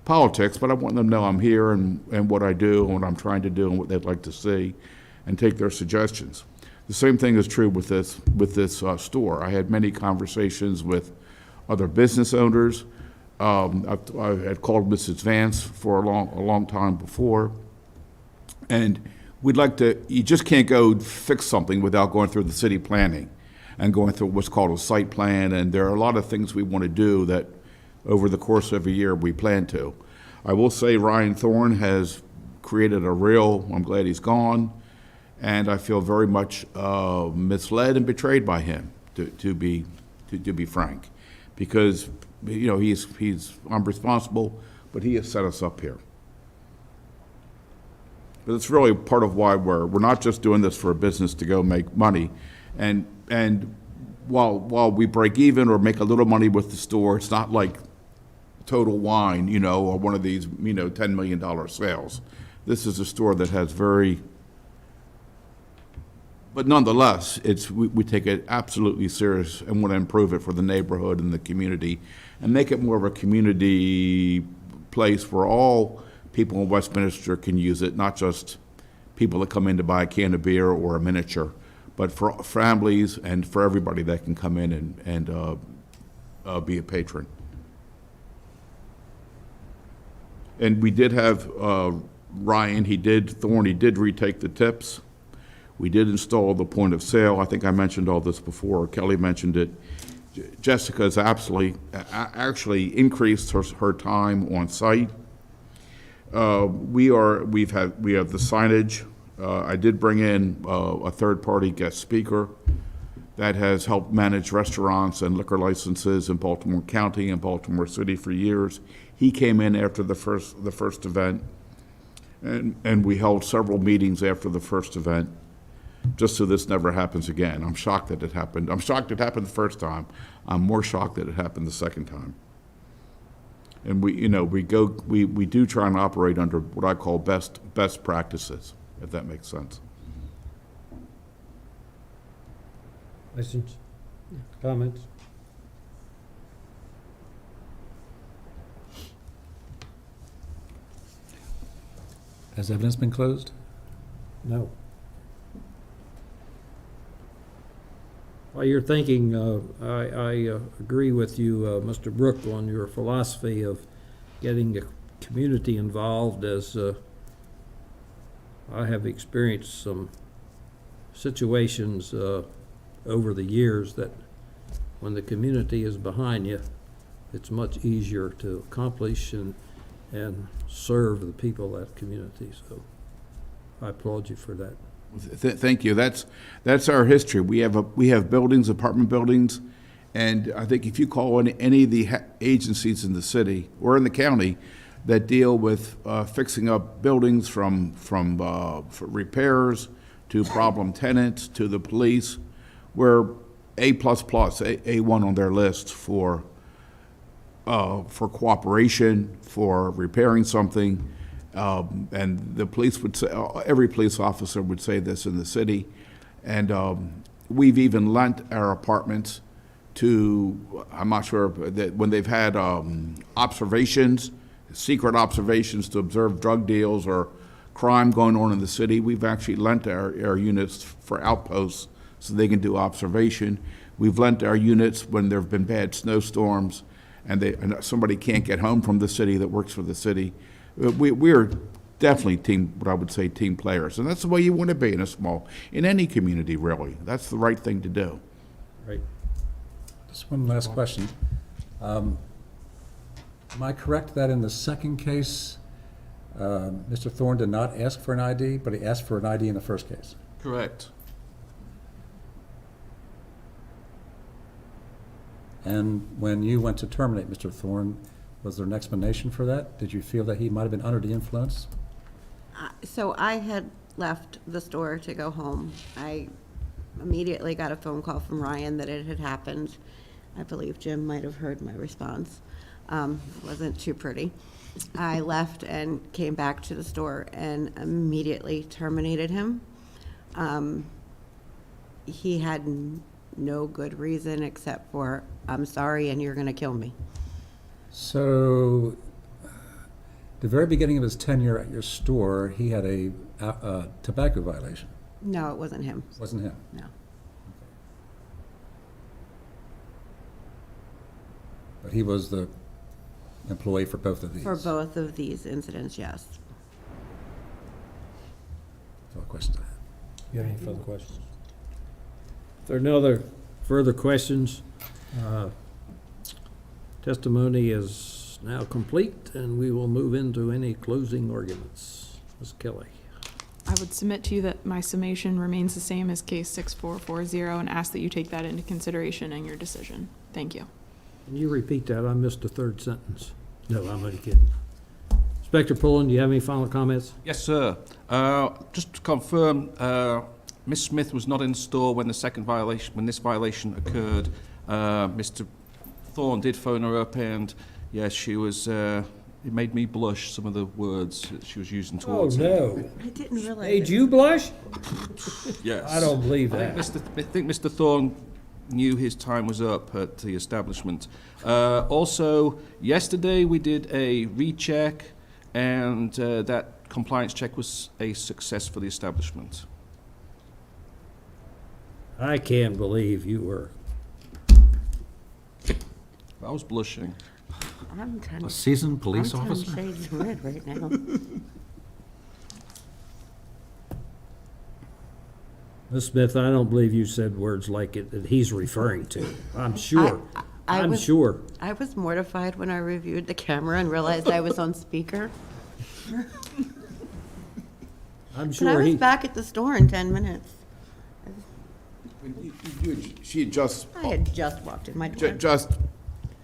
politics, but I want them to know I'm here and what I do and what I'm trying to do and what they'd like to see and take their suggestions. The same thing is true with this store. I had many conversations with other business owners. I had called Mrs. Vance for a long time before. And we'd like to, you just can't go fix something without going through the city planning and going through what's called a site plan. And there are a lot of things we want to do that over the course of a year we plan to. I will say Ryan Thorne has created I'm glad he's gone, and I feel very much misled and betrayed by him, to be frank, because I'm responsible, but he has set us up here. But it's really part of why we're not just doing this for a business to go make money, and while we break even or make a little money with the store, it's not like Total Wine, or one of these, $10 million sales. This is a store that has but nonetheless, we take it absolutely serious and want to improve it for the neighborhood and the community and make it more of a community place where all people in Westminster can use it, not just people that come in to buy a can of beer or a miniature, but for families and for everybody that can come in and be a patron. And we did have Ryan, Thorne, he did retake the tips. We did install the point of sale. I think I mentioned all this before. Kelly mentioned it. Jessica has actually increased her time on site. We have the signage. I did bring in a third-party guest speaker that has helped manage restaurants and liquor licenses in Baltimore County and Baltimore City for years. He came in after the first event, and we held several meetings after the first event, just so this never happens again. I'm shocked that it happened. I'm shocked it happened the first time. I'm more shocked that it happened the second time. And we do try and operate under what I call best practices, if that makes sense. Questions? Comments? Has evidence been closed? No. While you're thinking, I agree with you, Mr. Brook, on your philosophy of getting the community involved, as I have experienced some situations over the years that when the community is behind you, it's much easier to accomplish and serve the people of that community. So I applaud you for that. Thank you. That's our history. We have buildings, apartment buildings, and I think if you call any of the agencies in the city or in the county that deal with fixing up buildings from for repairs to problem tenants to the police, we're A++, A1 on their list for cooperation, for repairing something. And the police would say, every police officer would say this in the city. And we've even lent our apartments to, I'm not sure, that when they've had observations, secret observations to observe drug deals or crime going on in the city, we've actually lent our units for outposts so they can do observation. We've lent our units when there have been bad snowstorms and somebody can't get home from the city that works for the city. We're definitely team, what I would say, team players. And that's the way you want to be in any community, really. That's the right thing to do. Right. Just one last question. Am I correct that in the second case, Mr. Thorne did not ask for an ID, but he asked for an ID in the first case? Correct. And when you went to terminate Mr. Thorne, was there an explanation for that? Did you feel that he might have been under the influence? So I had left the store to go home. I immediately got a phone call from Ryan that it had happened. I believe Jim might have heard my response. It wasn't too pretty. I left and came back to the store and immediately terminated him. He had no good reason except for, I'm sorry and you're going to kill me. So, the very beginning of his tenure at your store, he had a tobacco violation. No, it wasn't him. Wasn't him? No. But he was the employee for both of these? For both of these incidents, yes. That's all the questions I have. You have any further questions? If there are no other further questions, testimony is now complete, and we will move into any closing arguments. Ms. Kelly. I would submit to you that my summation remains the same as case 6440 and ask that you take that into consideration in your decision. Thank you. Can you repeat that? I missed the third sentence. No, I'm only kidding. Inspector Pullen, do you have any final comments? Yes, sir. Just to confirm, Miss Smith was not in store when this violation occurred. Mr. Thorne did phone her up, and yes, she was. It made me blush, some of the words that she was using towards him. No. I didn't realize. Made you blush? Yes. I don't believe I that. think Mr. Thorne knew his time was up at the establishment. Also, yesterday we did a recheck, and that compliance check was a success for the establishment. I can't believe you were. I was blushing. I'm 10, A seasoned police I'm 10 officer? shades red right now. Ms. Smith, I don't believe you said words like it that he's referring to. I'm sure. I'm sure. I was mortified when I reviewed the camera and realized I was on speaker. I'm But I sure was he. back at the store in 10 minutes. She had just, I had just walked in my door. just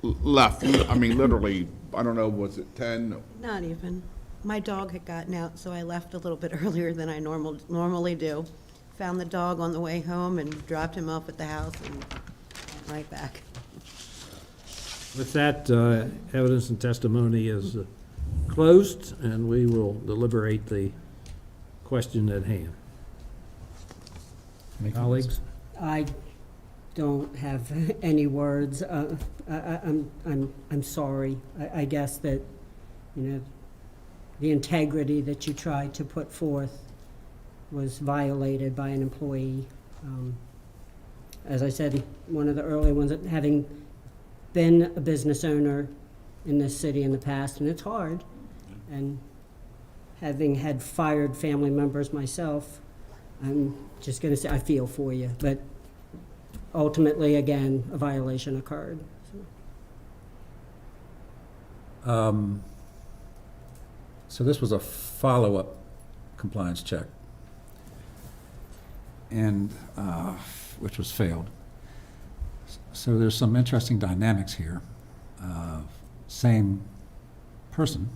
left. I mean, literally, I don't know, was it 10? Not even. My dog had gotten out, so I left a little bit earlier than I normally do. Found the dog on the way home and dropped him off at the house and went right back. With that, evidence and testimony is closed, and we will deliberate the question at hand. Colleagues? I don't have any words. I'm sorry. I guess that, you know, the integrity that you tried to put forth was violated by an employee. As I said, one of the early ones, having been a business owner in this city in the past, and it's hard, and having had fired family members myself, I'm just going to say I feel for you. But ultimately, again, a violation occurred. So this was a follow-up compliance check, and which was failed. So there's some interesting dynamics here. Same person,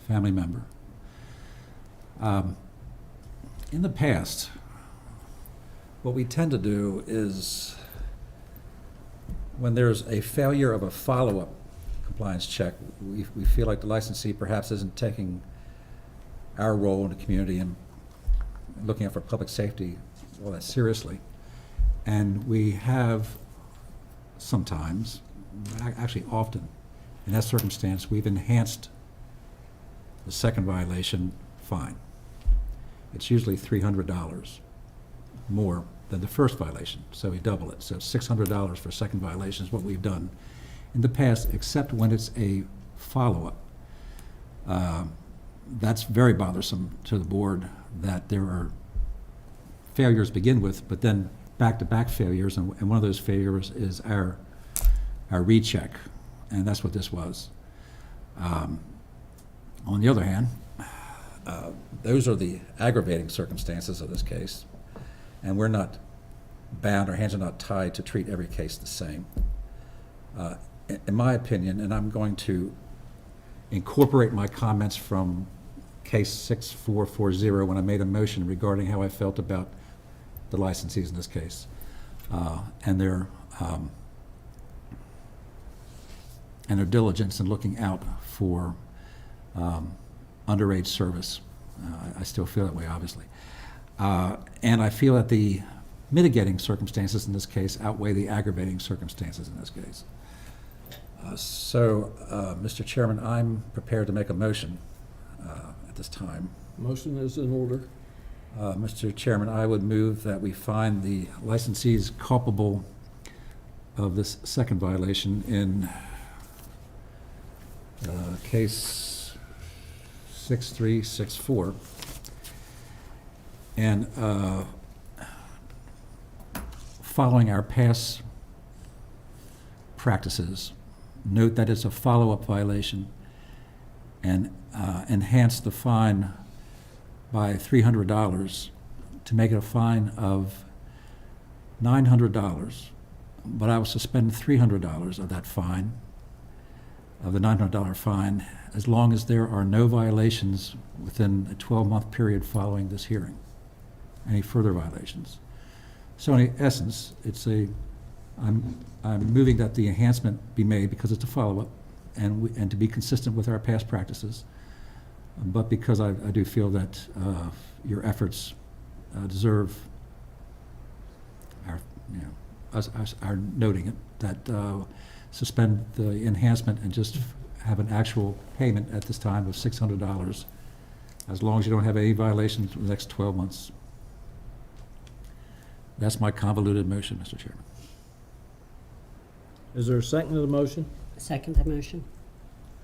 family member. In the past, what we tend to do is, when there's a failure of a follow-up compliance check, we feel like the licensee perhaps isn't taking our role in the community and looking out for public safety all that seriously. And we have sometimes, actually often, in that circumstance, we've enhanced the second violation fine. It's usually $300 more than the first violation, so we double it. So it's $600 for second violation is what we've done in the past, except when it's a follow-up. that's very bothersome to the board, that there are failures to begin with, but then back-to-back failures, and one of those failures is our recheck, and that's what this was. On the other hand, those are the aggravating circumstances of this case, and we're not bound, our hands are not tied to treat every case the same. In my opinion, and I'm going to incorporate my comments from case 6440 when I made a motion regarding how I felt about the licensees in this case, and their diligence in looking out for underage service. I still feel that way, obviously. And I feel that the mitigating circumstances in this case outweigh the aggravating circumstances in this case. Mr. Chairman, I'm prepared to make a motion at this time. Motion is in order. Mr. Chairman, I would move that we find the licensees culpable of this second violation in case 6364. And following our past practices, note that it's a follow-up violation, and enhance the fine by $300 to make it a fine of $900. But I will suspend $300 of that fine, of the $900 fine, as long as there are no violations within a 12-month period following this hearing, any further violations. So in essence, I'm moving that the enhancement be made because it's a follow-up and to be consistent with our past practices, but because I do feel that your efforts deserve our, us are noting it, that suspend the enhancement and just have an actual payment at this time of $600, as long as you don't have any violations for the next 12 months. That's my convoluted motion, Mr. Chairman. Is there a second to the motion? Second the motion.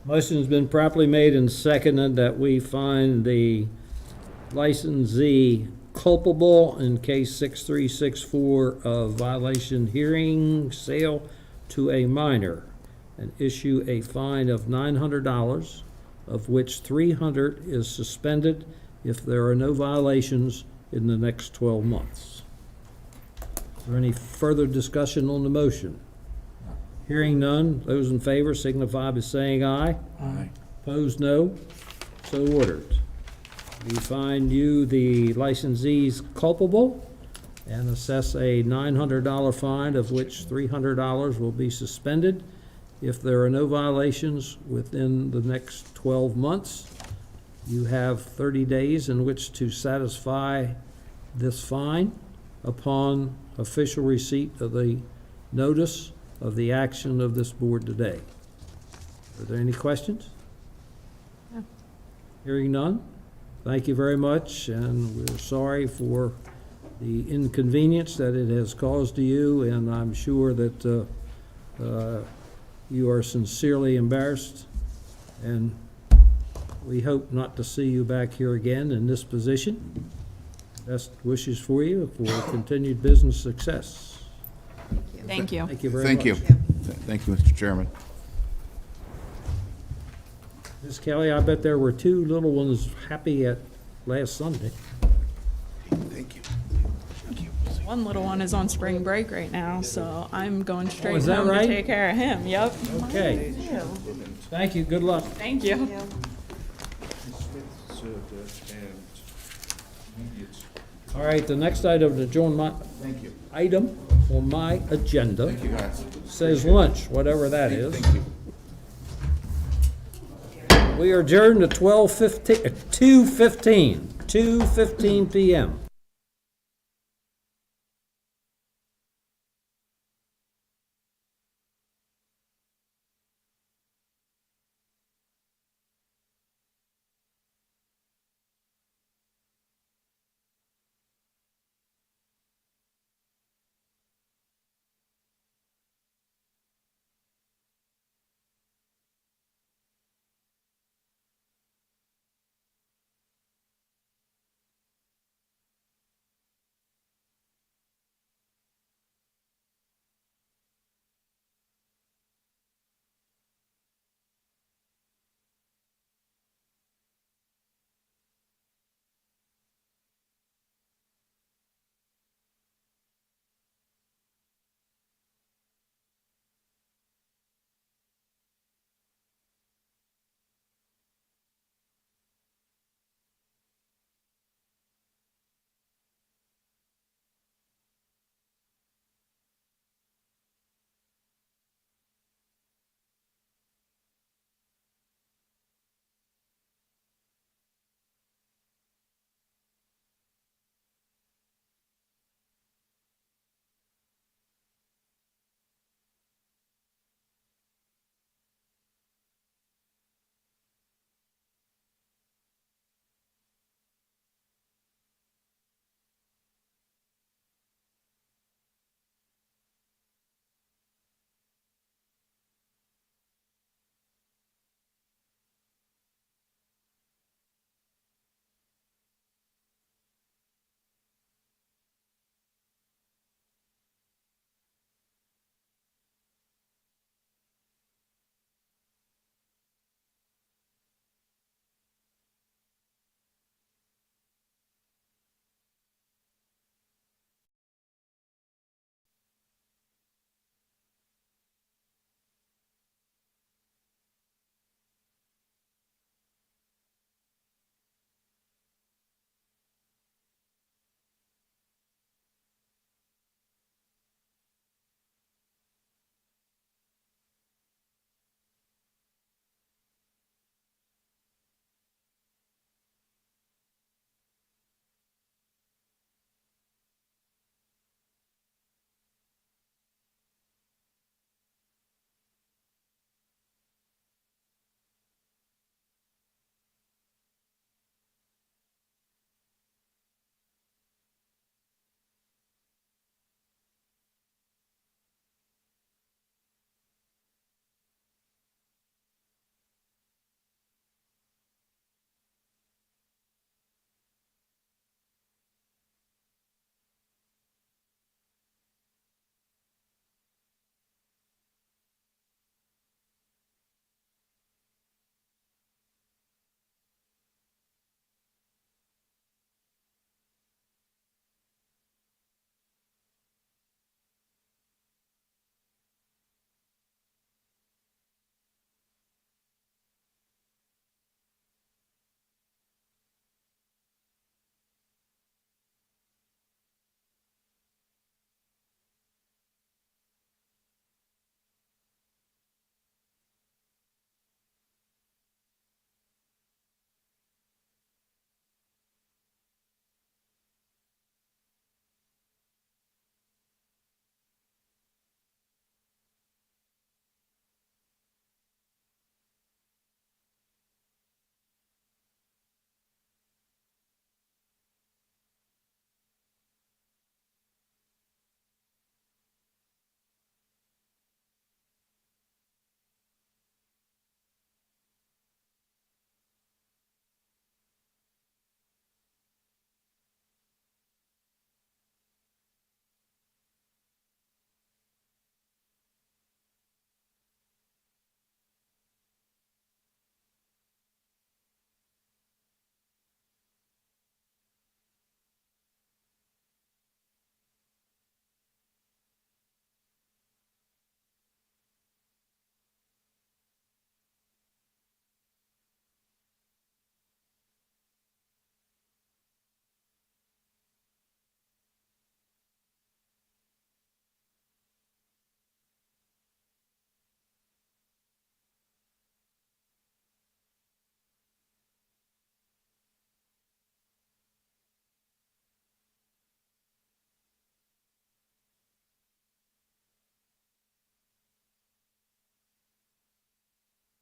Motion has been properly made and seconded that we find the licensee culpable in case 6364 of violation hearing sale to a minor and issue a fine of $900, of which $300 is suspended if there are no violations in the next 12 months. Is there any further discussion on the motion? Hearing none, those in favor signify by saying aye. Aye. Opposed, no. So ordered. We find you, the licensees, culpable and assess a $900 fine, of which $300 will be suspended if there are no violations within the next 12 months. You have 30 days in which to satisfy this fine upon official receipt of the notice of the action of this board today. Are there any questions? No. Hearing none, thank you very much, and we're sorry for the inconvenience that it has caused to you, and I'm sure that you are sincerely embarrassed, and we hope not to see you back here again in this position. Best wishes for you for continued business success. Thank you. Thank you very much. Thank you. Thank you, Mr. Chairman. Ms. Kelly, I bet there were two little ones happy at last Sunday. Thank you. One little one is on spring break right now, so I'm going straight is that home right? to take care of him. Yep. Okay. Thank you, good luck. Thank you. All right, the next item Thank you. item on my agenda Thank you, guys. says lunch, whatever that is. We are adjourned to 2:15 p.m.